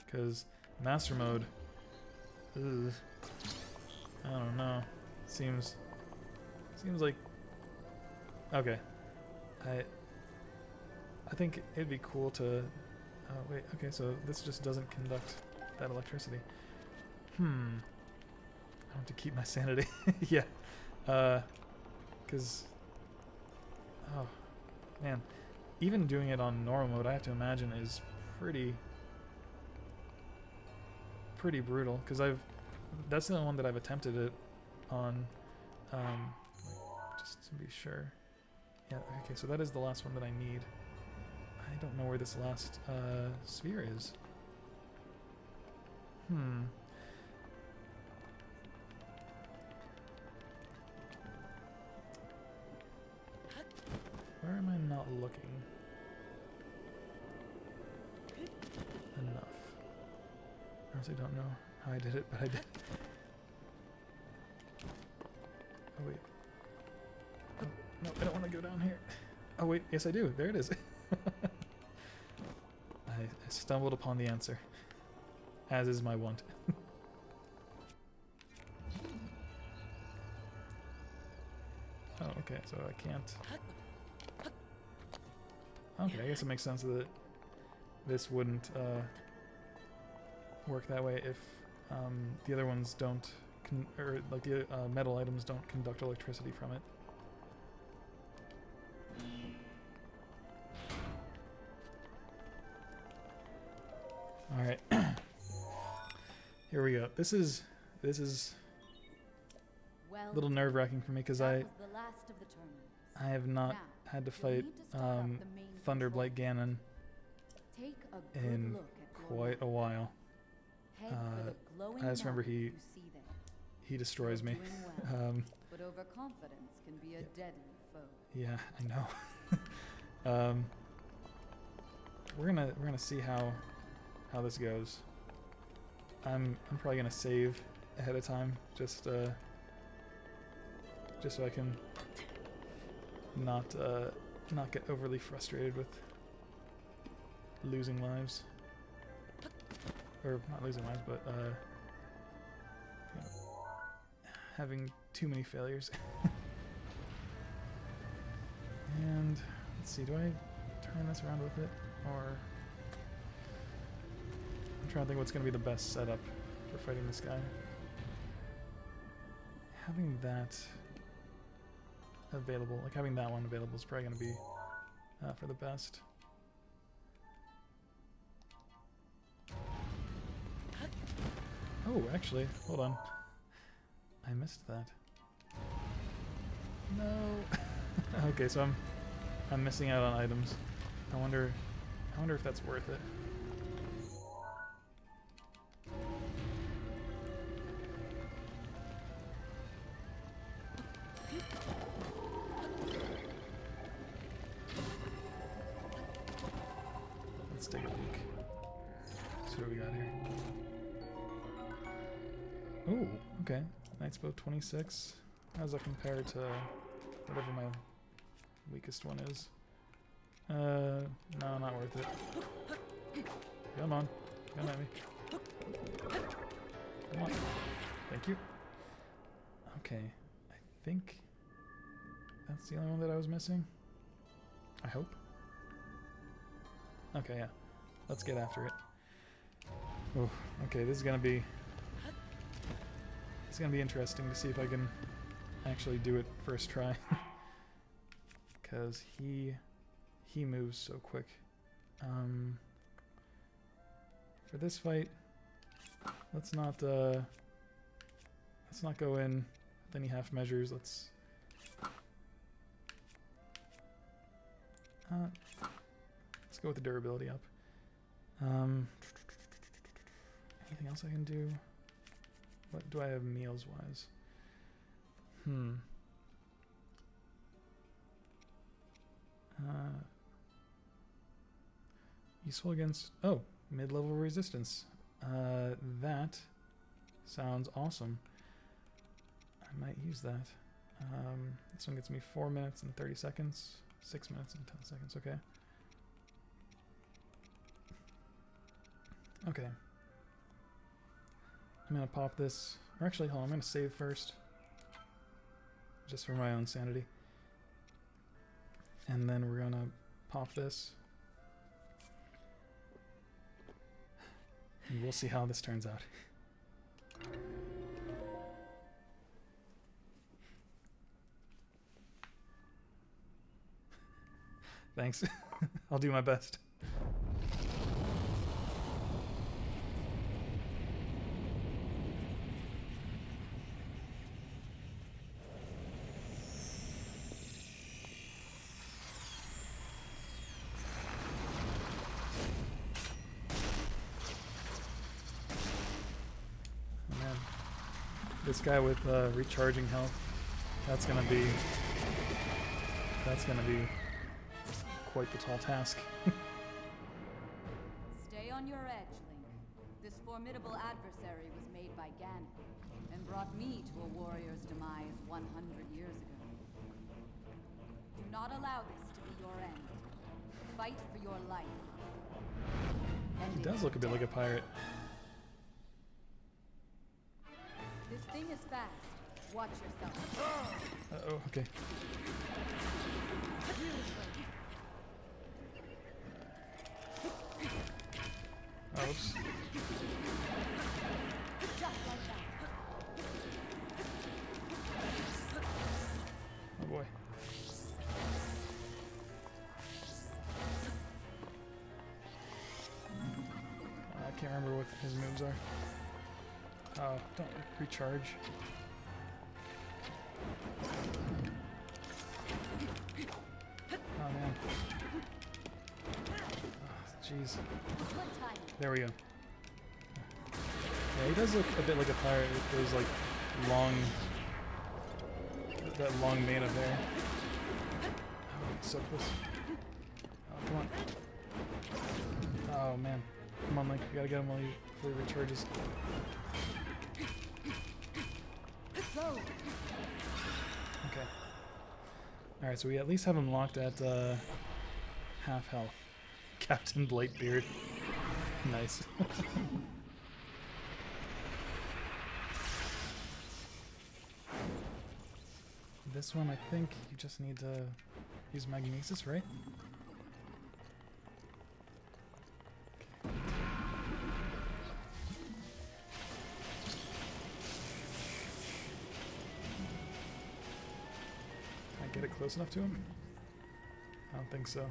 Because master mode, ugh, I don't know. Seems like, okay. I think it'd be cool to. Oh wait, okay. So this just doesn't conduct that electricity. I have to keep my sanity. Yeah. Because. Oh, man. Even doing it on normal mode, I have to imagine, is pretty brutal. Because that's the only one that I've attempted it on. Just to be sure. Yeah. Okay. So that is the last one that I need. I don't know where this last sphere is. Where am I not looking enough? I honestly don't know how I did it, but I did. Oh wait. Oh, no, I don't want to go down here. Oh wait, yes I do. There it is. I stumbled upon the answer, as is my wont. Oh, okay, so I can't. Okay, I guess it makes sense that this wouldn't work that way if the other ones don't, or like the metal items don't conduct electricity from it. All right, here we go. This is Well, a little nerve-wracking for me because that I was the last of the terminals. have not Now, had to you'll fight need to start up the main Thunderblight control. Ganon Take a good in look at your quite a while. Head for the glowing I just remember mark you see there. he destroys me. Doing well, Um, but overconfidence can be a deadly foe. yeah, I know. We're gonna see how this goes. I'm probably gonna save ahead of time, just so I can not get overly frustrated with losing lives, or not losing lives, but you know, having too many failures. And let's see, do I turn this around with it, or I'm trying to think what's going to be the best setup for fighting this guy. Having that available, like having that one available, is probably going to be for the best. Oh, actually, hold on. I missed that. No. Okay, so I'm missing out on items. I wonder if that's worth it. Let's take a peek. See what we got here. Oh, okay. Knight's Bow 26. How does that compare to whatever my weakest one is? No, not worth it. Come on. Come at me. Come on. Thank you. Okay. I think that's the only one that I was missing. I hope. Okay, yeah. Let's get after it. Oh, okay, this is gonna be... It's gonna be interesting to see if I can actually do it first try. Because he moves so quick. For this fight, let's not go in with any half measures. Let's go with the durability up. Anything else I can do? What do I have meals wise? Useful against mid-level resistance. That sounds awesome. I might use that. This one gets me 4 minutes and 30 seconds. 6 minutes and 10 seconds. Okay. Okay. I'm gonna pop this. Or actually, hold on. I'm gonna save first, just for my own sanity. And then we're gonna pop this. And we'll see how this turns out. Thanks. I'll do my best. This guy with recharging health, that's gonna be quite the tall task. Stay on your edge, Link. This formidable adversary was made by Ganon, and brought me to a warrior's demise 100 years ago. Do not allow this to be your end. Fight for your life. He does look a bit like a pirate. This thing is fast. Watch yourself. Uh-oh, okay. Oh, oops. Just like that. Oh boy. I can't remember what his moves are. Oh, don't recharge. Oh man. Oh, jeez. There we go. Yeah, he does look a bit like a pirate with those like long, that long mane of hair. Oh, he's so close. Oh, come on. Oh man, come on, Link. You gotta get him before he recharges. Okay. All right, so we at least have him locked at half health. Captain Blightbeard. Nice. This one, I think you just need to use Magnesis, right? Okay. Can I get it close enough to him? I don't think so.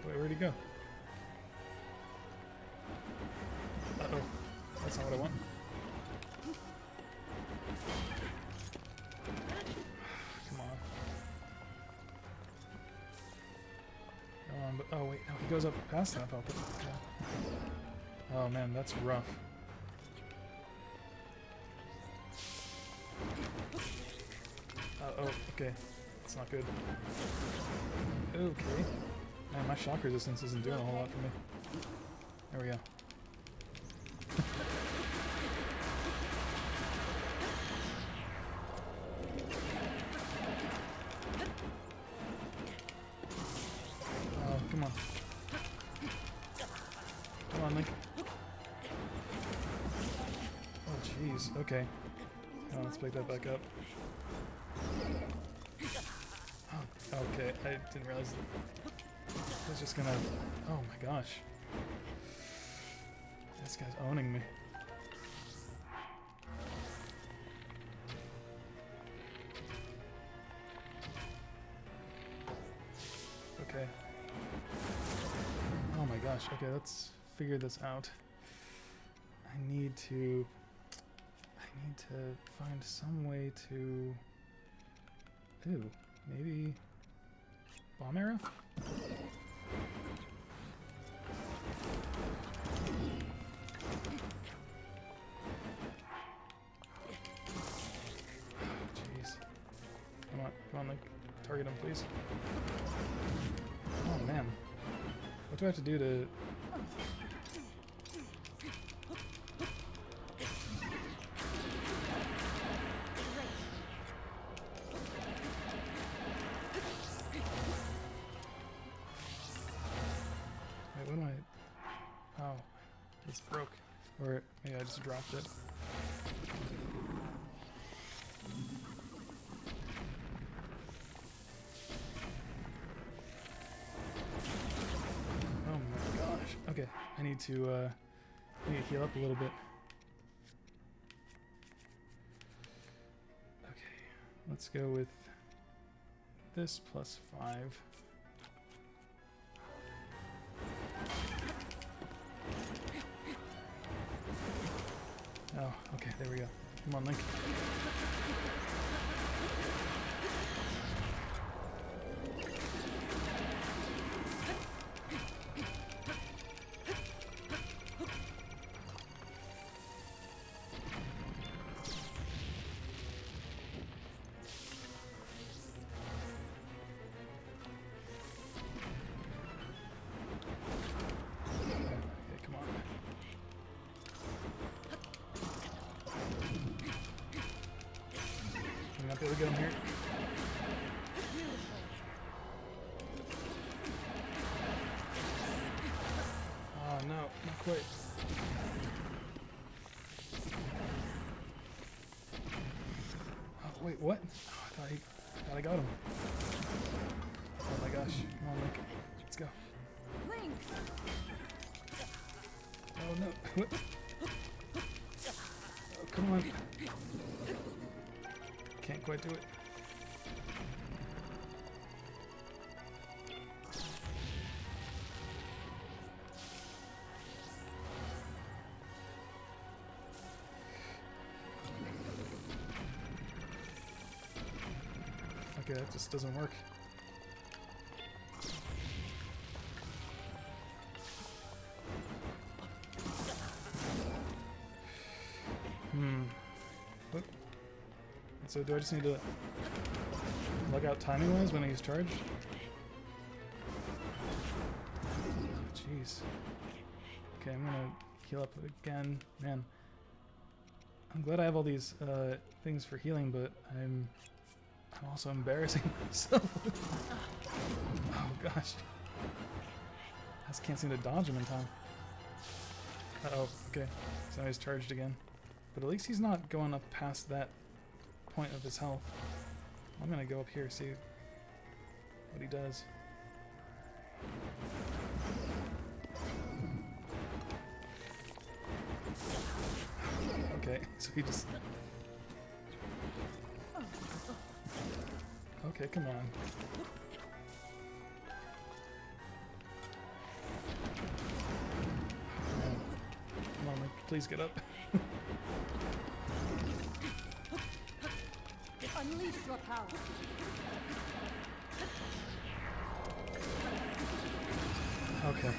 Wait, where'd he go? Uh-oh. That's not what I want. Come on. Come on, but oh wait, no, he goes up past half health. Okay. Oh man, that's rough. Oh, okay. That's not good. Okay. Man, my shock resistance isn't doing a whole lot for me. There we go. Oh, come on. Come on, Link. Oh, jeez. Okay. Oh, let's pick that back up. Oh, okay. I didn't realize that. I was just gonna... Oh my gosh. This guy's owning me. Okay. Oh my gosh. Okay, let's figure this out. I need to find some way to... Ooh, maybe... Bomb arrow? Jeez. Come on, Link. Target him, please. Oh man. What do I have to do to... Wait, what am I... Oh. It's broke. Or maybe I just dropped it. Oh my gosh. Okay, I need to heal up a little bit. Okay, let's go with this plus 5. Oh, okay, there we go. Come on, Link. Okay, come on. I'm not able to get him here. Oh no, not quite. Oh wait, what? Oh, I thought I got him. Oh my gosh. Come on, Link. Let's go. Link! Oh no. What? Oh, come on. Can't quite do it. Okay, that just doesn't work. So do I just need to look out timing-wise when he's charged? Oh, jeez. Okay, I'm gonna heal up again. Man, I'm glad I have all these things for healing, but I'm also embarrassing myself. Oh gosh. I just can't seem to dodge him in time. Uh-oh, okay. So now he's charged again. But at least he's not going up past that point of his health. I'm gonna go up here, see what he does. Okay, so he just... Okay, come on. Come on, Link, please get up. Unleash your power. Okay.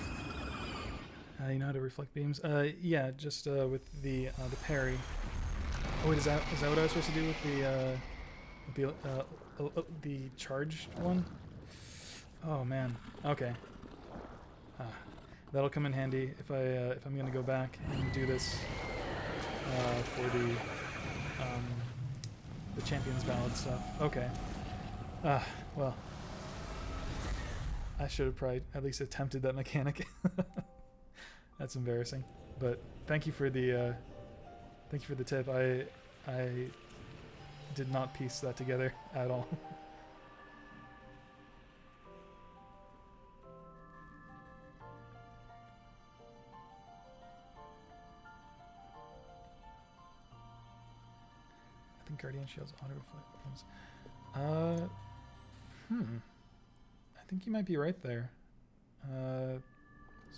You know how to reflect beams? Yeah, just with the parry. Oh wait, is that what I was supposed to do with the charged one? Oh man. Okay. That'll come in handy if I'm gonna go back and do this for the Champions Ballad stuff. Okay. Well, I should have probably at least attempted that mechanic. That's embarrassing. But thank you for the tip. I did not piece that together at all. I think Guardian Shield's auto reflect beams. I think you might be right there. So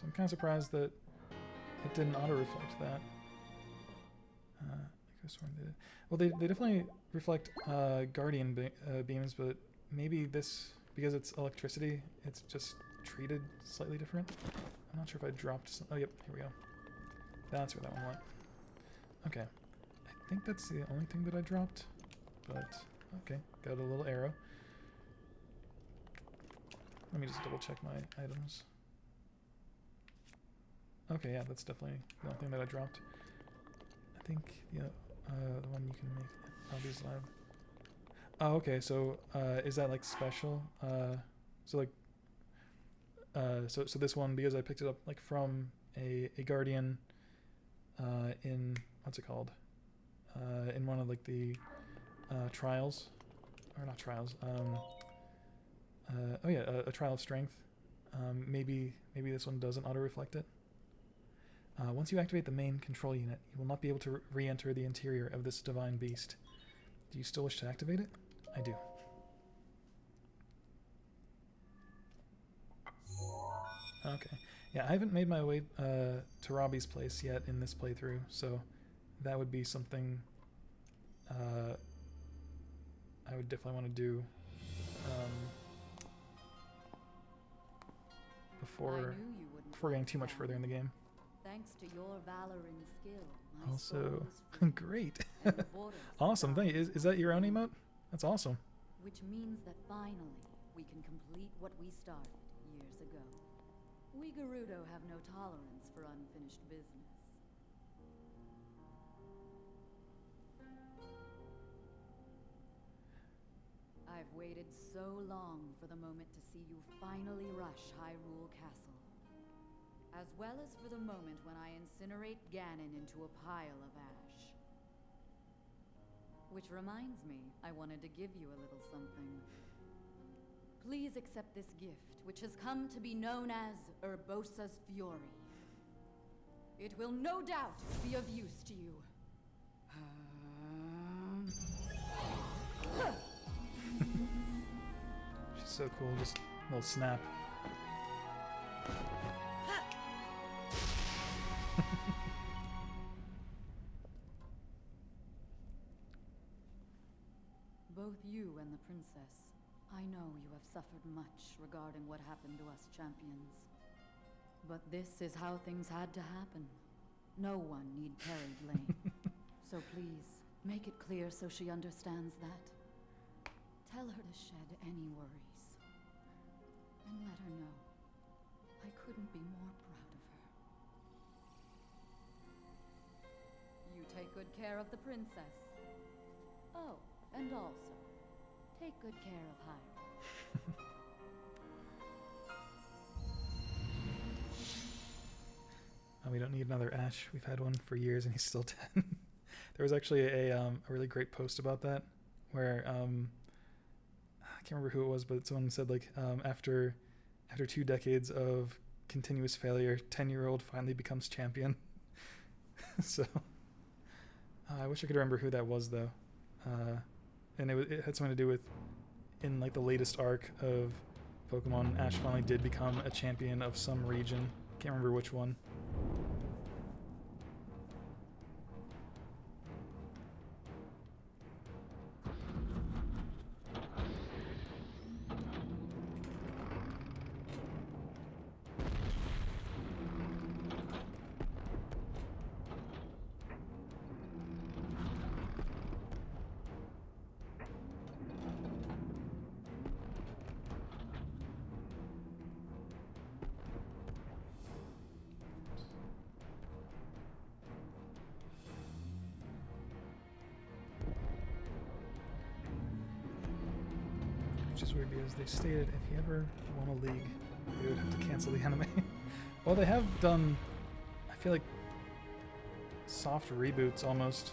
I'm kind of surprised that it didn't auto reflect that. I could have sworn they did. Well, they definitely reflect Guardian beams, but maybe this, because it's electricity, it's just treated slightly different. I'm not sure if I dropped some. Oh, yep, here we go. That's where that one went. Okay. I think that's the only thing that I dropped, but okay, got a little arrow. Let me just double check my items. Okay, yeah, that's definitely the only thing that I dropped. I think the one you can make Albie's Lab. Oh, okay, so is that like special? So like, so this one, because I picked it up like from a Guardian in, what's it called? In one of like the trials, or not trials. Oh yeah, a trial of strength. Maybe this one doesn't auto reflect it. Once you activate the main control unit, you will not be able to re-enter the interior of this divine beast. Do you still wish to activate it? I do. Okay. Yeah, I haven't made my way to Robbie's place yet in this playthrough, so that would be something I would definitely want to do before getting too much further in the game. Thanks to your valor and skill, my Also, soul is free, great. and the borders Awesome. are Thank you. Is that your own emote? That's awesome. Which means that finally we can complete what we started years ago. We Gerudo have no tolerance for unfinished business. I've waited so long for the moment to see you finally rush Hyrule Castle. As well as for the moment when I incinerate Ganon into a pile of ash. Which reminds me, I wanted to give you a little something. Please accept this gift, which has come to be known as Urbosa's Fury. It will no doubt be of use to you. She's so cool. Just a little snap. Both you and the princess, I know you have suffered much regarding what happened to us champions. But this is how things had to happen. No one need carry blame. So please, Make it clear so she understands that. Tell her to shed any worries. And let her know I couldn't be more proud of her. You take good care of the princess. Oh, and also, take good care of Hyrule. We don't need another Ash. We've had one for years and he's still dead. There was actually a really great post about that where I can't remember who it was, but someone said like after 2 decades of continuous failure, 10-year-old finally becomes champion. So I wish I could remember who that was though. And it had something to do with in like the latest arc of Pokemon, Ash finally did become a champion of some region. Can't remember which one. Which is weird because they stated if you ever won a league, they would have to cancel the anime. Well, they have done, I feel like, soft reboots almost,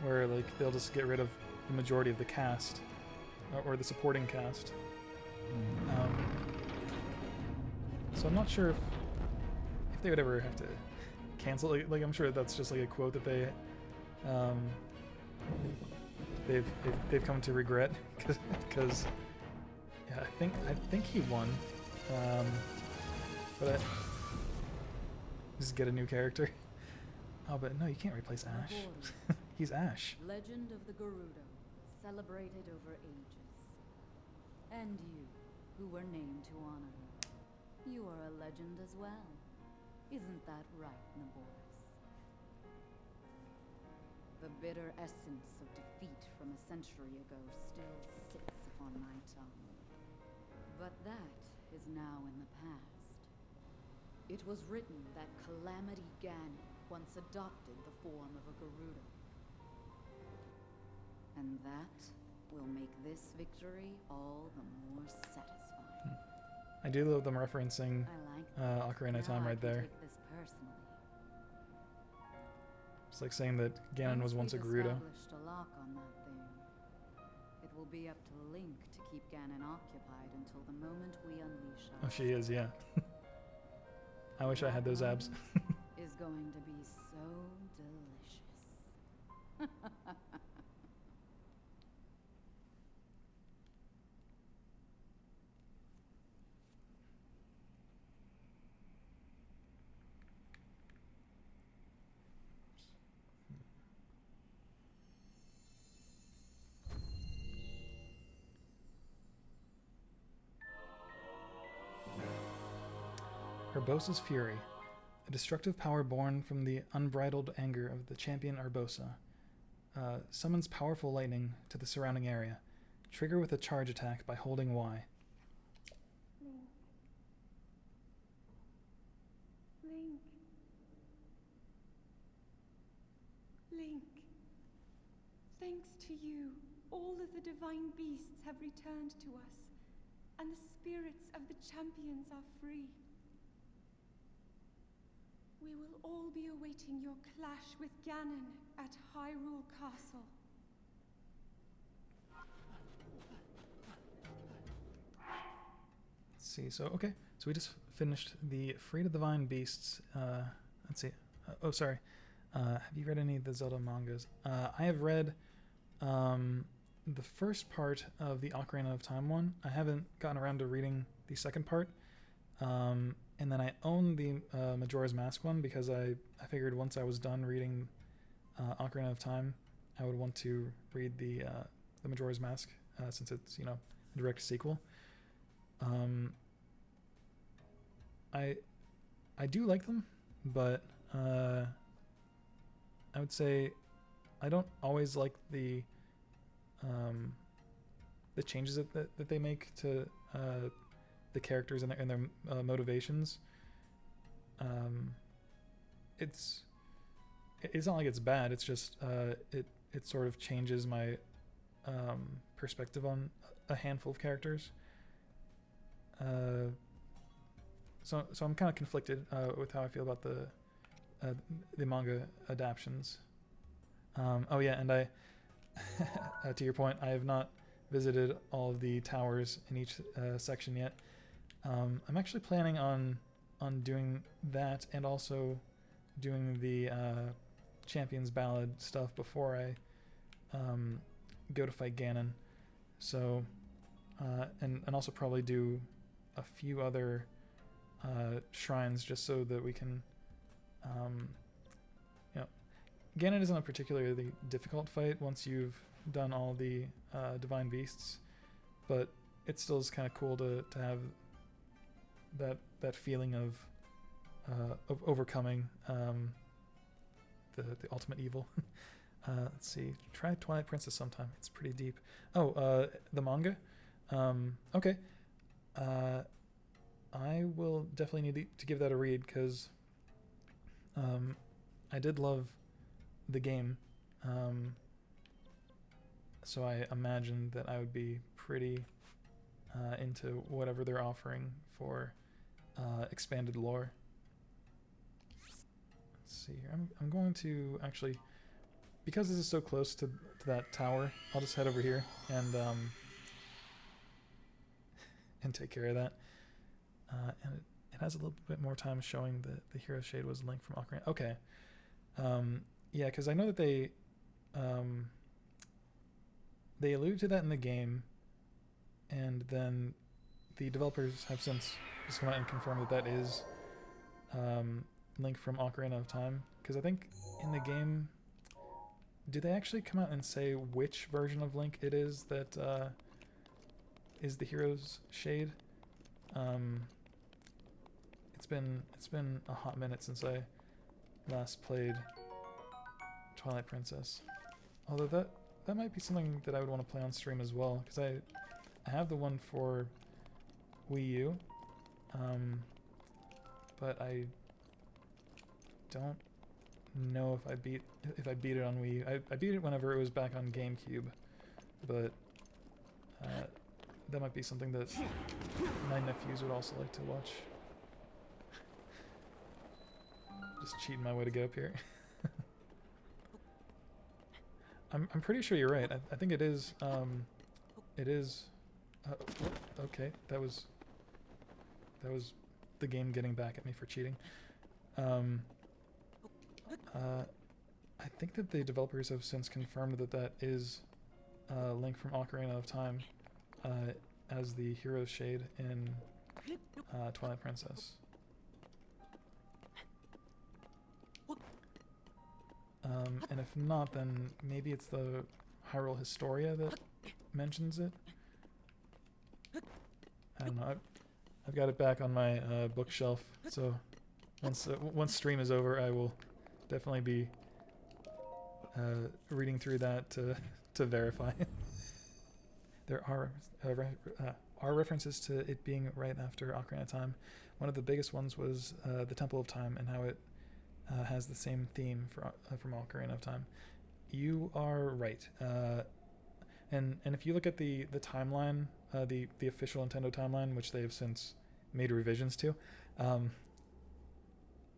where like they'll just get rid of the majority of the cast, or the supporting cast. So I'm not sure if they would ever have to cancel. Like I'm sure that's just like a quote that they've come to regret because. Yeah, I think he won, but just get a new character. Oh, but no, you can't replace Ash. He's Ash. Legend of the Gerudo, celebrated over ages. And you, who were named to honor her, you are a legend as well. Isn't that right, Naboris? The bitter essence of defeat from a century ago still sits upon my tongue. But that is now in the past. It was written that Calamity Ganon once adopted the form of a Gerudo. And that will make this victory all the more satisfying. I do love them referencing I like Ocarina of Time right there. Take this personally. It's like saying that Ganon was once a Gerudo. Established a lock on that thing. It will be up to Link to keep Ganon occupied until the moment we unleash Oh, us. she is, yeah. I wish I had those abs. Is going to be so delicious. Urbosa's Fury. A destructive power born from the unbridled anger of the champion Urbosa. Summons powerful lightning to the surrounding area. Trigger with a charge attack by holding Y. Link. Link. Thanks to you, all of the divine beasts have returned to us, and the spirits of the champions are free. We will all be awaiting your clash with Ganon at Hyrule Castle. Let's see, so we just finished the Free to the Divine Beasts. Let's see. Have you read any of the Zelda mangas? I have read the first part of the Ocarina of Time one. I haven't gotten around to reading the second part. And then I own the Majora's Mask one because I figured once I was done reading Ocarina of Time, I would want to read the Majora's Mask since it's a direct sequel. I do like them, but I would say I don't always like the changes that they make to the characters and their motivations. It's not like it's bad. It's just it sort of changes my perspective on a handful of characters. So I'm kind of conflicted with how I feel about the manga adaptions. Oh yeah, and I to your point, I have not visited all of the towers in each section yet. I'm actually planning on doing that, and also doing the Champions Ballad stuff before I go to fight Ganon. So and also probably do a few other shrines, just so that we can Ganon isn't a particularly difficult fight once you've done all the divine beasts, but it still is kind of cool to have that feeling of overcoming the ultimate evil. Let's see, try Twilight Princess sometime. It's pretty deep. Oh, the manga. Okay. I will definitely need to give that a read, because I did love the game. So I imagine that I would be pretty into whatever they're offering for expanded lore. Let's see here. I'm going to actually, because this is so close to that tower, I'll just head over here and take care of that. And it has a little bit more time showing that the hero shade was Link from Ocarina. Okay. Yeah, because I know that they allude to that in the game, and then the developers have since just come out and confirmed that is Link from Ocarina of Time. Because I think in the game, do they actually come out and say which version of Link it is that is the hero's shade? It's been a hot minute since I last played Twilight Princess. Although that might be something that I would want to play on stream as well, because I have the one for Wii U, but I don't know if I beat it on Wii U. I beat it whenever it was back on GameCube, but that might be something that my nephews would also like to watch. Just cheating my way to get up here. I'm pretty sure you're right. I think it is. It is. Okay, that was the game getting back at me for cheating. I think that the developers have since confirmed that is Link from Ocarina of Time as the hero shade in Twilight Princess. And if not, then maybe it's the Hyrule Historia that mentions it. I don't know. I've got it back on my bookshelf, so once stream is over, I will definitely be reading through that to verify. There are references to it being right after Ocarina of Time. One of the biggest ones was the Temple of Time, and how it has the same theme from Ocarina of Time. You are right. And if you look at the timeline, the official Nintendo timeline, which they have since made revisions to,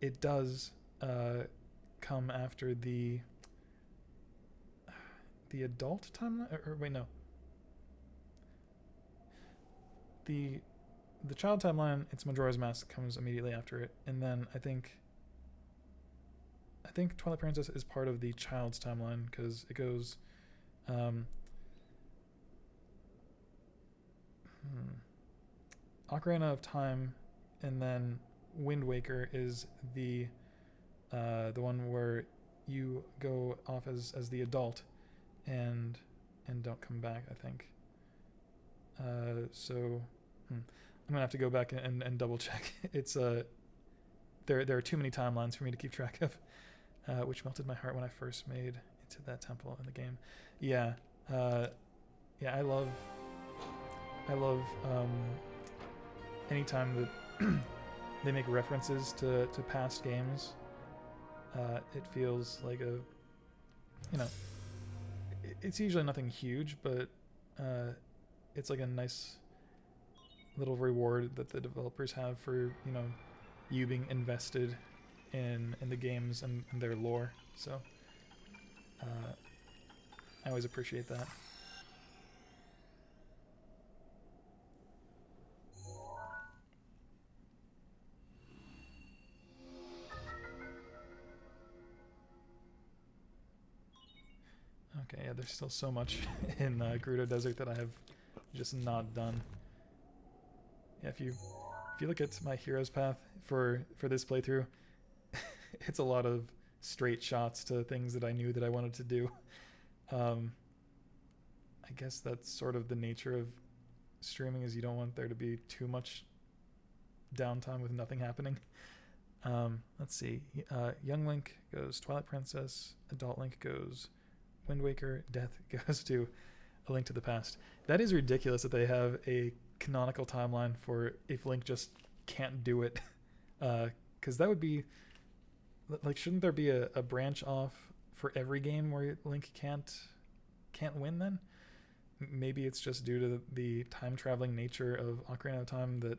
it does come after the adult timeline. Or wait, no. The child timeline, it's Majora's Mask, comes immediately after it, and then I think Twilight Princess is part of the child's timeline, because it goes Ocarina of Time, and then Wind Waker is the one where you go off as the adult and don't come back, I think. So I'm gonna have to go back and double check. It's there are too many timelines for me to keep track of, which melted my heart when I first made it to that temple in the game. Yeah, yeah. I love anytime that they make references to past games. It feels like it's usually nothing huge, but it's like a nice little reward that the developers have for you being invested in the games and their lore. So I always appreciate that. Okay, yeah, there's still so much in Gerudo Desert that I have just not done. Yeah, if you look at my hero's path for this playthrough, it's a lot of straight shots to things that I knew that I wanted to do. I guess that's sort of the nature of streaming, is you don't want there to be too much downtime with nothing happening. Let's see. Young Link goes Twilight Princess. Adult Link goes Wind Waker. Death goes to A Link to the Past. That is ridiculous that they have a canonical timeline for if Link just can't do it. Because that would be... Like, shouldn't there be a branch off for every game where Link can't win then? Maybe it's just due to the time-traveling nature of Ocarina of Time that,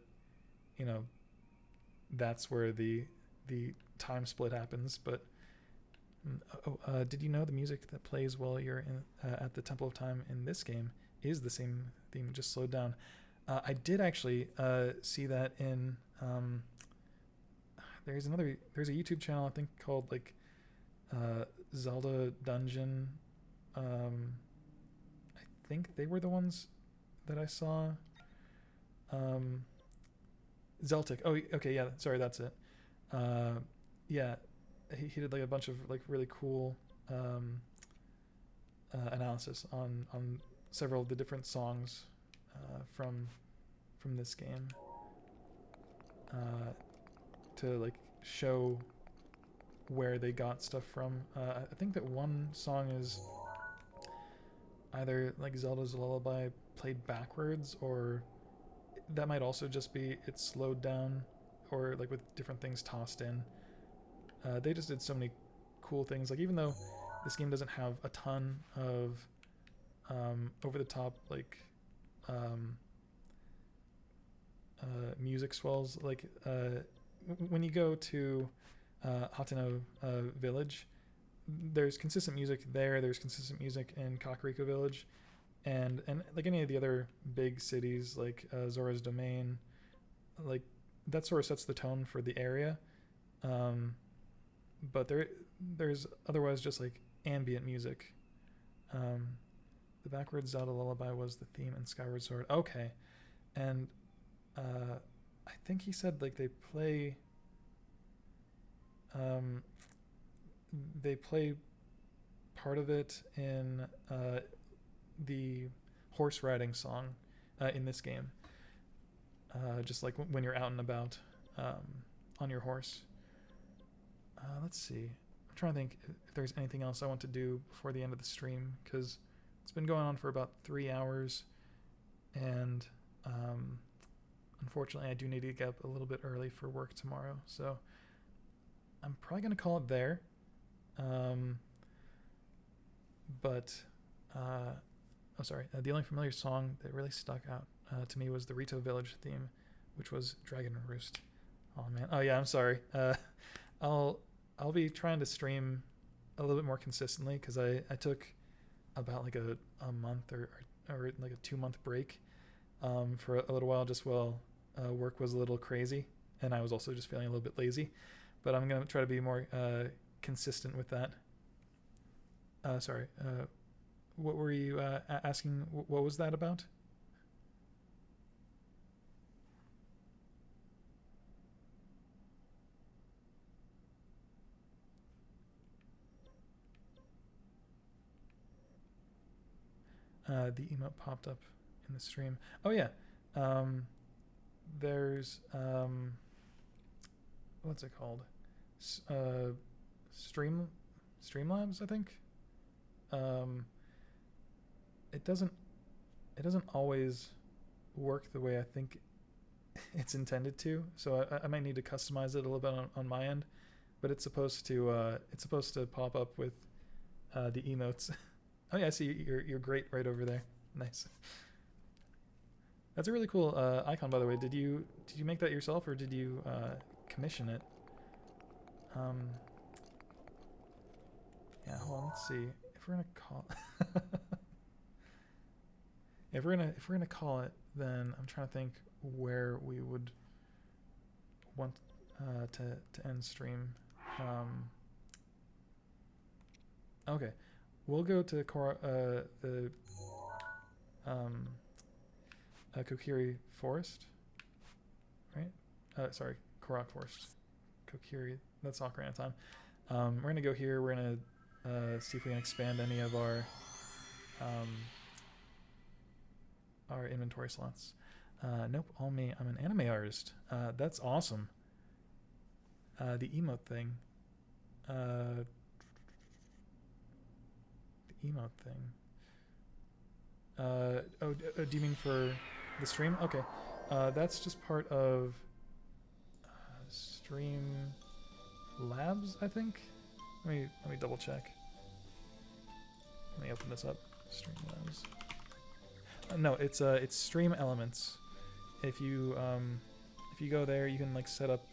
that's where the time split happens. But did you know the music that plays while you're at the Temple of Time in this game is the same theme, just slowed down? I did actually see that in there's a YouTube channel I think called like Zelda Dungeon. I think they were the ones that I saw. Zeltic. Oh, okay, yeah, sorry, that's it. Yeah, he did like a bunch of like really cool analysis on several of the different songs from this game to like show where they got stuff from. I think that one song is either like Zelda's Lullaby played backwards, or that might also just be it's slowed down, or like with different things tossed in. They just did so many cool things. Like, even though this game doesn't have a ton of over the top like music swells, like when you go to Hateno Village, there's consistent music there. There's consistent music in Kakariko Village, and like any of the other big cities, like Zora's Domain, like that sort of sets the tone for the area. But there's otherwise just like ambient music. The backwards Zelda Lullaby was the theme in Skyward Sword. Okay, and I think he said like they play part of it in the horse riding song in this game. Just like when you're out and about on your horse. Let's see. I'm trying to think if there's anything else I want to do before the end of the stream, because it's been going on for about 3 hours, and unfortunately I do need to get up a little bit early for work tomorrow, so I'm probably going to call it there. The only familiar song that really stuck out to me was the Rito Village theme, which was Dragon Roost. Oh man. Oh yeah, I'm sorry. I'll be trying to stream a little bit more consistently, because I took about like a month or like a 2-month break for a little while, just while work was a little crazy, and I was also just feeling a little bit lazy. But I'm going to try to be more consistent with that. Sorry. What were you asking? What was that about? The emote popped up in the stream. Oh yeah. There's what's it called? Streamlabs, I think. it doesn't always work the way I think it's intended to. So I might need to customize it a little bit on my end, but it's supposed to pop up with the emotes. Oh yeah, I see you're great right over there. Nice. That's a really cool icon, by the way. Did you make that yourself, or did you commission it? Yeah, hold on. Let's see if we're gonna call. If we're gonna call it, then I'm trying to think where we would want to end stream. Okay, we'll go to the Kokiri Forest, right? Sorry, Korok Forest. Kokiri. That's Ocarina of Time. We're gonna go here. We're gonna see if we can expand any of our inventory slots. Nope, all me. I'm an anime artist. That's awesome. The emote thing. The emote thing. Do you mean for the stream? Okay. That's just part of Stream Labs, I think. Let me double check. Let me open this up. Stream Labs. No, it's Stream Elements. If you go there, you can like set up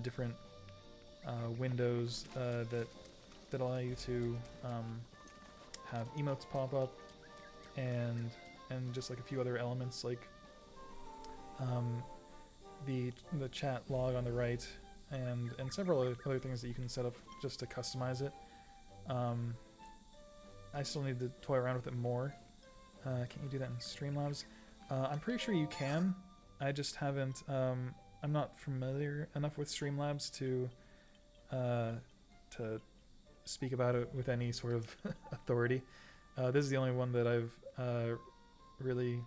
different windows that allow you to have emotes pop up, and just like a few other elements like the chat log on the right, and several other things that you can set up just to customize it. I still need to toy around with it more. Can you do that in Streamlabs? I'm pretty sure you can. I just haven't. I'm not familiar enough with Streamlabs to speak about it with any sort of authority. This is the only one that I've really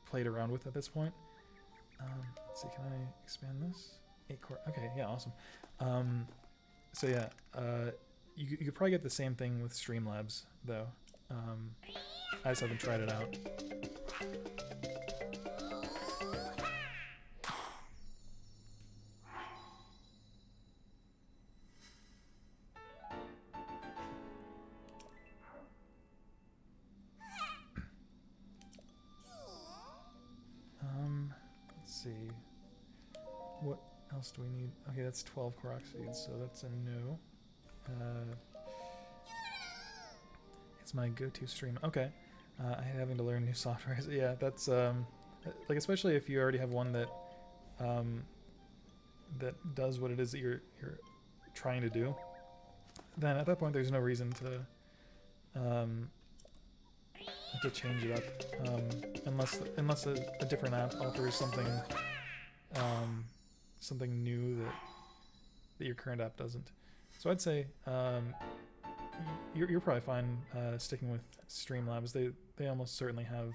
played around with at this point. Let's see, can I expand this? 8 core. Okay, yeah, awesome. So yeah, you could probably get the same thing with Streamlabs though. I just haven't tried it out. Let's see. What else do we need? Okay, that's 12 Korok seeds, so that's a no. It's my go-to stream. Okay. Having to learn new software. Yeah, that's like, especially if you already have one that that does what it is that you're trying to do. Then at that point, there's no reason to change it up, unless a different app offers something something new that your current app doesn't. So I'd say you're probably fine sticking with Streamlabs. They almost certainly have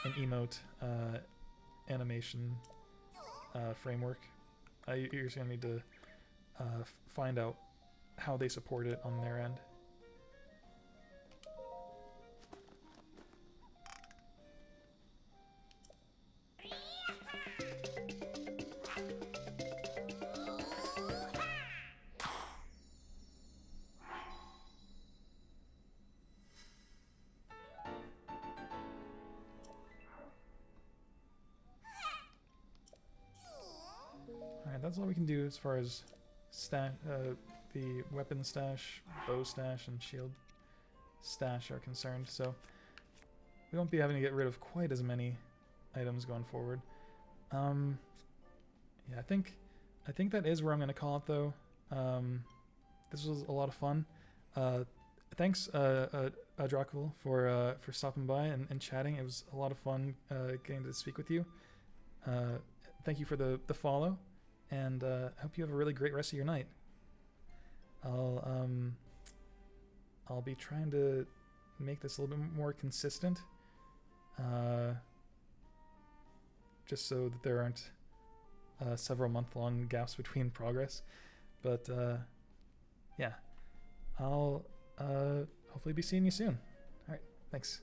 an emote animation framework. You're just gonna need to find out how they support it on their end. Alright, that's all we can do as far as the weapon stash, bow stash, and shield stash are concerned, so we won't be having to get rid of quite as many items going forward. Yeah, I think that is where I'm going to call it, though. This was a lot of fun. Thanks, Dracul, for stopping by and chatting. It was a lot of fun getting to speak with you. Thank you for the follow, and hope you have a really great rest of your night. I'll be trying to make this a little bit more consistent, just so that there aren't several month-long gaps between progress. But yeah, I'll hopefully be seeing you soon. All right, thanks.